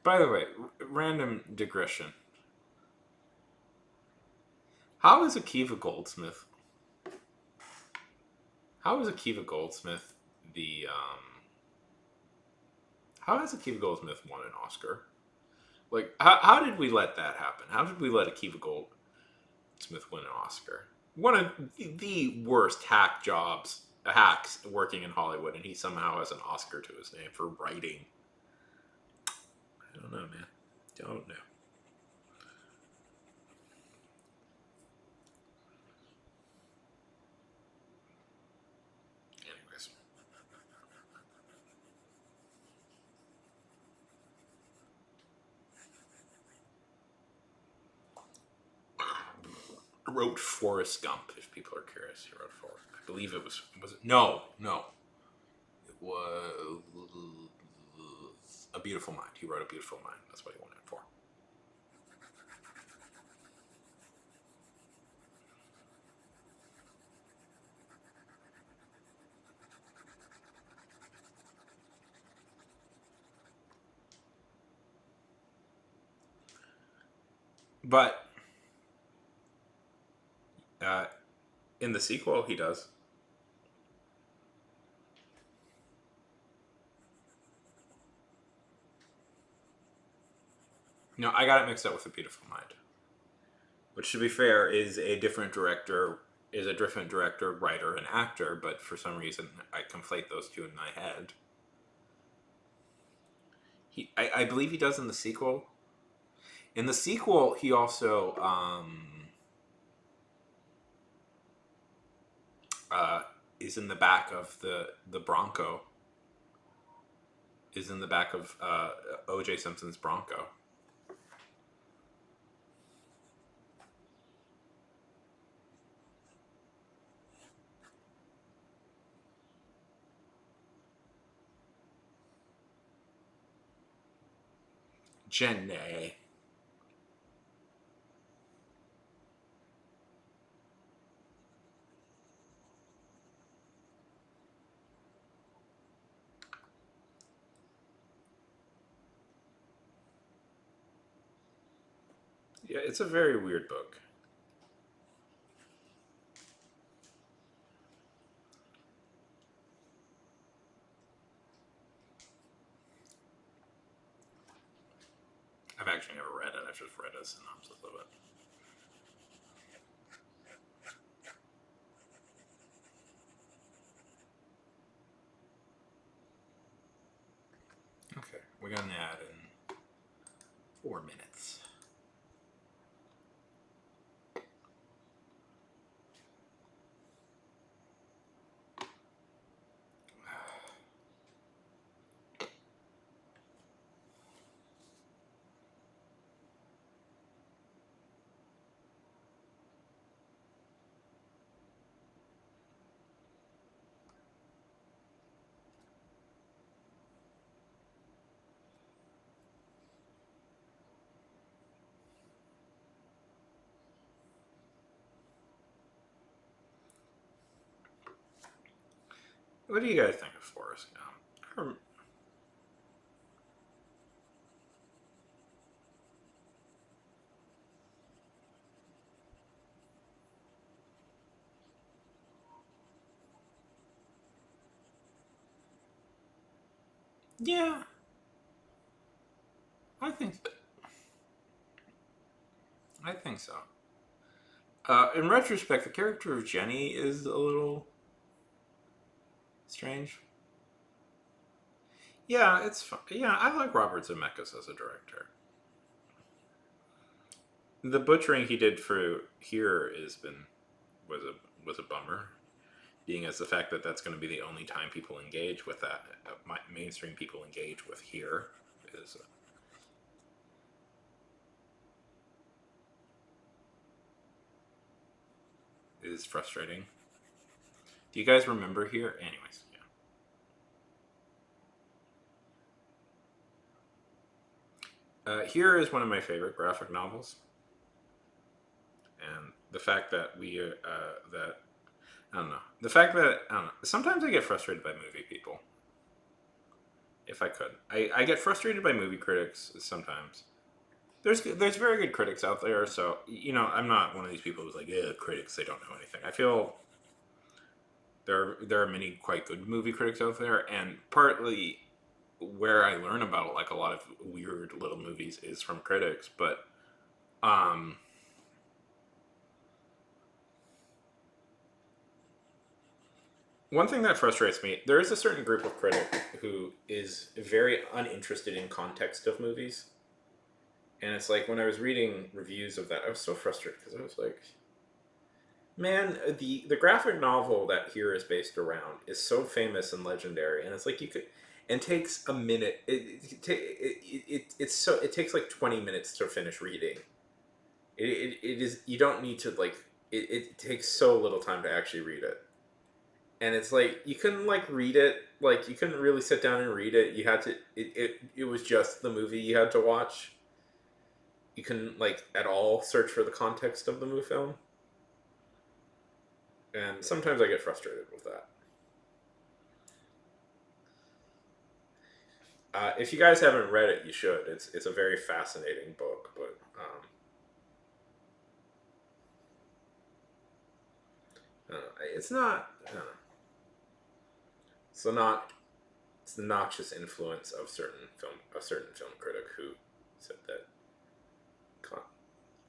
By the way, random digression. How is Akiva Goldsmith? How is Akiva Goldsmith the? How has Akiva Goldsmith won an Oscar? Like, how did we let that happen? How did we let Akiva Goldsmith win an Oscar? One of the worst hacks working in Hollywood, and he somehow has an Oscar to his name for writing. I don't know, man. Don't know. Anyways. Wrote Forrest Gump, if people are curious. He wrote Forrest. I believe it was it? No. It was A Beautiful Mind. He wrote A Beautiful Mind. That's what he won it for. But in the sequel, he does. No, I got it mixed up with A Beautiful Mind. Which, to be fair, is a different director, writer, and actor, but for some reason I conflate those two in my head. I believe he does in the sequel. In the sequel, he also is in the back of the Bronco is in the back of O.J. Simpson's Bronco. Jenny. Yeah, it's a very weird book. I've actually never read it. I've just read a synopsis of it. Okay, we got an ad in 4 minutes. What do you guys think of Forrest Gump? Yeah, I think so. I think so. In retrospect, the character of Jenny is a little strange. Yeah, it's fun. Yeah, I like Robert Zemeckis as a director. The butchering he did for here was a bummer, being as the fact that that's going to be the only time people engage with that. Mainstream people engage with here is is frustrating. Do you guys remember here? Anyways, yeah. Here is one of my favorite graphic novels, and the fact that that I don't know. The fact that I don't know. Sometimes I get frustrated by movie people. If I could, I get frustrated by movie critics sometimes. There's very good critics out there, so I'm not one of these people who's like, yeah, critics, they don't know anything. I feel there are many quite good movie critics out there, and partly where I learn about like a lot of weird little movies is from critics, but um one thing that frustrates me, there is a certain group of critic who is very uninterested in context of movies. And it's like when I was reading reviews of that, I was so frustrated because I was like, man, the graphic novel that here is based around is so famous and legendary, and it's like you could, and takes a minute. It takes like 20 minutes to finish reading. It is you don't need to like it takes so little time to actually read it, and it's like you couldn't like read it like you couldn't really sit down and read it. You had to it was just the movie you had to watch. You couldn't like at all search for the context of the movie film. And sometimes I get frustrated with that. If you guys haven't read it, you should. It's a very fascinating book, but it's not. It's not. It's the noxious influence of a certain film critic who said that.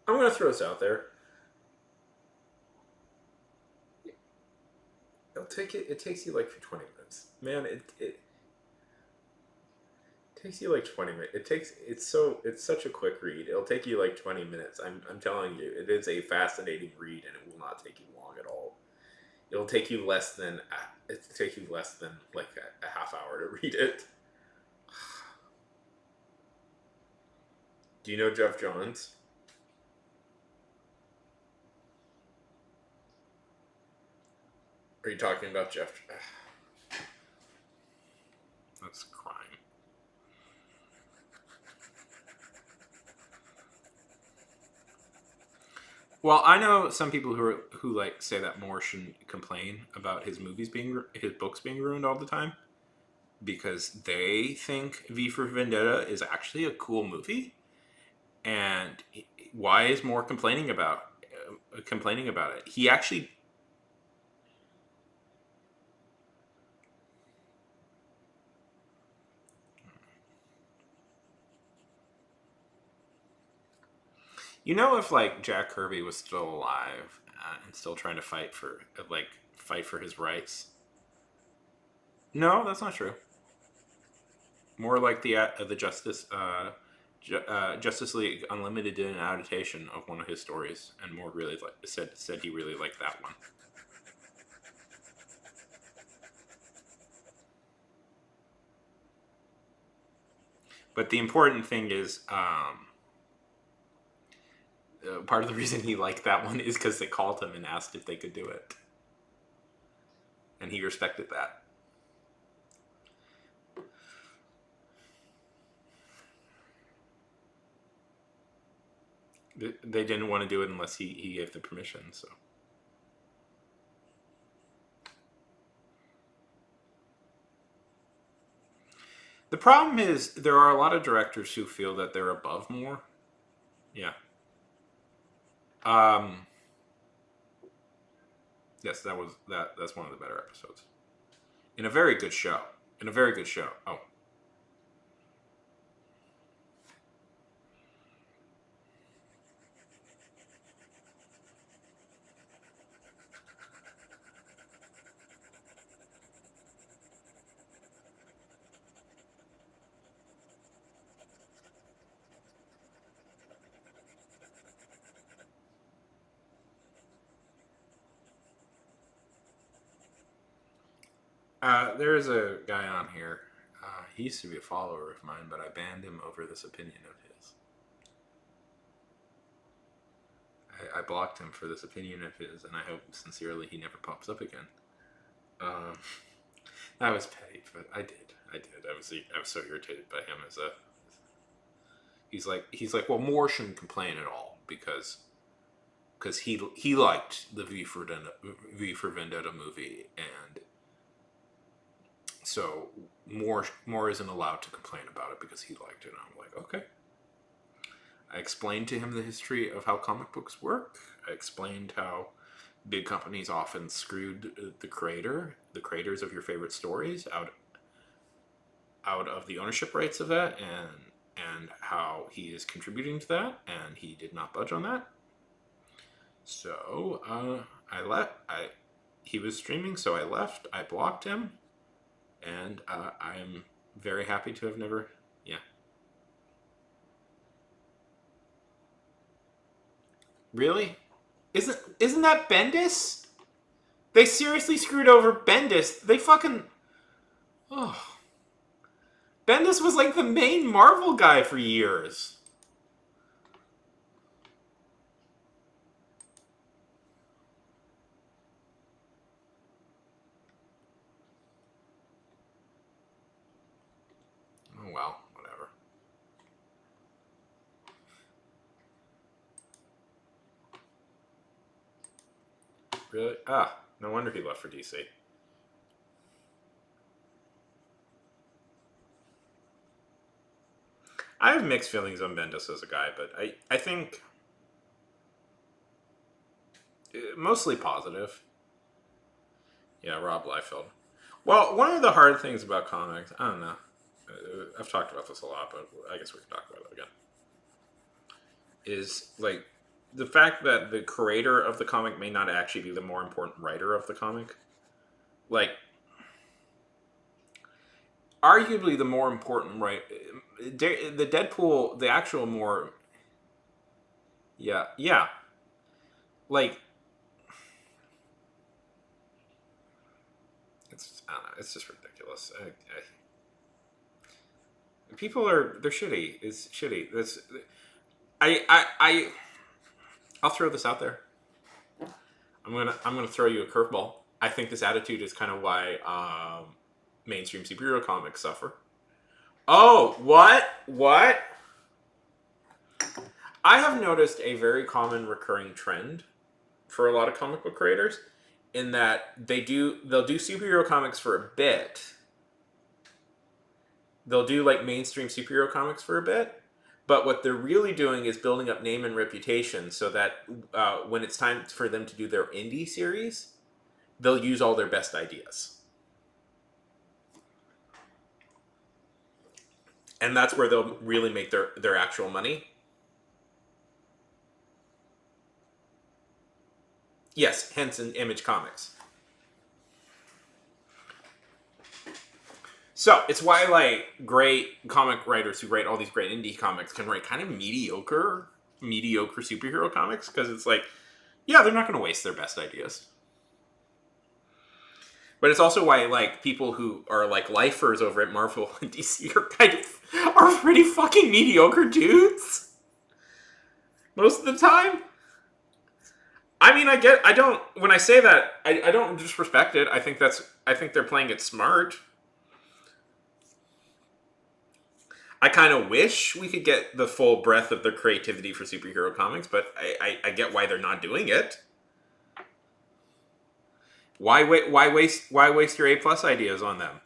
I'm gonna throw this out there. It'll take it. It takes you like for 20 minutes, man. It takes you like 20 minutes. It's such a quick read. It'll take you like 20 minutes. I'm telling you, it is a fascinating read, and it will not take you long at all. It'll take you less than like a half hour to read it. Do you know Jeff Johns? Are you talking about Jeff? That's crime. Well, I know some people who like say that Moore shouldn't complain about his books being ruined all the time because they think V for Vendetta is actually a cool movie, and why is Moore complaining about it? He actually. You know, if like Jack Kirby was still alive and still trying to fight for his rights. No, that's not true. More like the Justice League Unlimited did an adaptation of one of his stories, and Moore really said he really liked that one. But the important thing is, part of the reason he liked that one is because they called him and asked if they could do it, and he respected that. They didn't want to do it unless he gave the permission. So the problem is there are a lot of directors who feel that they're above Moore. Yeah. Yes, that's one of the better episodes. In a very good show. Oh. There is a guy on here. He used to be a follower of mine, but I banned him over this opinion of his. I blocked him for this opinion of his, and I hope sincerely he never pops up again. That was petty, but I did. I was so irritated by him as a. He's like, well, Moore shouldn't complain at all because he liked the V for Vendetta movie, and so Moore isn't allowed to complain about it because he liked it. And I'm like, okay. I explained to him the history of how comic books work. I explained how big companies often screwed the creators of your favorite stories out of the ownership rights of that, and how he is contributing to that, and he did not budge on that. So he was streaming, so I left. I blocked him, and I am very happy to have never. Yeah. Really? Isn't that Bendis? They seriously screwed over Bendis. They fucking. Oh. Bendis was like the main Marvel guy for years. Oh well, whatever. Really? No wonder he left for DC. I have mixed feelings on Bendis as a guy, but I think mostly positive. Yeah, Rob Liefeld. Well, one of the hard things about comics, I don't know. I've talked about this a lot, but I guess we can talk about it again. Is like the fact that the creator of the comic may not actually be the more important writer of the comic. Like, arguably the more important the Deadpool, the actual more. Yeah. Like, I don't know, it's just ridiculous. People they're shitty. It's shitty. I'll throw this out there. I'm gonna throw you a curveball. I think this attitude is kind of why mainstream superhero comics suffer. Oh, what? What? I have noticed a very common recurring trend for a lot of comic book creators in that they'll do superhero comics for a bit. They'll do like mainstream superhero comics for a bit, but what they're really doing is building up name and reputation so that when it's time for them to do their indie series, they'll use all their best ideas. And that's where they'll really make their actual money. Yes, hence in Image Comics. So it's why like great comic writers who write all these great indie comics can write kind of mediocre superhero comics, because it's like, yeah, they're not going to waste their best ideas. But it's also why like people who are like lifers over at Marvel and DC are pretty fucking mediocre dudes most of the time. I mean, when I say that, I don't disrespect it. I think they're playing it smart. I kind of wish we could get the full breadth of their creativity for superhero comics, but I get why they're not doing it. Why waste your A+ ideas on them?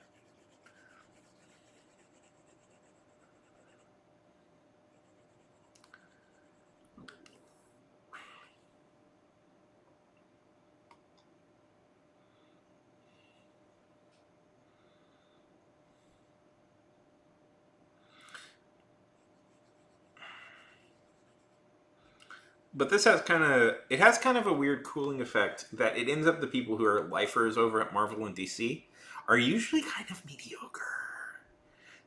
But this has kind of a weird cooling effect that it ends up the people who are lifers over at Marvel and DC are usually kind of mediocre.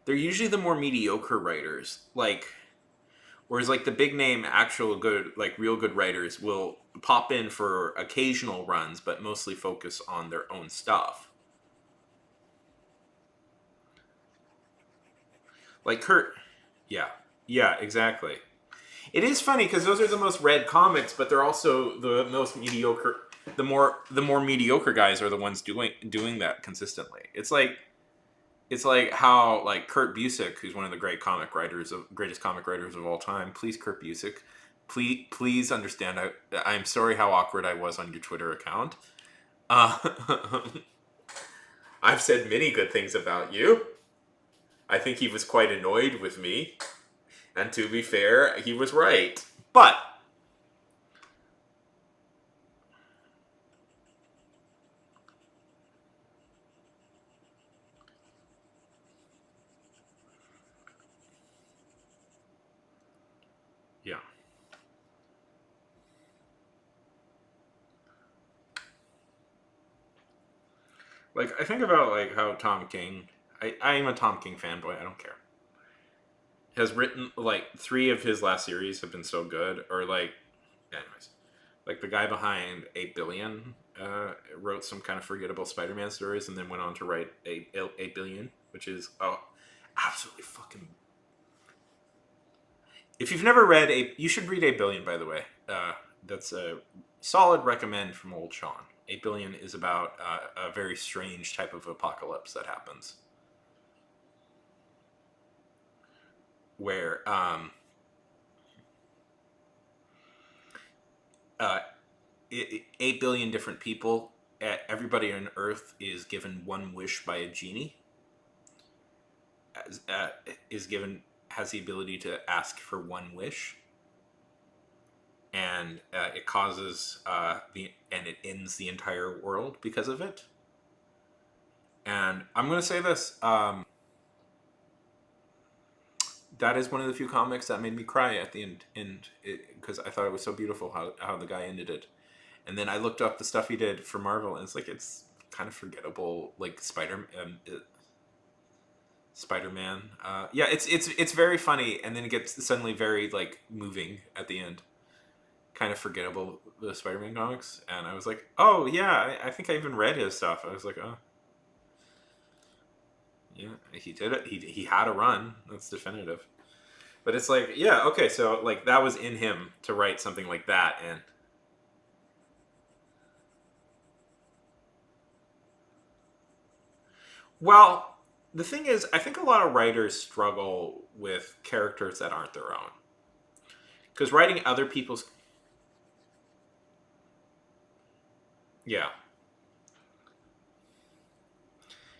They're usually the more mediocre writers. Whereas like the big name actual good, like real good writers will pop in for occasional runs, but mostly focus on their own stuff. Like Kurt. Yeah. Yeah, exactly. It is funny because those are the most read comics, but they're also the most mediocre. The more mediocre guys are the ones doing that consistently. It's like how like Kurt Busiek, who's one of the greatest comic writers of all time. Please, Kurt Busiek, please understand. I'm sorry how awkward I was on your Twitter account. I've said many good things about you. I think he was quite annoyed with me. And to be fair, he was right. But yeah. Like I think about like how Tom King, I am a Tom King fanboy, I don't care, has written like 3 of his last series have been so good. Or like, anyways, like the guy behind 8 Billion wrote some kind of forgettable Spider-Man stories and then went on to write 8 Billion, which is absolutely fucking. If you've never read you should read 8 Billion, by the way. That's a solid recommend from old Sean. 8 Billion is about a very strange type of apocalypse that happens, where 8 billion different people, everybody on Earth is given one wish by a genie. Has the ability to ask for one wish, and it causes and it ends the entire world because of it. And I'm going to say this. That is one of the few comics that made me cry at the end, because I thought it was so beautiful how the guy ended it. And then I looked up the stuff he did for Marvel, and it's kind of forgettable, like Spider-Man. Yeah, it's very funny, and then it gets suddenly very like moving at the end. Kind of forgettable, the Spider-Man comics, and I was like, oh yeah, I think I even read his stuff. I was like, oh. Yeah, he did it. He had a run. That's definitive. But it's like, yeah, okay, so like that was in him to write something like that, and well, the thing is, I think a lot of writers struggle with characters that aren't their own. Because writing other people's, yeah,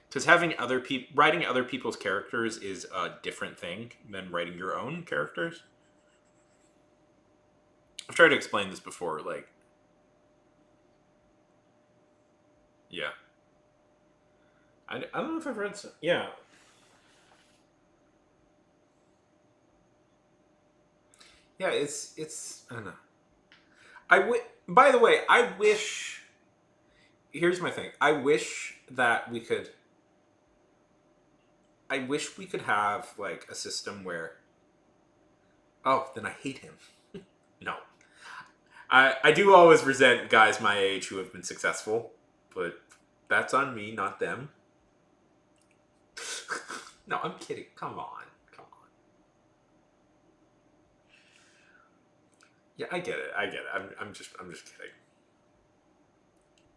because having other people writing other people's characters is a different thing than writing your own characters. I've tried to explain this before, like, yeah, I don't know if I've read some, yeah, yeah, it's I don't know. By the way, I wish. Here's my thing. I wish we could have like a system where. Oh, then I hate him. No, I do always resent guys my age who have been successful, but that's on me, not them. No, I'm kidding. Come on, come on. Yeah, I get it. I get it. I'm just kidding.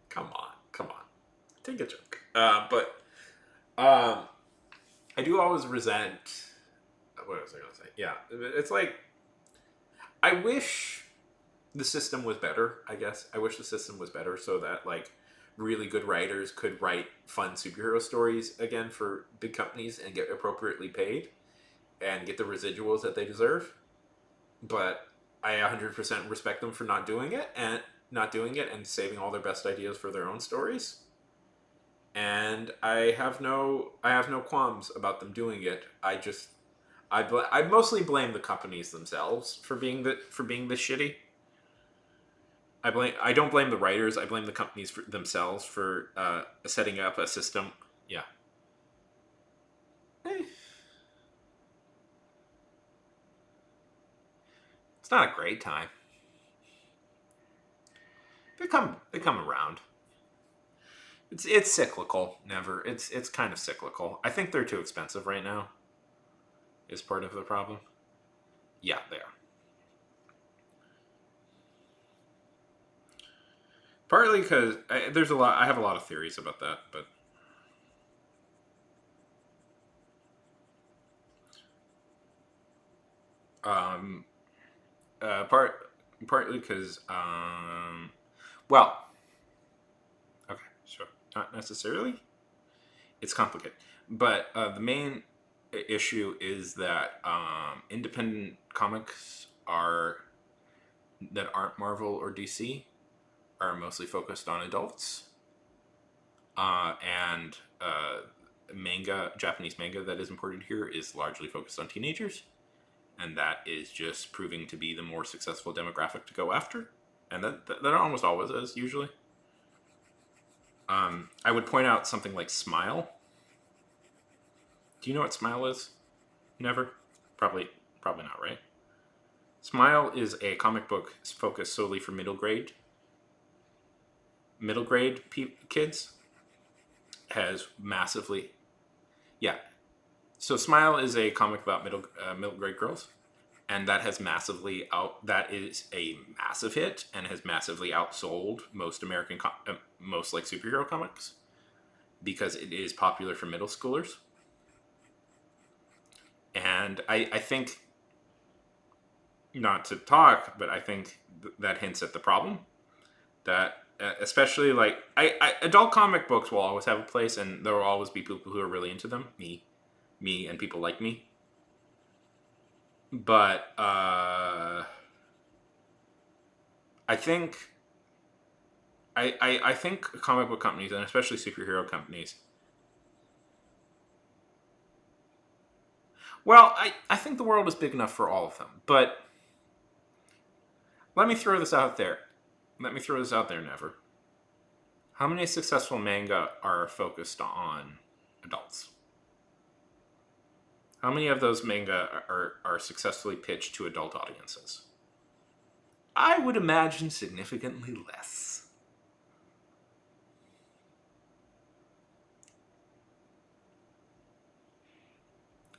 Come on, come on. Take a joke. But I do always resent. What was I gonna say? Yeah, it's like I wish the system was better. I guess I wish the system was better so that like really good writers could write fun superhero stories again for big companies and get appropriately paid and get the residuals that they deserve. But I 100% respect them for not doing it and saving all their best ideas for their own stories. And I have no qualms about them doing it. I mostly blame the companies themselves for being this shitty. I don't blame the writers. I blame the companies for themselves for setting up a system. Yeah. Eh, it's not a great time. They come around. It's cyclical. Never. It's kind of cyclical. I think they're too expensive right now. Is part of the problem. Yeah, they are. Partly because there's a lot. I have a lot of theories about that, but um, partly because well, okay, sure, not necessarily. It's complicated, but the main issue is that independent comics are that aren't Marvel or DC are mostly focused on adults, and Japanese manga that is imported here is largely focused on teenagers, and that is just proving to be the more successful demographic to go after, and that almost always is usually. I would point out something like Smile. Do you know what Smile is? Never? Probably not, right? Smile is a comic book focused solely for middle grade kids. Has massively, yeah. So Smile is a comic about middle grade girls, and that has massively out. That is a massive hit and has massively outsold most most like superhero comics because it is popular for middle schoolers. And I think not to talk, but I think that hints at the problem that especially like adult comic books will always have a place, and there will always be people who are really into them. Me, and people like me. But I think I think comic book companies and especially superhero companies. Well, I think the world is big enough for all of them, but let me throw this out there. Let me throw this out there, Never. How many successful manga are focused on adults? How many of those manga are successfully pitched to adult audiences? I would imagine significantly less.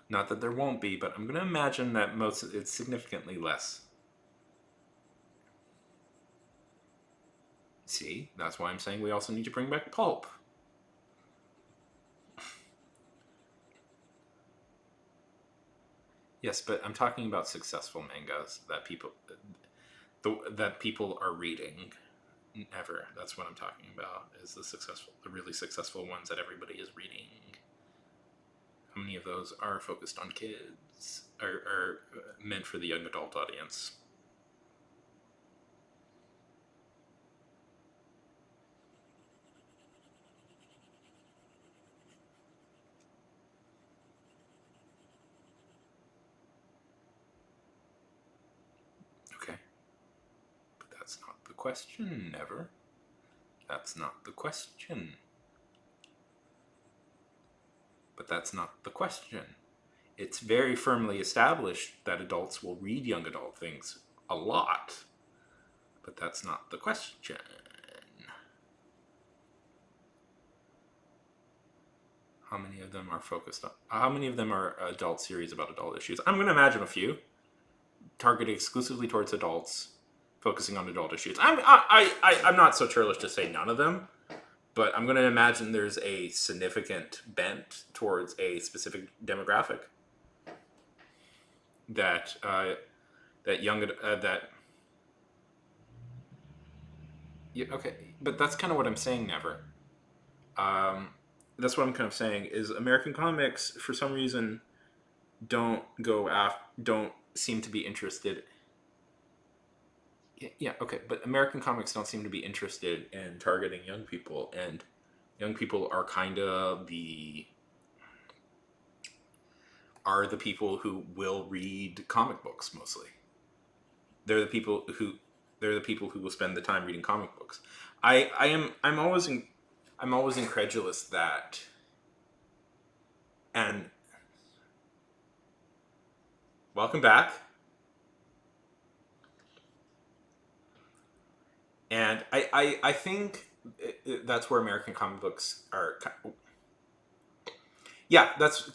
Not that there won't be, but I'm going to imagine that it's significantly less. See, that's why I'm saying we also need to bring back pulp. Yes, but I'm talking about successful mangas that people are reading. Ever. That's what I'm talking about. Is the really successful ones that everybody is reading. How many of those are focused on kids? Are meant for the young adult audience? Okay. But that's not the question, Never. That's not the question. But that's not the question. It's very firmly established that adults will read young adult things a lot. But that's not the question. How many of them are focused on... How many of them are adult series about adult issues? I'm going to imagine a few. Targeted exclusively towards adults, focusing on adult issues. I'm not so churlish to say none of them. But I'm going to imagine there's a significant bent towards a specific demographic that yeah, okay, but that's kind of what I'm saying. Never. That's what I'm kind of saying is American comics for some reason don't seem to be interested. Yeah, okay, but American comics don't seem to be interested in targeting young people, and young people are kind of the people who will read comic books mostly. They're the people who will spend the time reading comic books. I'm always incredulous that, and welcome back. And I think that's where American comic books are. Yeah, that's...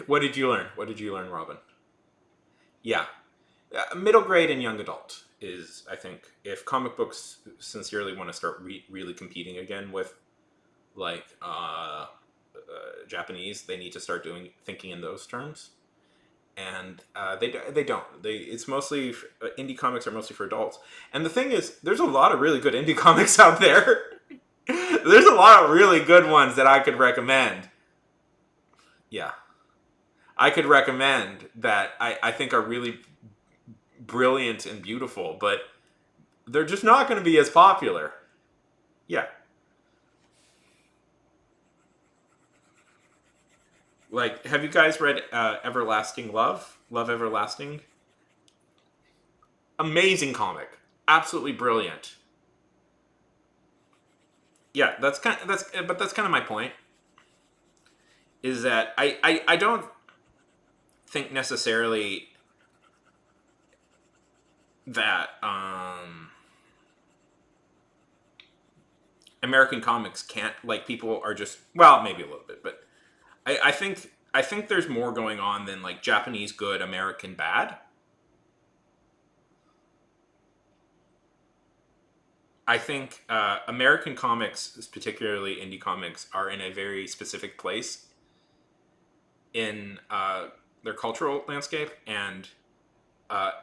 What did you learn? What did you learn, Robin? Yeah. Middle grade and young adult is, I think, if comic books sincerely want to start really competing again with, like, Japanese, they need to start thinking in those terms. And they don't. It's mostly... indie comics are mostly for adults. And the thing is, there's a lot of really good indie comics out there. There's a lot of really good ones that I could recommend. Yeah. I could recommend that I think are really brilliant and beautiful, but they're just not going to be as popular. Yeah. Like, have you guys read Everlasting Love? Love Everlasting? Amazing comic. Absolutely brilliant. Yeah, that's kind of my point. Is that I don't think necessarily that American comics can't, like, people are just, well, maybe a little bit, but I think there's more going on than, like, Japanese good, American bad. I think American comics, particularly indie comics, are in a very specific place in their cultural landscape, and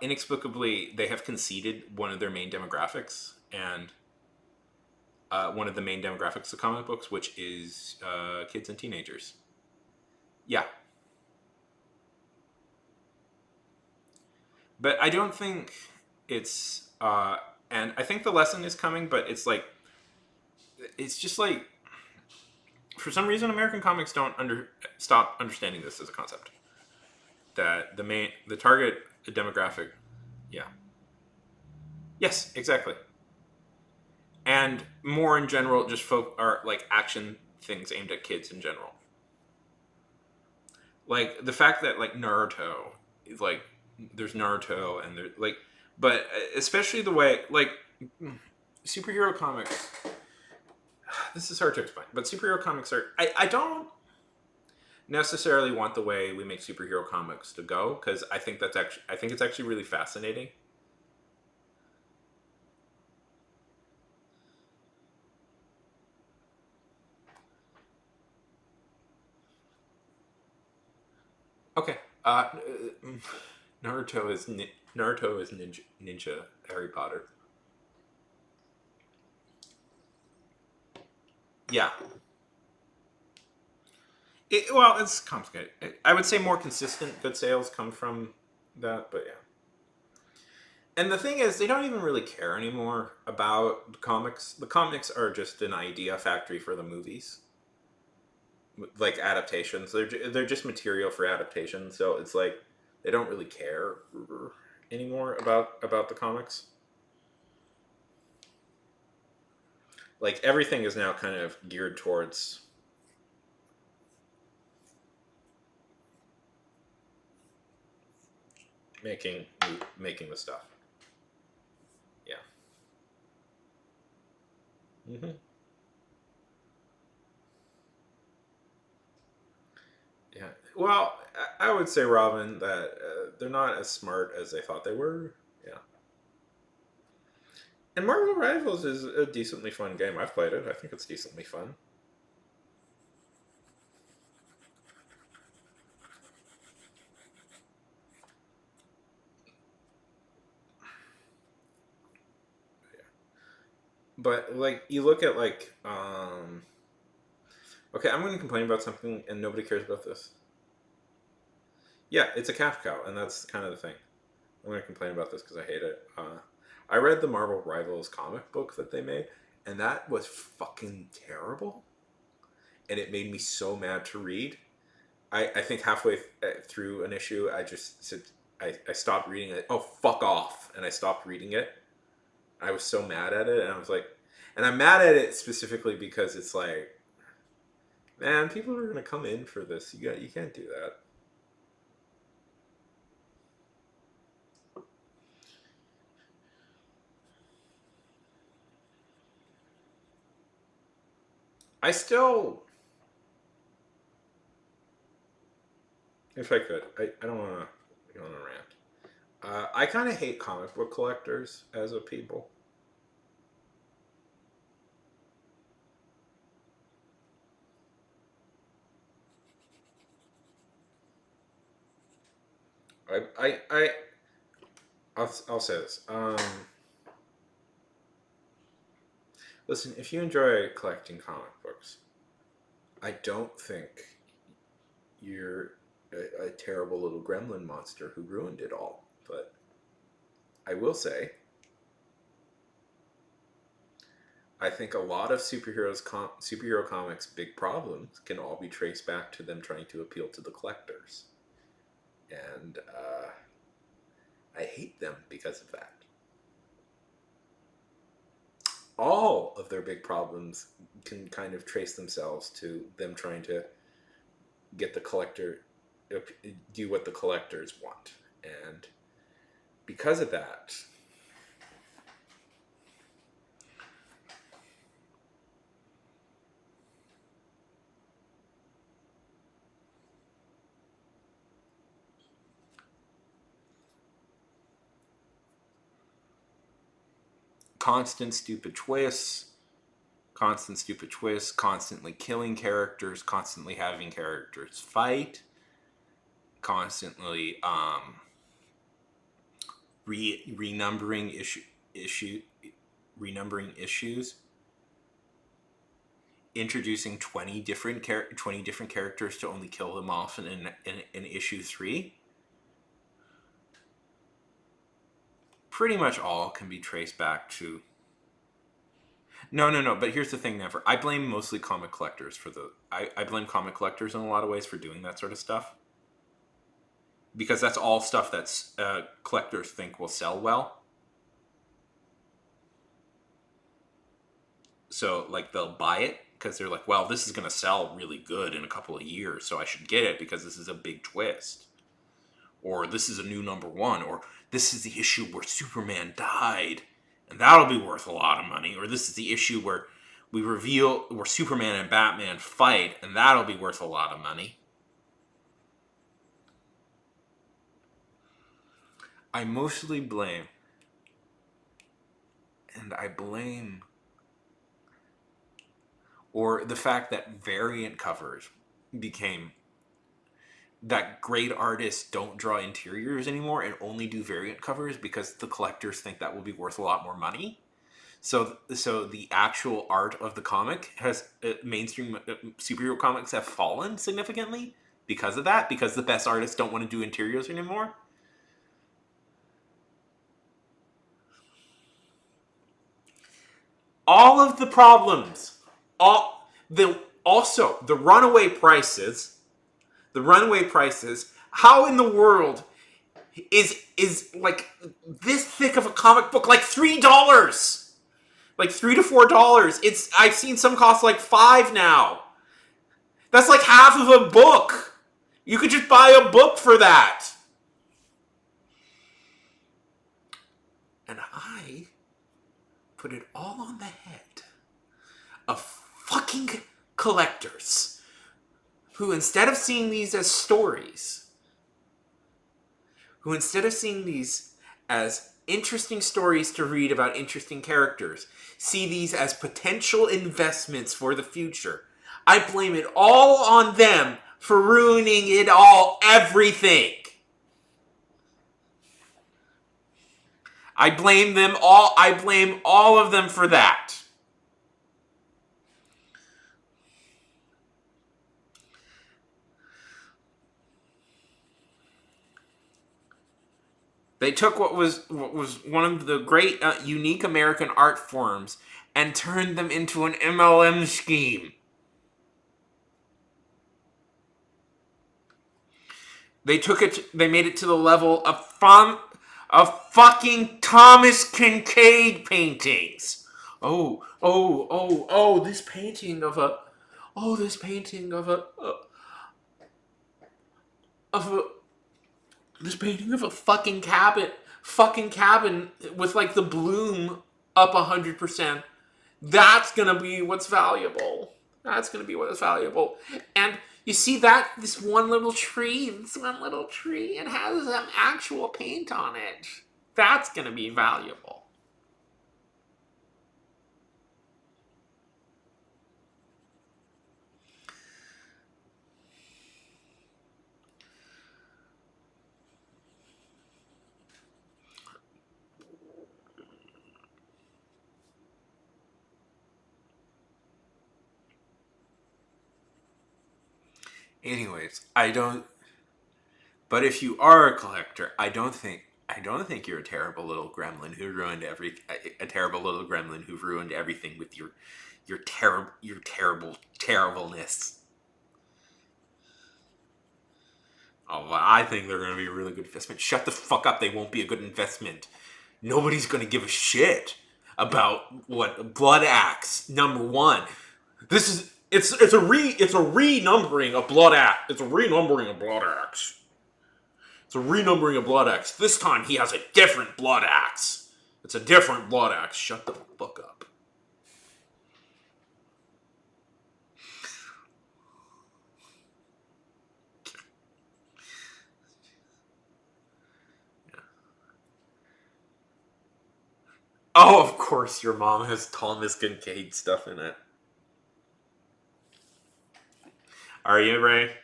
inexplicably they have conceded one of their main demographics, and one of the main demographics of comic books, which is kids and teenagers. Yeah. But I don't think it's... and I think the lesson is coming, but it's like... It's just like... For some reason, American comics don't stop understanding this as a concept. That the target demographic... Yeah. Yes, exactly. And more in general, just are like action things aimed at kids in general. Like, the fact that, like, Naruto, like, there's Naruto, and there's, like, but especially the way, like, superhero comics, this is hard to explain, but superhero comics are, I don't, necessarily want the way we make superhero comics to go, because I think it's actually really fascinating. Okay. Naruto is ninja Harry Potter. Yeah. Well, it's complicated. I would say more consistent good sales come from that, but yeah. And the thing is, they don't even really care anymore about the comics. The comics are just an idea factory for the movies, like adaptations. They're just material for adaptation. So it's like they don't really care anymore about the comics. Like everything is now kind of geared towards making the stuff. Yeah. Mm-hmm. Yeah. Well, I would say, Robin, that they're not as smart as they thought they were. Yeah. And Marvel Rivals is a decently fun game. I've played it. I think it's decently fun. But like you look at like okay, I'm going to complain about something and nobody cares about this. Yeah, it's a cash cow, and that's kind of the thing. I'm going to complain about this because I hate it. I read the Marvel Rivals comic book that they made, and that was fucking terrible. And it made me so mad to read. I think halfway through an issue, I just said, I stopped reading it. Oh, fuck off. And I stopped reading it. I was so mad at it, and I was like, and I'm mad at it specifically because it's like, man, people are gonna come in for this. You can't do that. I still, if I could, I don't want to rant. I kind of hate comic book collectors as a people. I I'll say this. Listen, if you enjoy collecting comic books, I don't think you're a terrible little gremlin monster who ruined it all. But I will say, I think a lot of superhero comics' big problems can all be traced back to them trying to appeal to the collectors, and I hate them because of that. All of their big problems can kind of trace themselves to them trying to get the collector do what the collectors want, and because of that, constant stupid twists, constantly killing characters, constantly having characters fight, constantly renumbering renumbering issues, introducing 20 different characters to only kill them off in issue 3. Pretty much all can be traced back to no, but here's the thing, Never. I blame mostly comic collectors for I blame comic collectors in a lot of ways for doing that sort of stuff, because that's all stuff that's collectors think will sell well. So like they'll buy it because they're like, well, this is going to sell really good in a couple of years, so I should get it because this is a big twist, or this is a new #1, or this is the issue where Superman died and that'll be worth a lot of money, or this is the issue where Superman and Batman fight and that'll be worth a lot of money. I mostly blame, and I blame, or the fact that variant covers became, that great artists don't draw interiors anymore and only do variant covers because the collectors think that will be worth a lot more money. So the actual art of the comic has mainstream superhero comics have fallen significantly because of that, because the best artists don't want to do interiors anymore. All of the problems, also the runaway prices, how in the world is like this thick of a comic book like $3? Like $3 to $4. I've seen some cost like $5 now. That's like half of a book. You could just buy a book for that. And I put it all on the head of fucking collectors who, instead of seeing these as stories, who instead of seeing these as interesting stories to read about interesting characters, see these as potential investments for the future. I blame it all on them for ruining it all, everything. I blame all of them for that. They took what was one of the great, unique American art forms and turned them into an MLM scheme. They made it to the level of fucking Thomas Kincaid paintings. This painting of a fucking cabin with like the bloom up 100%. That's gonna be what's valuable. And you see this one little tree, it has some actual paint on it. That's gonna be valuable. Anyways, but if you are a collector, I don't think you're a terrible little gremlin who ruined everything with your terribleness. Oh, well, I think they're going to be a really good investment. Shut the fuck up. They won't be a good investment. Nobody's going to give a shit about what Blood Axe #1. It's a renumbering of Blood Axe. It's a renumbering of Blood Axe. This time he has a different Blood Axe. It's a different Blood Axe. Shut the fuck up. Yeah. Oh, of course your mom has Thomas Kincaid stuff in it. Are you, Ray?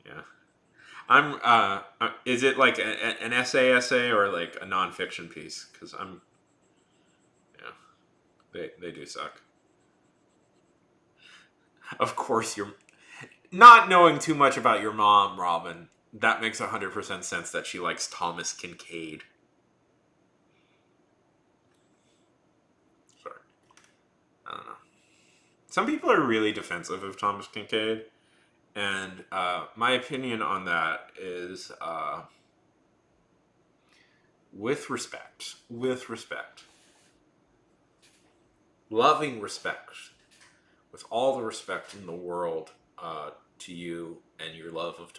Yeah. Is it like an essay or like a nonfiction piece? Because they do suck. Of course, you're not knowing too much about your mom, Robin. That makes 100% sense that she likes Thomas Kincaid. Sorry. I don't know. Some people are really defensive of Thomas Kincaid, and my opinion on that is with respect, loving respect, with all the respect in the world to you and your love of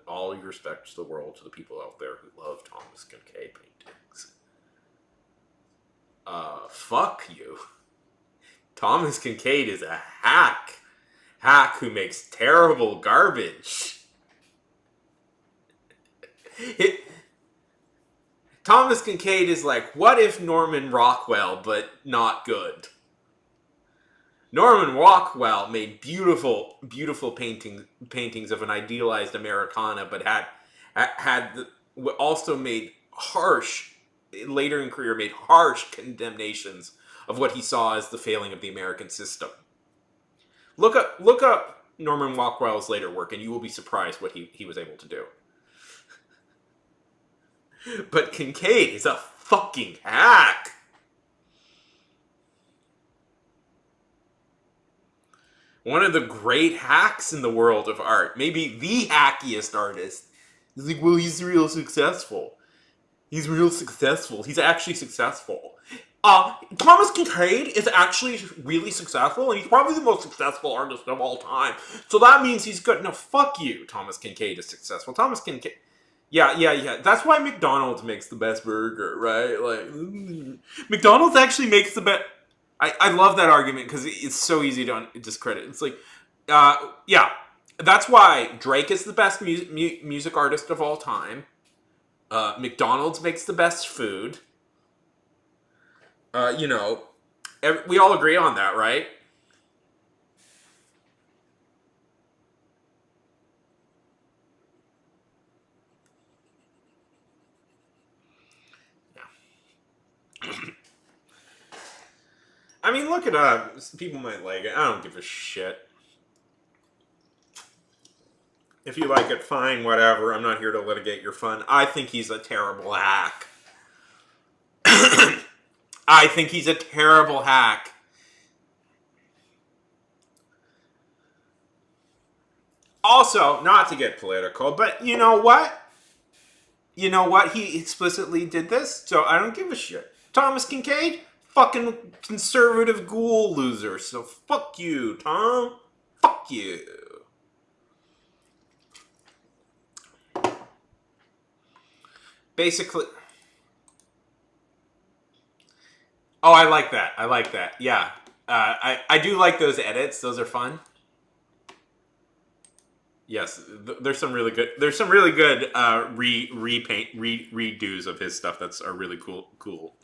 all your respect to the world, to the people out there who love Thomas Kincaid paintings. Fuck you. Thomas Kincaid is a hack who makes terrible garbage. Thomas Kincaid is like, what if Norman Rockwell, but not good? Norman Rockwell made beautiful, beautiful paintings of an idealized Americana, but also made harsh, later in career, made harsh condemnations of what he saw as the failing of the American system. Look up Norman Rockwell's later work, and you will be surprised what he was able to do. But Kincaid is a fucking hack. One of the great hacks in the world of art. Maybe the hackiest artist. He's like, well, he's real successful. He's real successful. He's actually successful. Thomas Kincaid is actually really successful, and he's probably the most successful artist of all time. So that means he's good. No, fuck you. Thomas Kincaid is successful. Thomas Kincaid... Yeah. That's why McDonald's makes the best burger, right? Like, McDonald's actually makes the best... I love that argument because it's so easy to discredit. It's like, yeah, that's why Drake is the best music artist of all time. McDonald's makes the best food. We all agree on that, right? I mean, look it up. People might like it. I don't give a shit. If you like it, fine, whatever. I'm not here to litigate your fun. I think he's a terrible hack. I think he's a terrible hack. Also, not to get political, but you know what? He explicitly did this, so I don't give a shit. Thomas Kincaid? Fucking conservative ghoul loser. So fuck you, Tom. Fuck you. Basically. Oh, I like that. Yeah. I do like those edits. Those are fun. Yes, there's some really good redos of his stuff are really cool.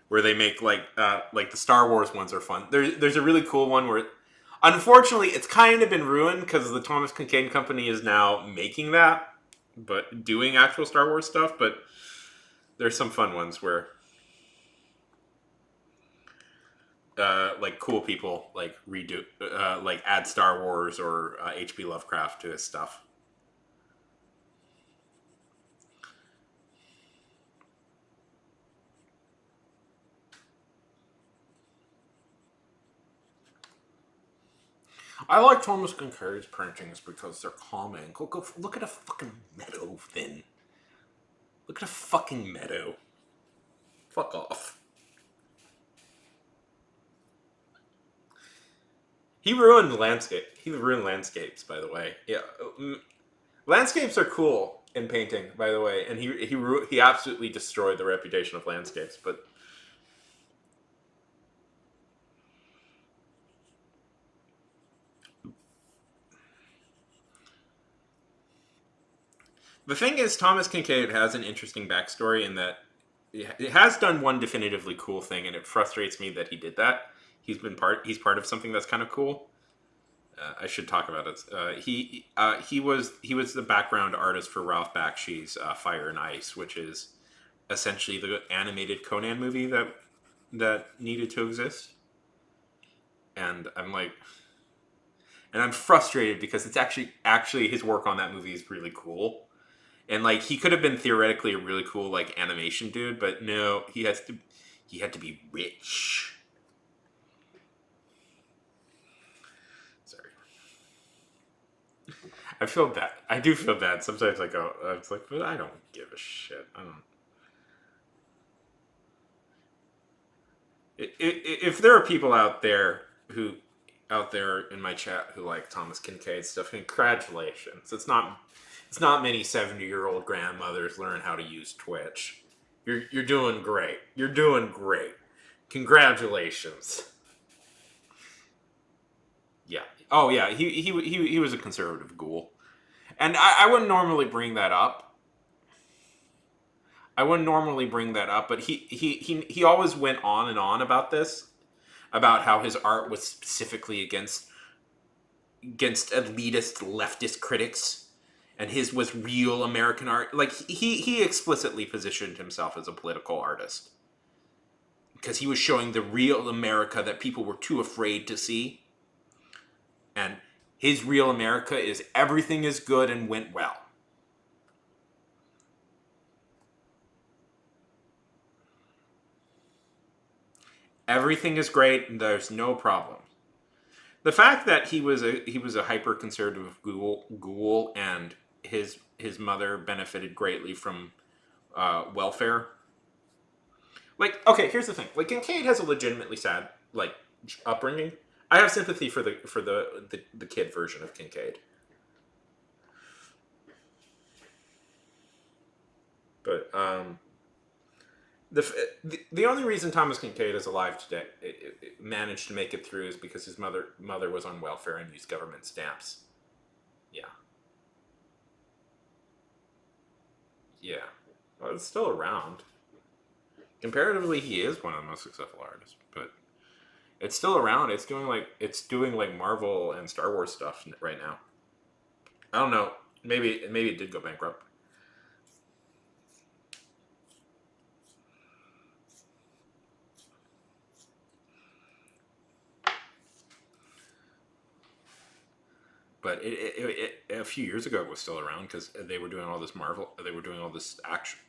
Where they make like the Star Wars ones are fun. There's a really cool one where, unfortunately, it's kind of been ruined because the Thomas Kincaid Company is now making that, but doing actual Star Wars stuff. But there's some fun ones where, like cool people like redo, like add Star Wars or H.P. Lovecraft to his stuff. I like Thomas Kincaid's paintings because they're calming. Look at a fucking meadow, Finn. Look at a fucking meadow. Fuck off. He ruined landscapes, by the way. Yeah, landscapes are cool in painting, by the way, and he absolutely destroyed the reputation of landscapes, but. The thing is, Thomas Kincaid has an interesting backstory in that it has done one definitively cool thing, and it frustrates me that he did that. He's part of something that's kind of cool. I should talk about it. He was the background artist for Ralph Bakshi's Fire and Ice, which is essentially the animated Conan movie that needed to exist. And I'm frustrated because it's actually his work on that movie is really cool. And like he could have been theoretically a really cool like animation dude, but no, he had to be rich. Sorry. I feel bad. I do feel bad. Sometimes I was like, but I don't give a shit. I don't. If there are people out there in my chat who like Thomas Kincaid stuff, congratulations. It's not many 70-year-old grandmothers learn how to use Twitch. You're doing great. You're doing great. Congratulations. Yeah. Oh yeah. He was a conservative ghoul, and I wouldn't normally bring that up. I wouldn't normally bring that up, but he always went on and on about this, about how his art was specifically against elitist leftist critics, and his was real American art. Like he explicitly positioned himself as a political artist because he was showing the real America that people were too afraid to see. And his real America is everything is good and went well. Everything is great and there's no problem. The fact that he was a hyper conservative ghoul and his mother benefited greatly from welfare. Like, okay, here's the thing. Like, Kincaid has a legitimately sad like upbringing. I have sympathy for the kid version of Kincaid. But the only reason Thomas Kincaid is alive today, managed to make it through, is because his mother was on welfare and used government stamps. Yeah. Yeah. Well, it's still around. Comparatively, he is one of the most successful artists, but it's still around. It's doing like Marvel and Star Wars stuff right now. I don't know. Maybe it did go bankrupt. But a few years ago it was still around because they were doing all this Marvel. They were doing all this action.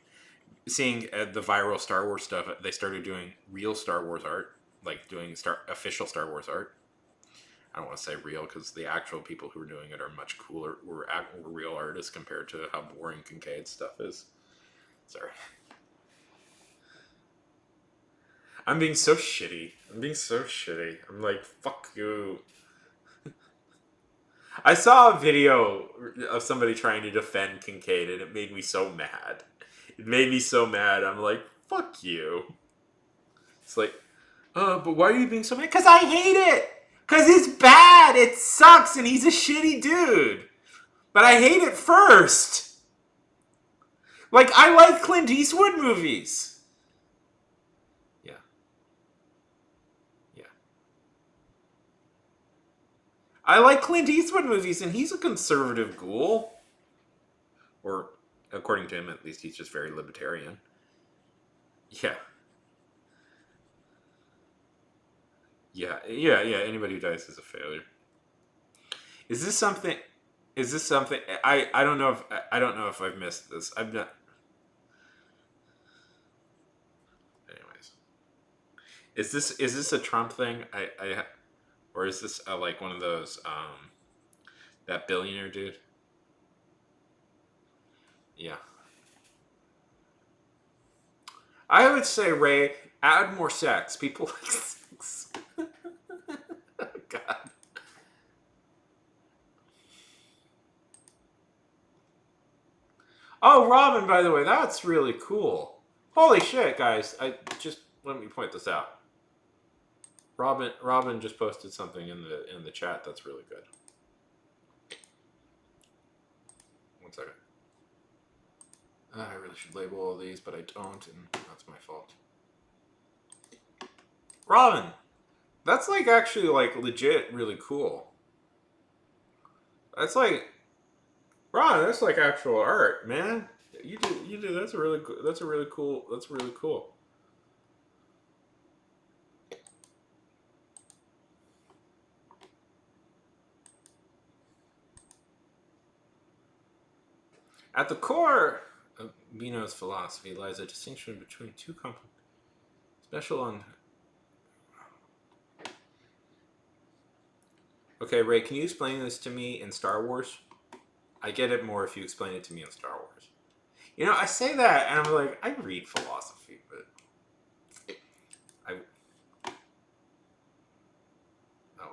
Seeing the viral Star Wars stuff, they started doing real Star Wars art, like doing official Star Wars art. I don't want to say real because the actual people who were doing it are much cooler. Were real artists compared to how boring Kincaid's stuff is. Sorry. I'm being so shitty. I'm like, fuck you. I saw a video of somebody trying to defend Kincaid and it made me so mad. I'm like, fuck you. It's like, but why are you being so mad? Because I hate it! Because it's bad! It sucks and he's a shitty dude! But I hate it first! Like, I like Clint Eastwood movies! Yeah. Yeah. I like Clint Eastwood movies and he's a conservative ghoul. Or, according to him, at least he's just very libertarian. Yeah. Yeah. Anybody who dies is a failure. Is this something? I don't know if I've missed this. I've not. Anyways, is this a Trump thing? Or is this like one of those that billionaire dude? Yeah. I would say, Ray, add more sex. People like sex. God. Oh, Robin, by the way, that's really cool. Holy shit, guys. Let me point this out. Robin just posted something in the chat that's really good. One second. I really should label all these, but I don't, and that's my fault. Robin, that's like actually like legit really cool. That's like, Robin, that's like actual art, man. You do. That's really cool. At the core of Mino's philosophy lies a distinction between two special on. Okay, Ray, can you explain this to me in Star Wars? I get it more if you explain it to me in Star Wars. You know, I say that and I'm like, I read philosophy, but oh,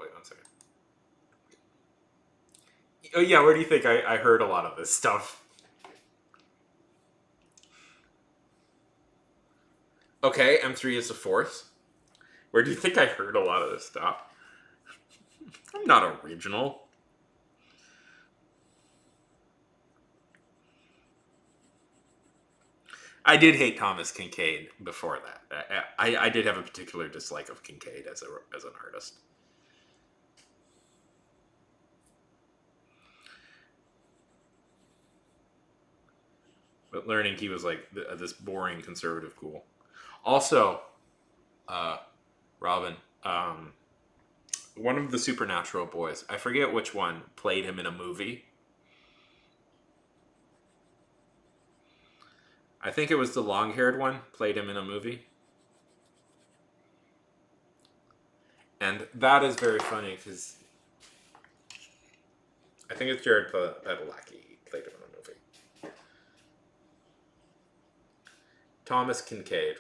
wait, one second. Oh yeah, where do you think I heard a lot of this stuff? Okay, M3 is the fourth. Where do you think I heard a lot of this stuff? I'm not original. I did hate Thomas Kincaid before that. I did have a particular dislike of Kincaid as an artist. But learning he was like this boring conservative cool. Also, Robin, one of the Supernatural boys, I forget which one, played him in a movie. I think it was the long-haired one, played him in a movie. And that is very funny because I think it's Jared Padalecki played him in a movie. Thomas Kincaid.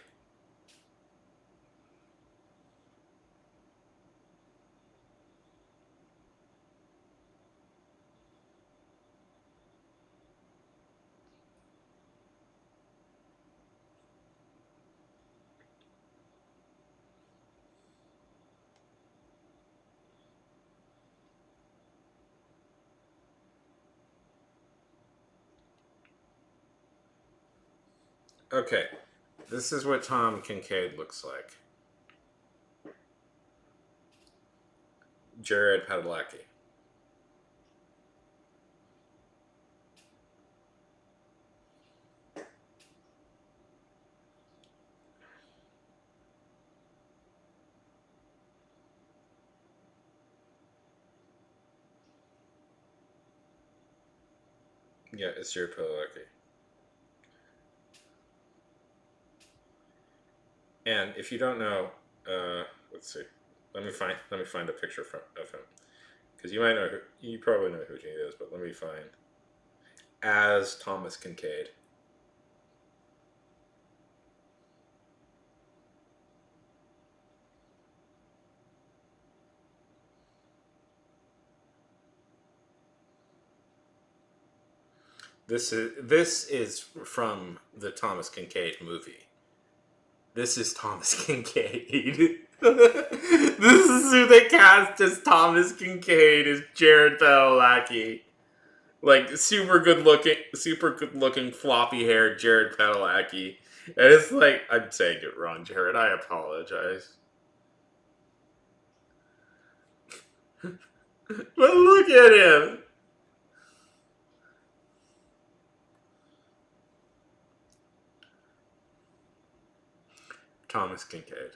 Okay, this is what Tom Kincaid looks like. Jared Padalecki. Yeah, it's Jared Padalecki. And if you don't know, let's see. Let me find a picture of him because you probably know who he is, but let me find as Thomas Kincaid. This is from the Thomas Kincaid movie. This is Thomas Kincaid. This is who they cast as Thomas Kincaid, is Jared Padalecki. Like super good looking floppy haired Jared Padalecki. And it's like, I'm saying it wrong, Jared. I apologize. But look at him. Thomas Kincaid.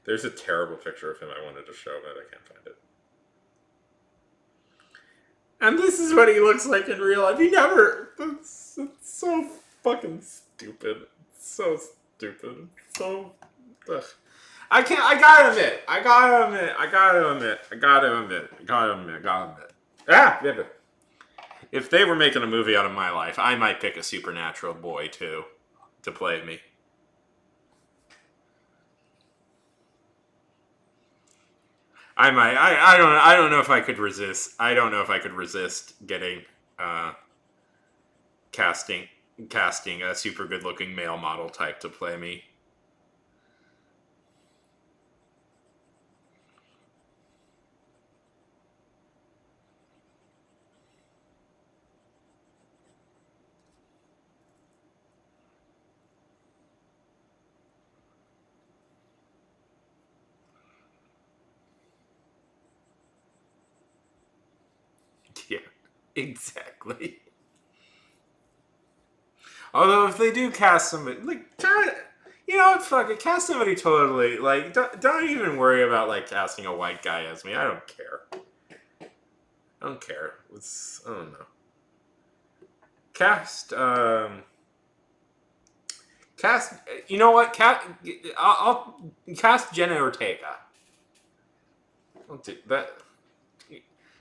There's a terrible picture of him I wanted to show, but I can't find it. And this is what he looks like in real life. It's so fucking stupid. It's so stupid. So, ugh. I gotta admit. Yeah. If they were making a movie out of my life, I might pick a supernatural boy too to play me. I might. I don't know if I could resist. I don't know if I could resist getting casting a super good looking male model type to play me. Yeah, exactly. Although if they do cast somebody, like, fuck it, cast somebody totally, like, don't even worry about, like, casting a white guy as me. I don't care. I don't care. I don't know. Cast, you know what? I'll cast Jenna Ortega. I'll do that.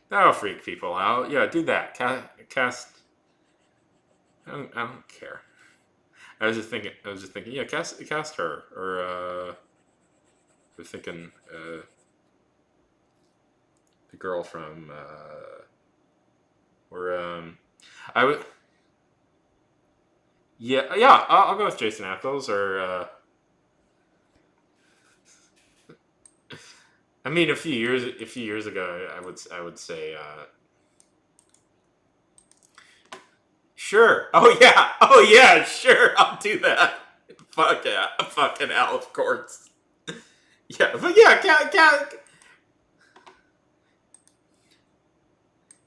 That'll freak people out. Yeah, do that. Cast. I don't care. I was just thinking. Yeah, cast her. Or I was thinking the girl from I would. Yeah. I'll go with Jason Ackles or. I mean, a few years ago, I would say Sure. Oh yeah. Oh yeah. Sure. I'll do that. Fuck yeah. Fucking hell, of course. Yeah, but yeah,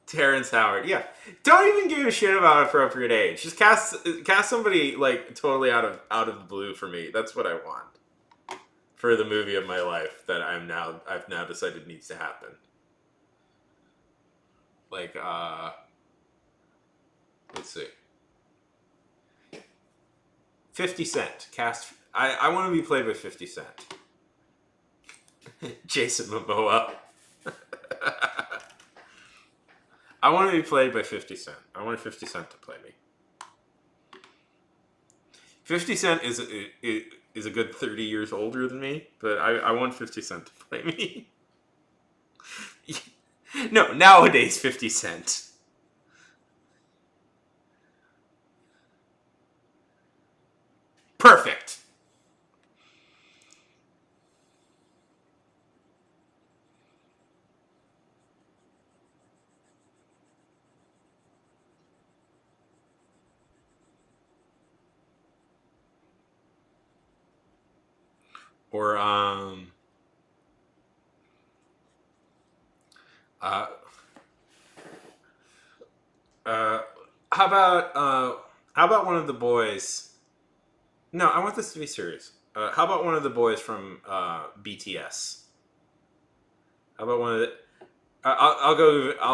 Terrence Howard. Yeah, don't even give a shit about appropriate age. Just cast somebody like totally out of the blue for me. That's what I want for the movie of my life that I've now decided needs to happen. Like, let's see, 50 Cent cast. I want to be played by 50 Cent. Jason Momoa. I want to be played by 50 Cent. I want 50 Cent to play me. 50 Cent is a good 30 years older than me, but I want 50 Cent to play me. No, nowadays 50 Cent. Perfect. Or uh uh how about one of the boys? No, I want this to be serious. How about one of the boys from BTS? How about one of the? I'll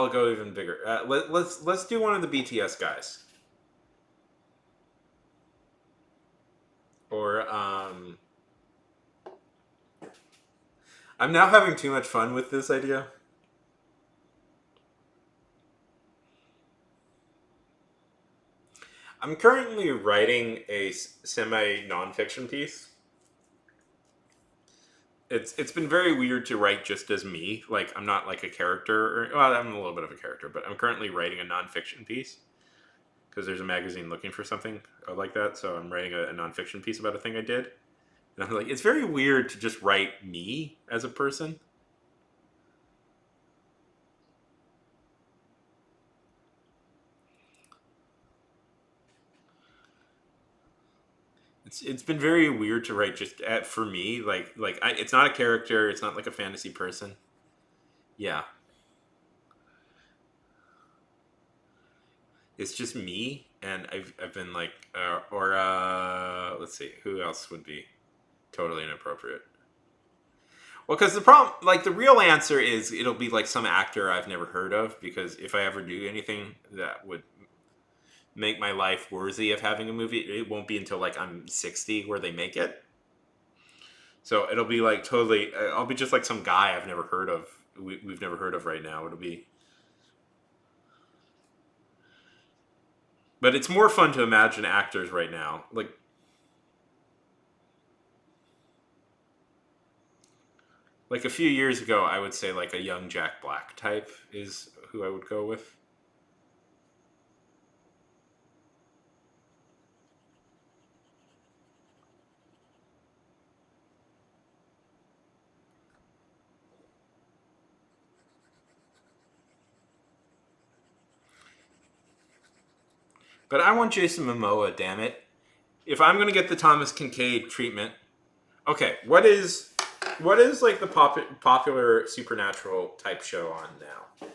go even bigger. Let's do one of the BTS guys. Or I'm now having too much fun with this idea. I'm currently writing a semi nonfiction piece. It's been very weird to write just as me. Like I'm not like a character. Well, I'm a little bit of a character, but I'm currently writing a nonfiction piece because there's a magazine looking for something like that. So I'm writing a nonfiction piece about a thing I did, and I'm like, it's very weird to just write me as a person. It's been very weird to write just for me. It's not a character. It's not like a fantasy person. Yeah, it's just me, and I've been like, let's see, who else would be totally inappropriate? Well, because the problem, like the real answer is it'll be like some actor I've never heard of. Because if I ever do anything that would make my life worthy of having a movie, it won't be until like I'm 60 where they make it. So it'll be like totally. I'll be just like some guy I've never heard of. We've never heard of right now. It'll be. But it's more fun to imagine actors right now. Like a few years ago, I would say like a young Jack Black type is who I would go with. But I want Jason Momoa, damn it. If I'm gonna get the Thomas Kincaid treatment, okay, what is like the popular supernatural type show on now?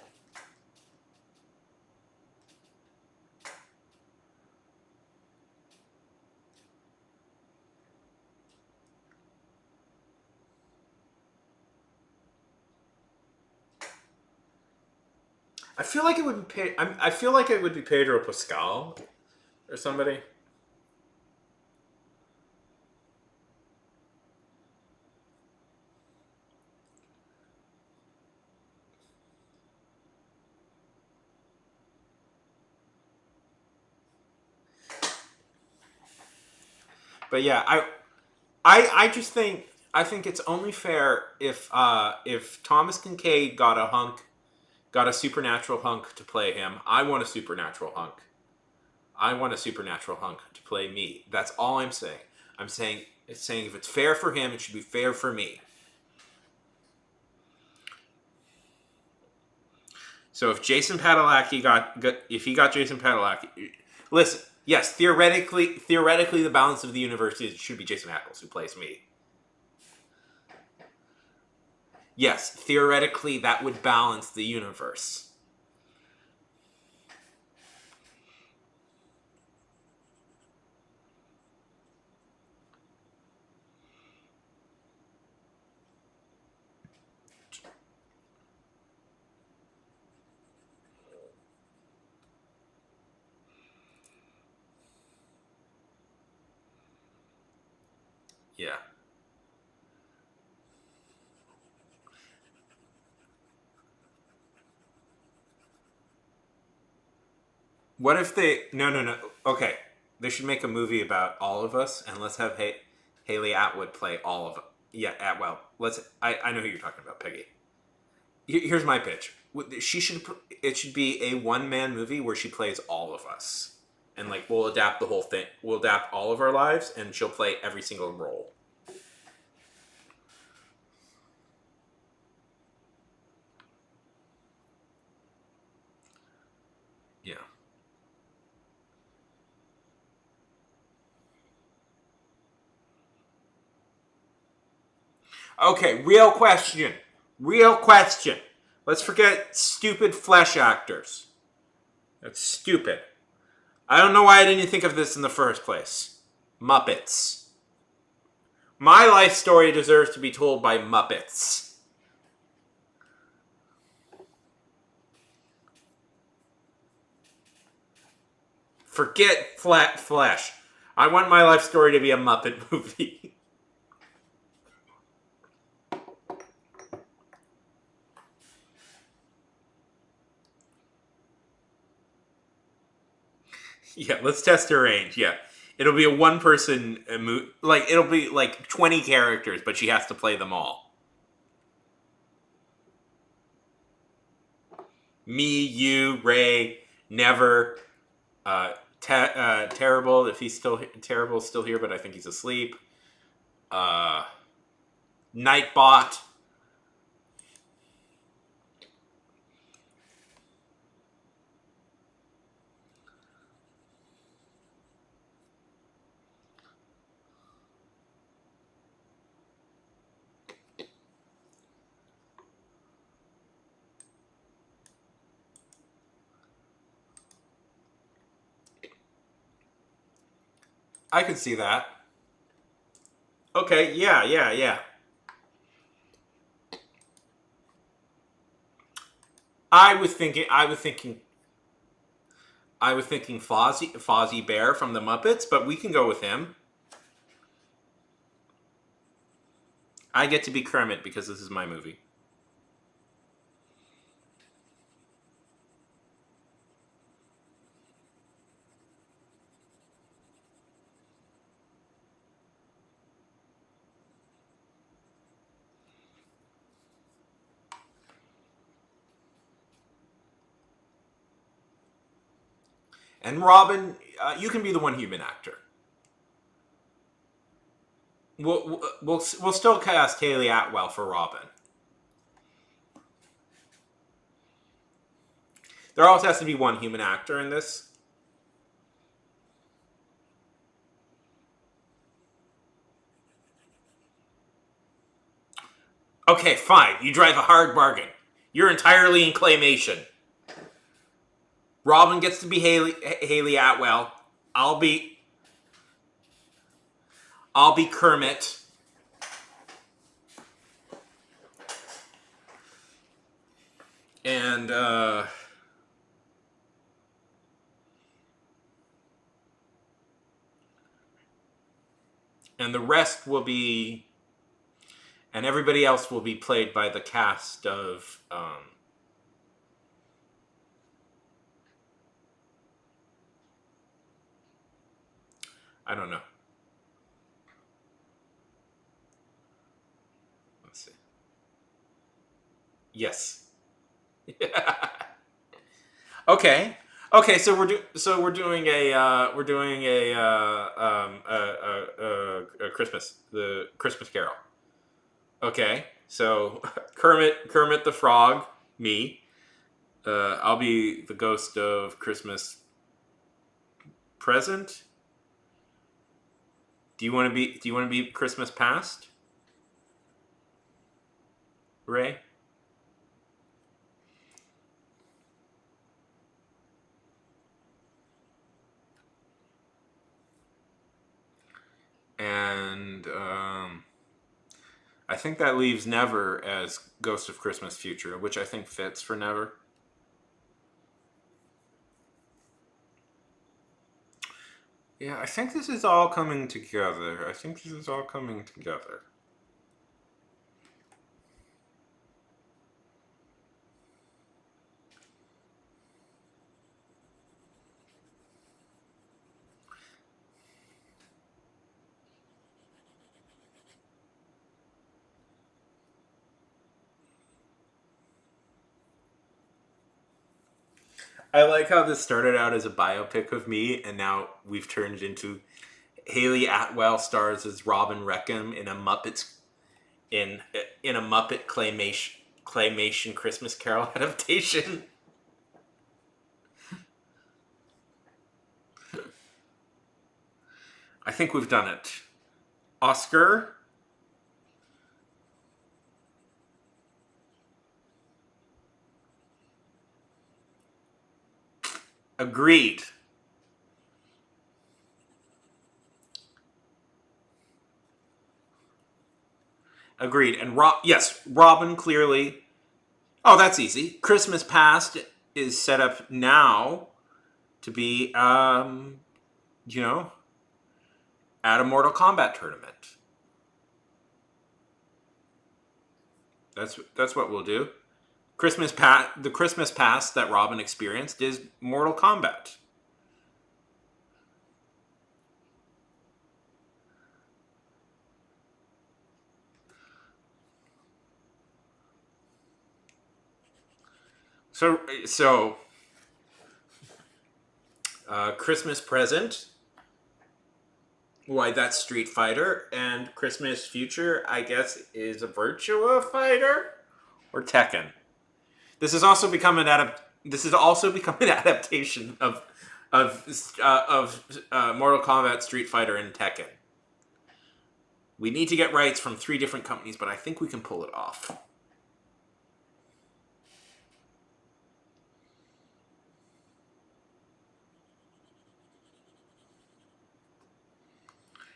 I feel like it would be I feel like it would be Pedro Pascal or somebody. But yeah, I just think I think it's only fair if Thomas Kincaid got a supernatural hunk to play him. I want a supernatural hunk. I want a supernatural hunk to play me. That's all I'm saying. I'm saying if it's fair for him, it should be fair for me. So if Jason Padalecki got Jason Padalecki, Listen, yes, theoretically, the balance of the universe should be Jason Ackles, who plays me. Yes, theoretically, that would balance the universe. Yeah. What if they? No. Okay, they should make a movie about all of us, and let's have Haley Atwood play all of it. Yeah, Atwell. Let's. I know who you're talking about, Peggy. Here's my pitch. She should. It should be a one-man movie where she plays all of us, and like we'll adapt the whole thing. We'll adapt all of our lives, and she'll play every single role. Yeah. Okay, real question. Real question. Let's forget stupid flesh actors. That's stupid. I don't know why I didn't think of this in the first place. Muppets. My life story deserves to be told by Muppets. Forget flat flesh. I want my life story to be a Muppet movie. Yeah, let's test her range. Yeah. It'll be a one person movie. Like, it'll be like 20 characters, but she has to play them all. Me, you, Ray, Never, Terrible, if he's still Terrible's still here, but I think he's asleep. Nightbot. I could see that. Okay, yeah. I was thinking Fozzie Bear from the Muppets, but we can go with him. I get to be Kermit because this is my movie. And Robin, you can be the one human actor. We'll still cast Haley Atwell for Robin. There always has to be one human actor in this. Okay, fine. You drive a hard bargain. You're entirely in claymation. Robin gets to be Haley Atwell. I'll be Kermit. And the rest will be, and everybody else will be played by the cast of I don't know. Let's see. Yes. Okay. Okay, so we're doing a Christmas Carol. Okay, so Kermit the Frog, me. I'll be the ghost of Christmas present? Do you want to be Christmas past? Ray? And I think that leaves Never as Ghost of Christmas Future, which I think fits for Never. Yeah, I think this is all coming together. I like how this started out as a biopic of me, and now we've turned it into Haley Atwell stars as Robin Wreckham in a Muppets in a Muppet claymation Christmas Carol adaptation. I think we've done it. Oscar? Agreed. Agreed. And yes, Robin clearly. Oh, that's easy. Christmas Past is set up now to be, you know, at a Mortal Kombat tournament. That's what we'll do. The Christmas Past that Robin experienced is Mortal Kombat. So, Christmas Present. Why, that's Street Fighter, and Christmas Future, I guess, is a Virtua Fighter or Tekken. This has also become an adaptation of Mortal Kombat, Street Fighter, and Tekken. We need to get rights from 3 different companies, but I think we can pull it off.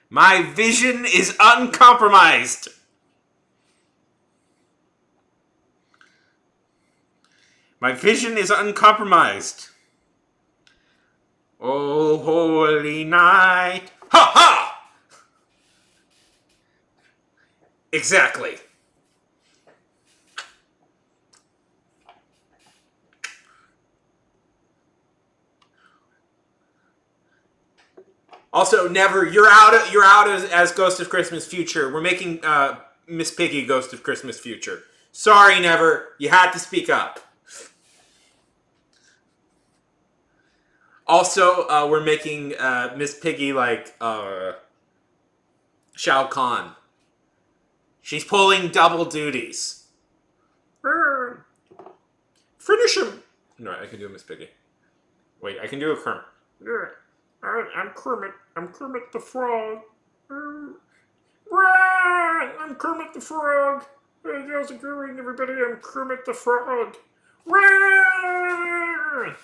My vision is uncompromised. My vision is uncompromised. Oh, holy night. Ha ha! Exactly. Also, Never, you're out as Ghost of Christmas Future. We're making Miss Piggy Ghost of Christmas Future. Sorry, Never. You had to speak up. Also, we're making Miss Piggy like Shao Kahn. She's pulling double duties. Finish him. No, I can do a Miss Piggy. Wait, I can do a Kermit. I'm Kermit. I'm Kermit the Frog. I'm Kermit the Frog. Hey, how's it going, everybody? I'm Kermit the Frog.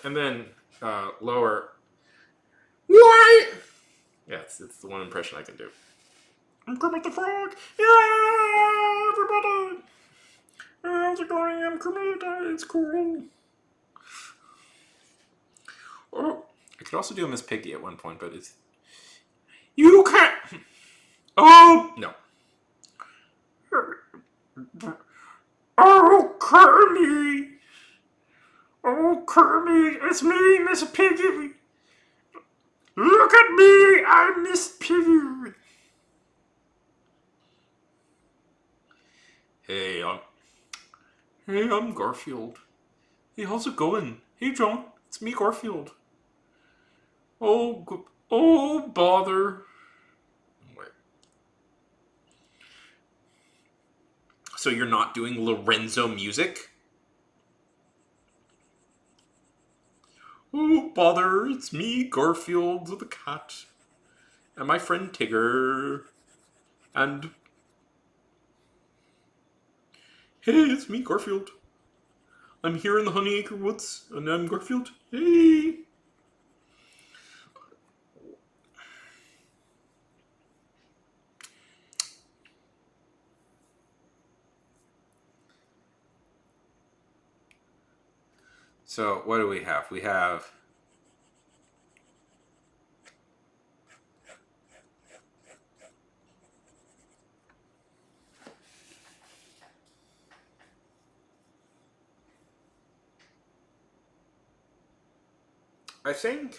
And then lower. What? Yeah, it's the one impression I can do. I'm Kermit the Frog. Yeah, everybody. How's it going? I'm Kermit. It's cool. Oh, I could also do a Miss Piggy at one point, but it's... You can't... Oh, no. Oh, Kermit. Oh, Kermit, it's me, Miss Piggy. Look at me, I'm Miss Piggy. Hey, I'm Garfield. Hey, how's it going? Hey, John, it's me, Garfield. Oh, bother. Wait. So you're not doing Lorenzo music? Oh, bother, it's me, Garfield the cat, and my friend Tigger, and hey, it's me, Garfield. I'm here in the Honeyacre Woods, and I'm Garfield. Hey! So, what do we have? We have... I think...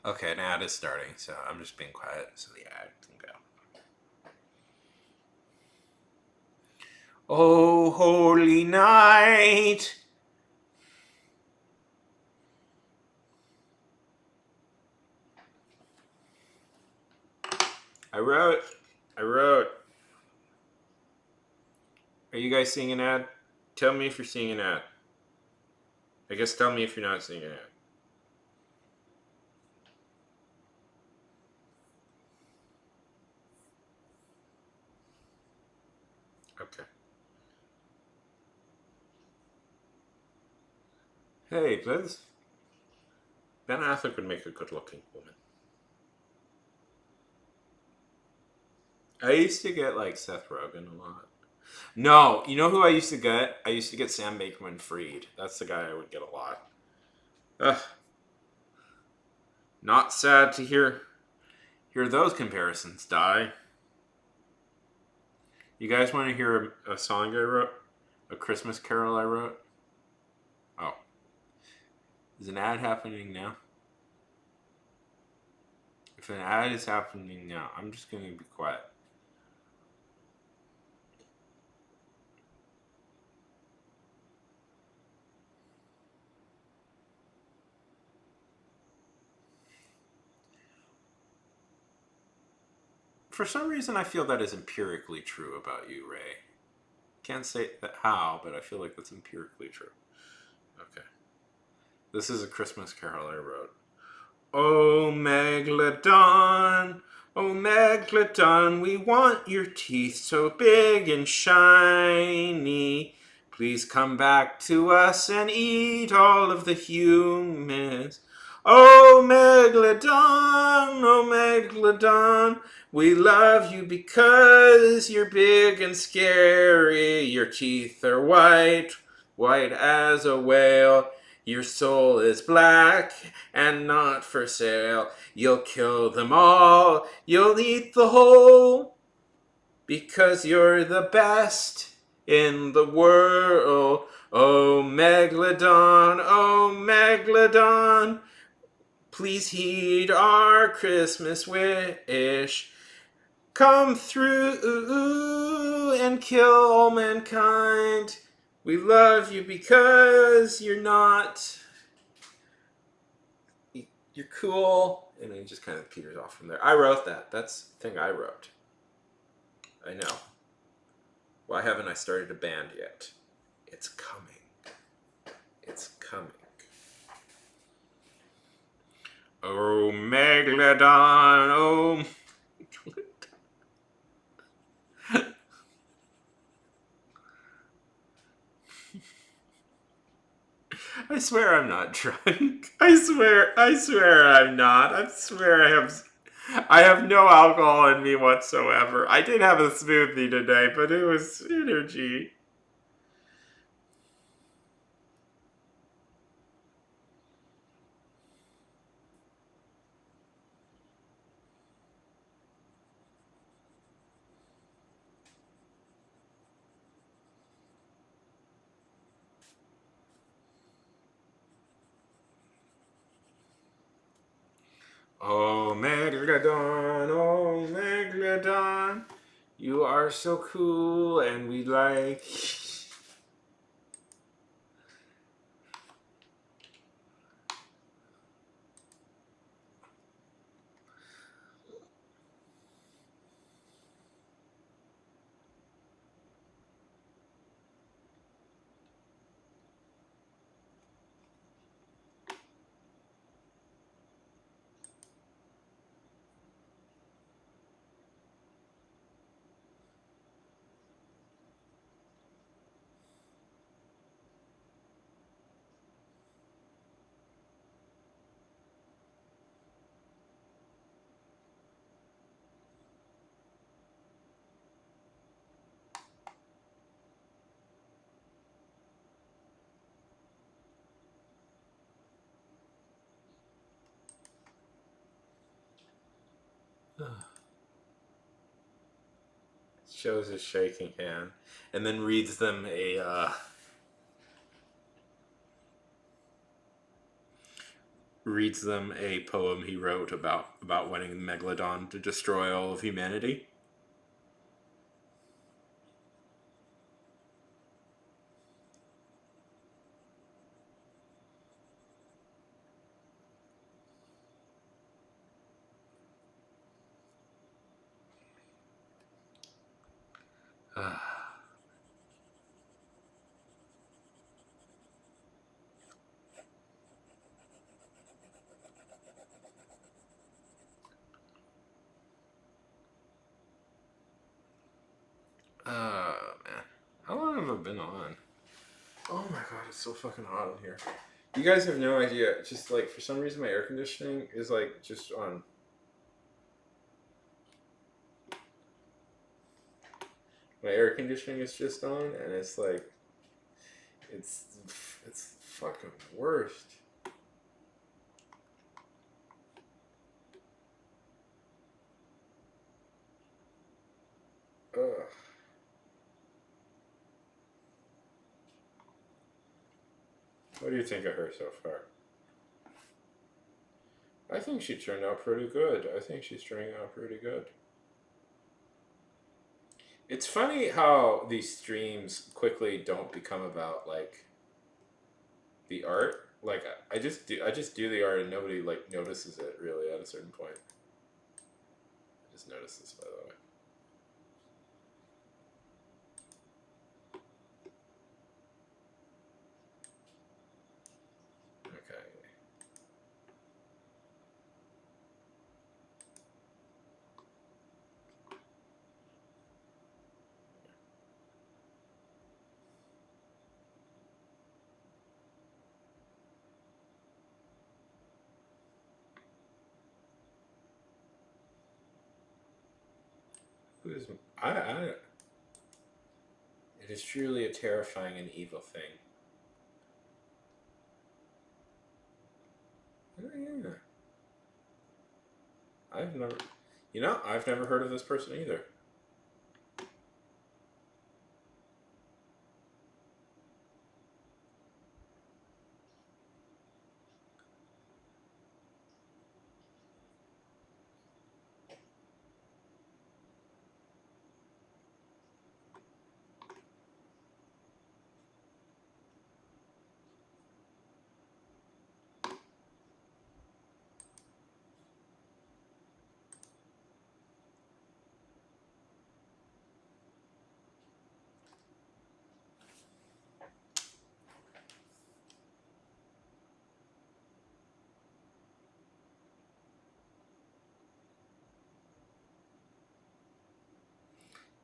Okay, an ad is starting, so I'm just being quiet so the ad can go. Oh, holy night! I wrote. Are you guys seeing an ad? Tell me if you're seeing an ad. I guess tell me if you're not seeing an ad. Okay. Hey, Liz. Ben Affleck would make a good-looking woman. I used to get like Seth Rogen a lot. No, you know who I used to get? I used to get Sam Bankman-Fried. That's the guy I would get a lot. Ugh. Not sad to hear those comparisons die. You guys want to hear a song I wrote? A Christmas carol I wrote? Oh. Is an ad happening now? If an ad is happening now, I'm just going to be quiet. For some reason, I feel that is empirically true about you, Ray. Can't say that how, but I feel like that's empirically true. Okay. This is a Christmas carol I wrote. Oh, Megalodon, oh, Megalodon, we want your teeth so big and shiny. Please come back to us and eat all of the humans. Oh, Megalodon, oh, Megalodon, we love you because you're big and scary. Your teeth are white, white as a whale. Your soul is black and not for sale. You'll kill them all. You'll eat the whole because you're the best in the world. Oh, Megalodon, oh, Megalodon, please heed our Christmas wish. Come through and kill all mankind. We love you because you're cool. And it just kind of peters off from there. I wrote that. That's the thing I wrote. I know. Why haven't I started a band yet? It's coming. It's coming. Oh, Megalodon. Oh, I swear I'm not drunk. I swear I'm not. I swear I have no alcohol in me whatsoever. I did have a smoothie today, but it was energy. Oh, Megalodon, you are so cool and we like... Shows his shaking hand, and then reads them a poem he wrote about wanting Megalodon to destroy all of humanity. Man. How long have I been on? Oh my god, it's so fucking hot in here. You guys have no idea. Just like for some reason my air conditioning is like just on. My air conditioning is just on and it's like it's fucking worst. Ugh. What do you think of her so far? I think she turned out pretty good. I think she's turning out pretty good. It's funny how these streams quickly don't become about like the art. Like I just do the art and nobody like notices it really at a certain point. I just noticed this by the way. Okay. Who's I it is truly a terrifying and evil thing. Oh yeah. I've never heard of this person either.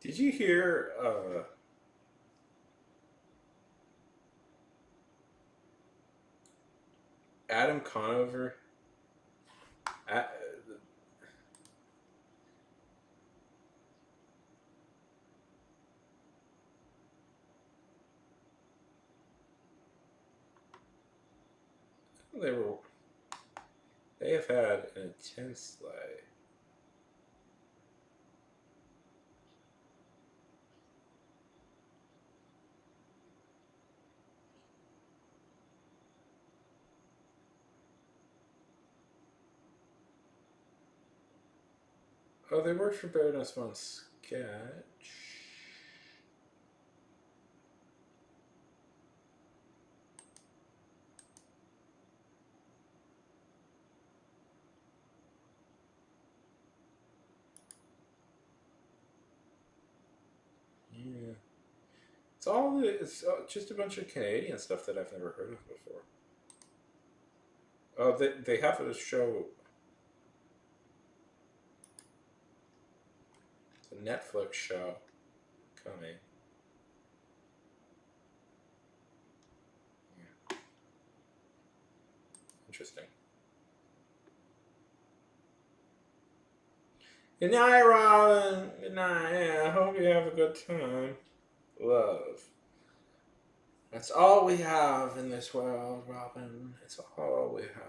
Did you hear Adam Conover? A- they have had an intense life. Oh, they worked for Baroness von Sketch. Yeah. It's just a bunch of Canadian stuff that I've never heard of before. Oh, they have a show. It's a Netflix show coming. Yeah. Interesting. Good night, Robin. Good night. Yeah, I hope you have a good time. Love. That's all we have in this world, Robin. It's all we have.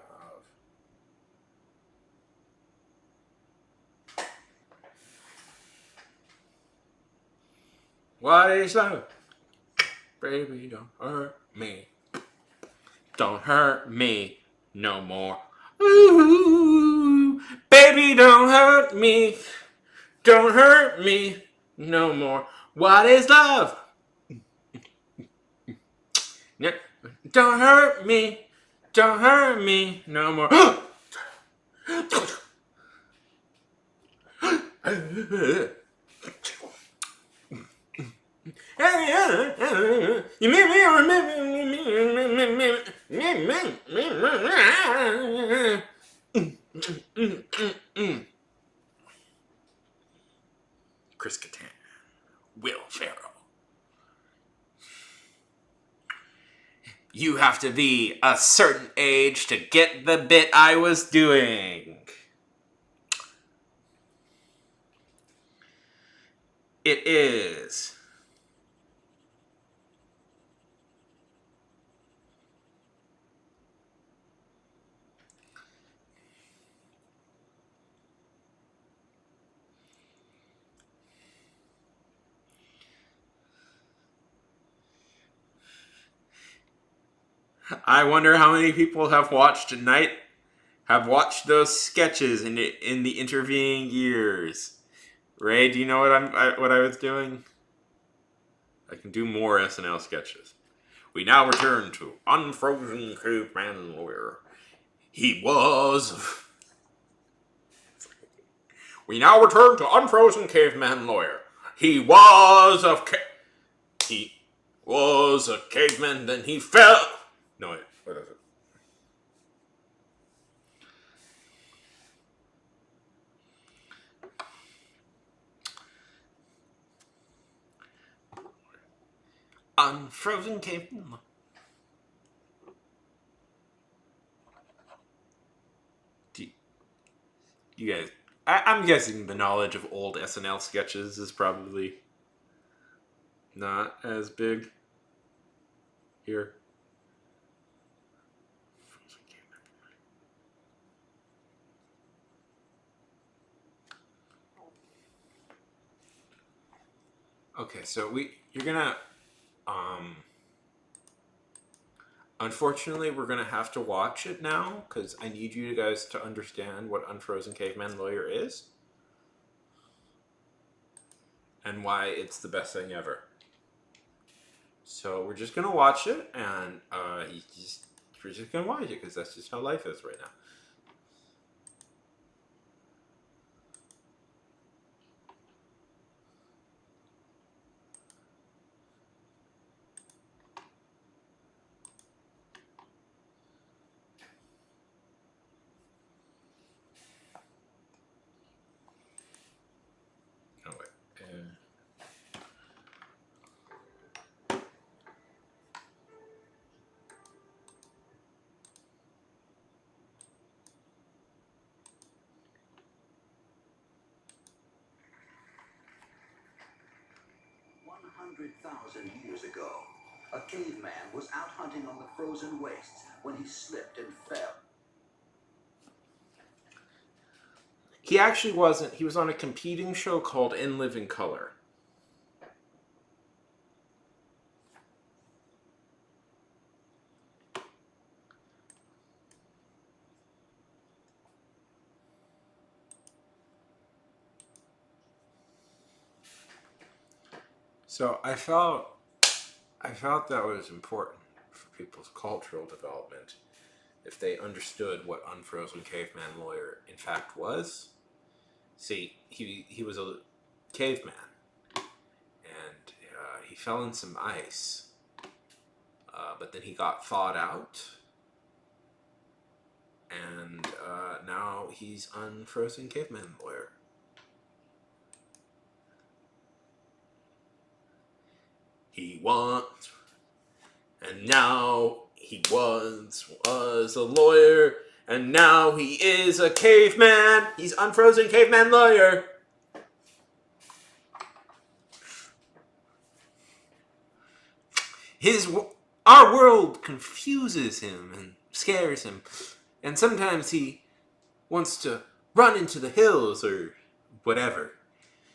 What is love? Baby, don't hurt me. Don't hurt me no more. Ooh, baby, don't hurt me. Don't hurt me no more. What is love? Don't hurt me. Don't hurt me no more. You made me Chris Kattan, Will Ferrell. You have to be a certain age to get the bit I was doing. It is. I wonder how many people have watched those sketches in the intervening years. Ray, do you know what I was doing? I can do more SNL sketches. We now return to Unfrozen Caveman Lawyer. He was. We now return to Unfrozen Caveman Lawyer. He was a caveman, then he fell. No, wait, what is it? Unfrozen Caveman. You guys, I'm guessing the knowledge of old SNL sketches is probably not as big here. Okay, so you're gonna, unfortunately, we're gonna have to watch it now because I need you guys to understand what Unfrozen Caveman Lawyer is and why it's the best thing ever. So we're just gonna watch it, and we're just gonna watch it because that's just how life is right now. Oh wait. 100,000 years ago, a caveman was out hunting on the frozen wastes when he slipped and fell. He actually wasn't. He was on a competing show called In Living Color. So I felt that was important for people's cultural development if they understood what Unfrozen Caveman Lawyer in fact was. See, he was a caveman, and he fell in some ice, but then he got thawed out, and now he's Unfrozen Caveman Lawyer. He once, and now he was a lawyer, and now he is a caveman. He's Unfrozen Caveman Lawyer. Our world confuses him and scares him, and sometimes he wants to run into the hills or whatever.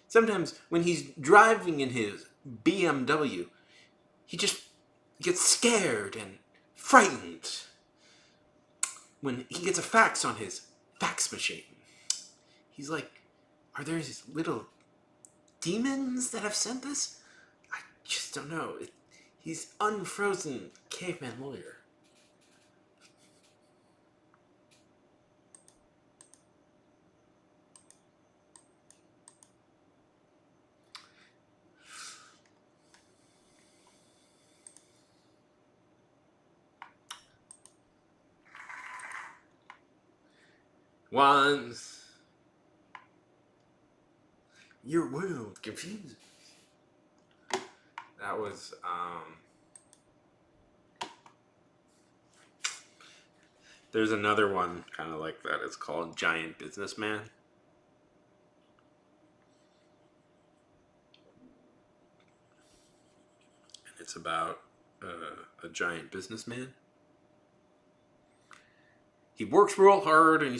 Sometimes when he's driving in his BMW, he just gets scared and frightened when he gets a fax on his fax machine. He's like, are there these little demons that have sent this? I just don't know. He's unfrozen caveman lawyer. Once your world confuses. That was there's another one kind of like that. It's called Giant Businessman. And it's about a giant businessman. He works real hard and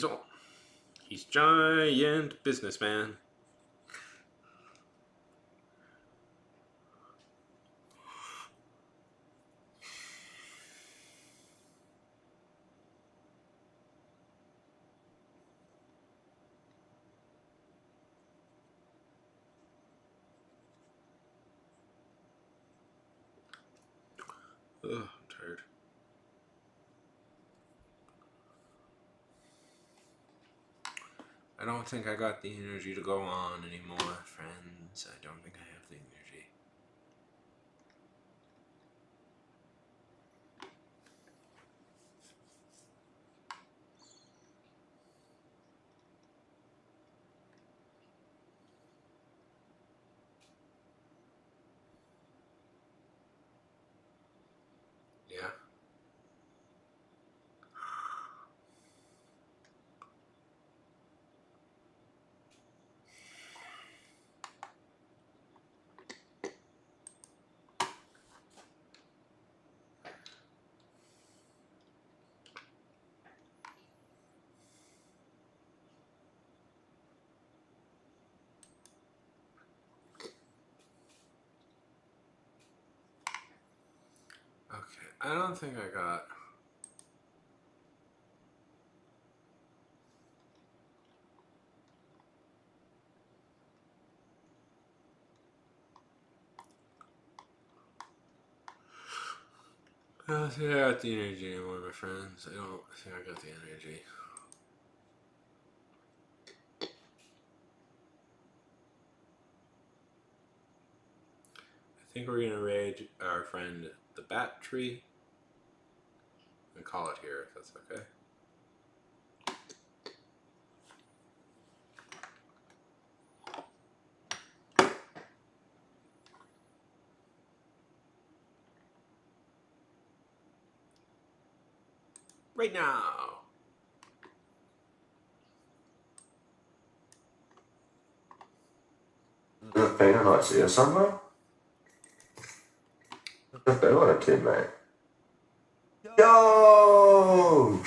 he's giant businessman. Ugh, I'm tired. I don't think I got the energy to go on anymore, friends. I don't think I have the energy. Yeah. Okay, I don't think I got... I don't think I got the energy anymore, my friends. I don't think I got the energy. I think we're gonna raid our friend the Bat Tree and call it here, if that's okay. Right now. Thing I'd like to see her somewhere. If they wanted to, mate. Yo!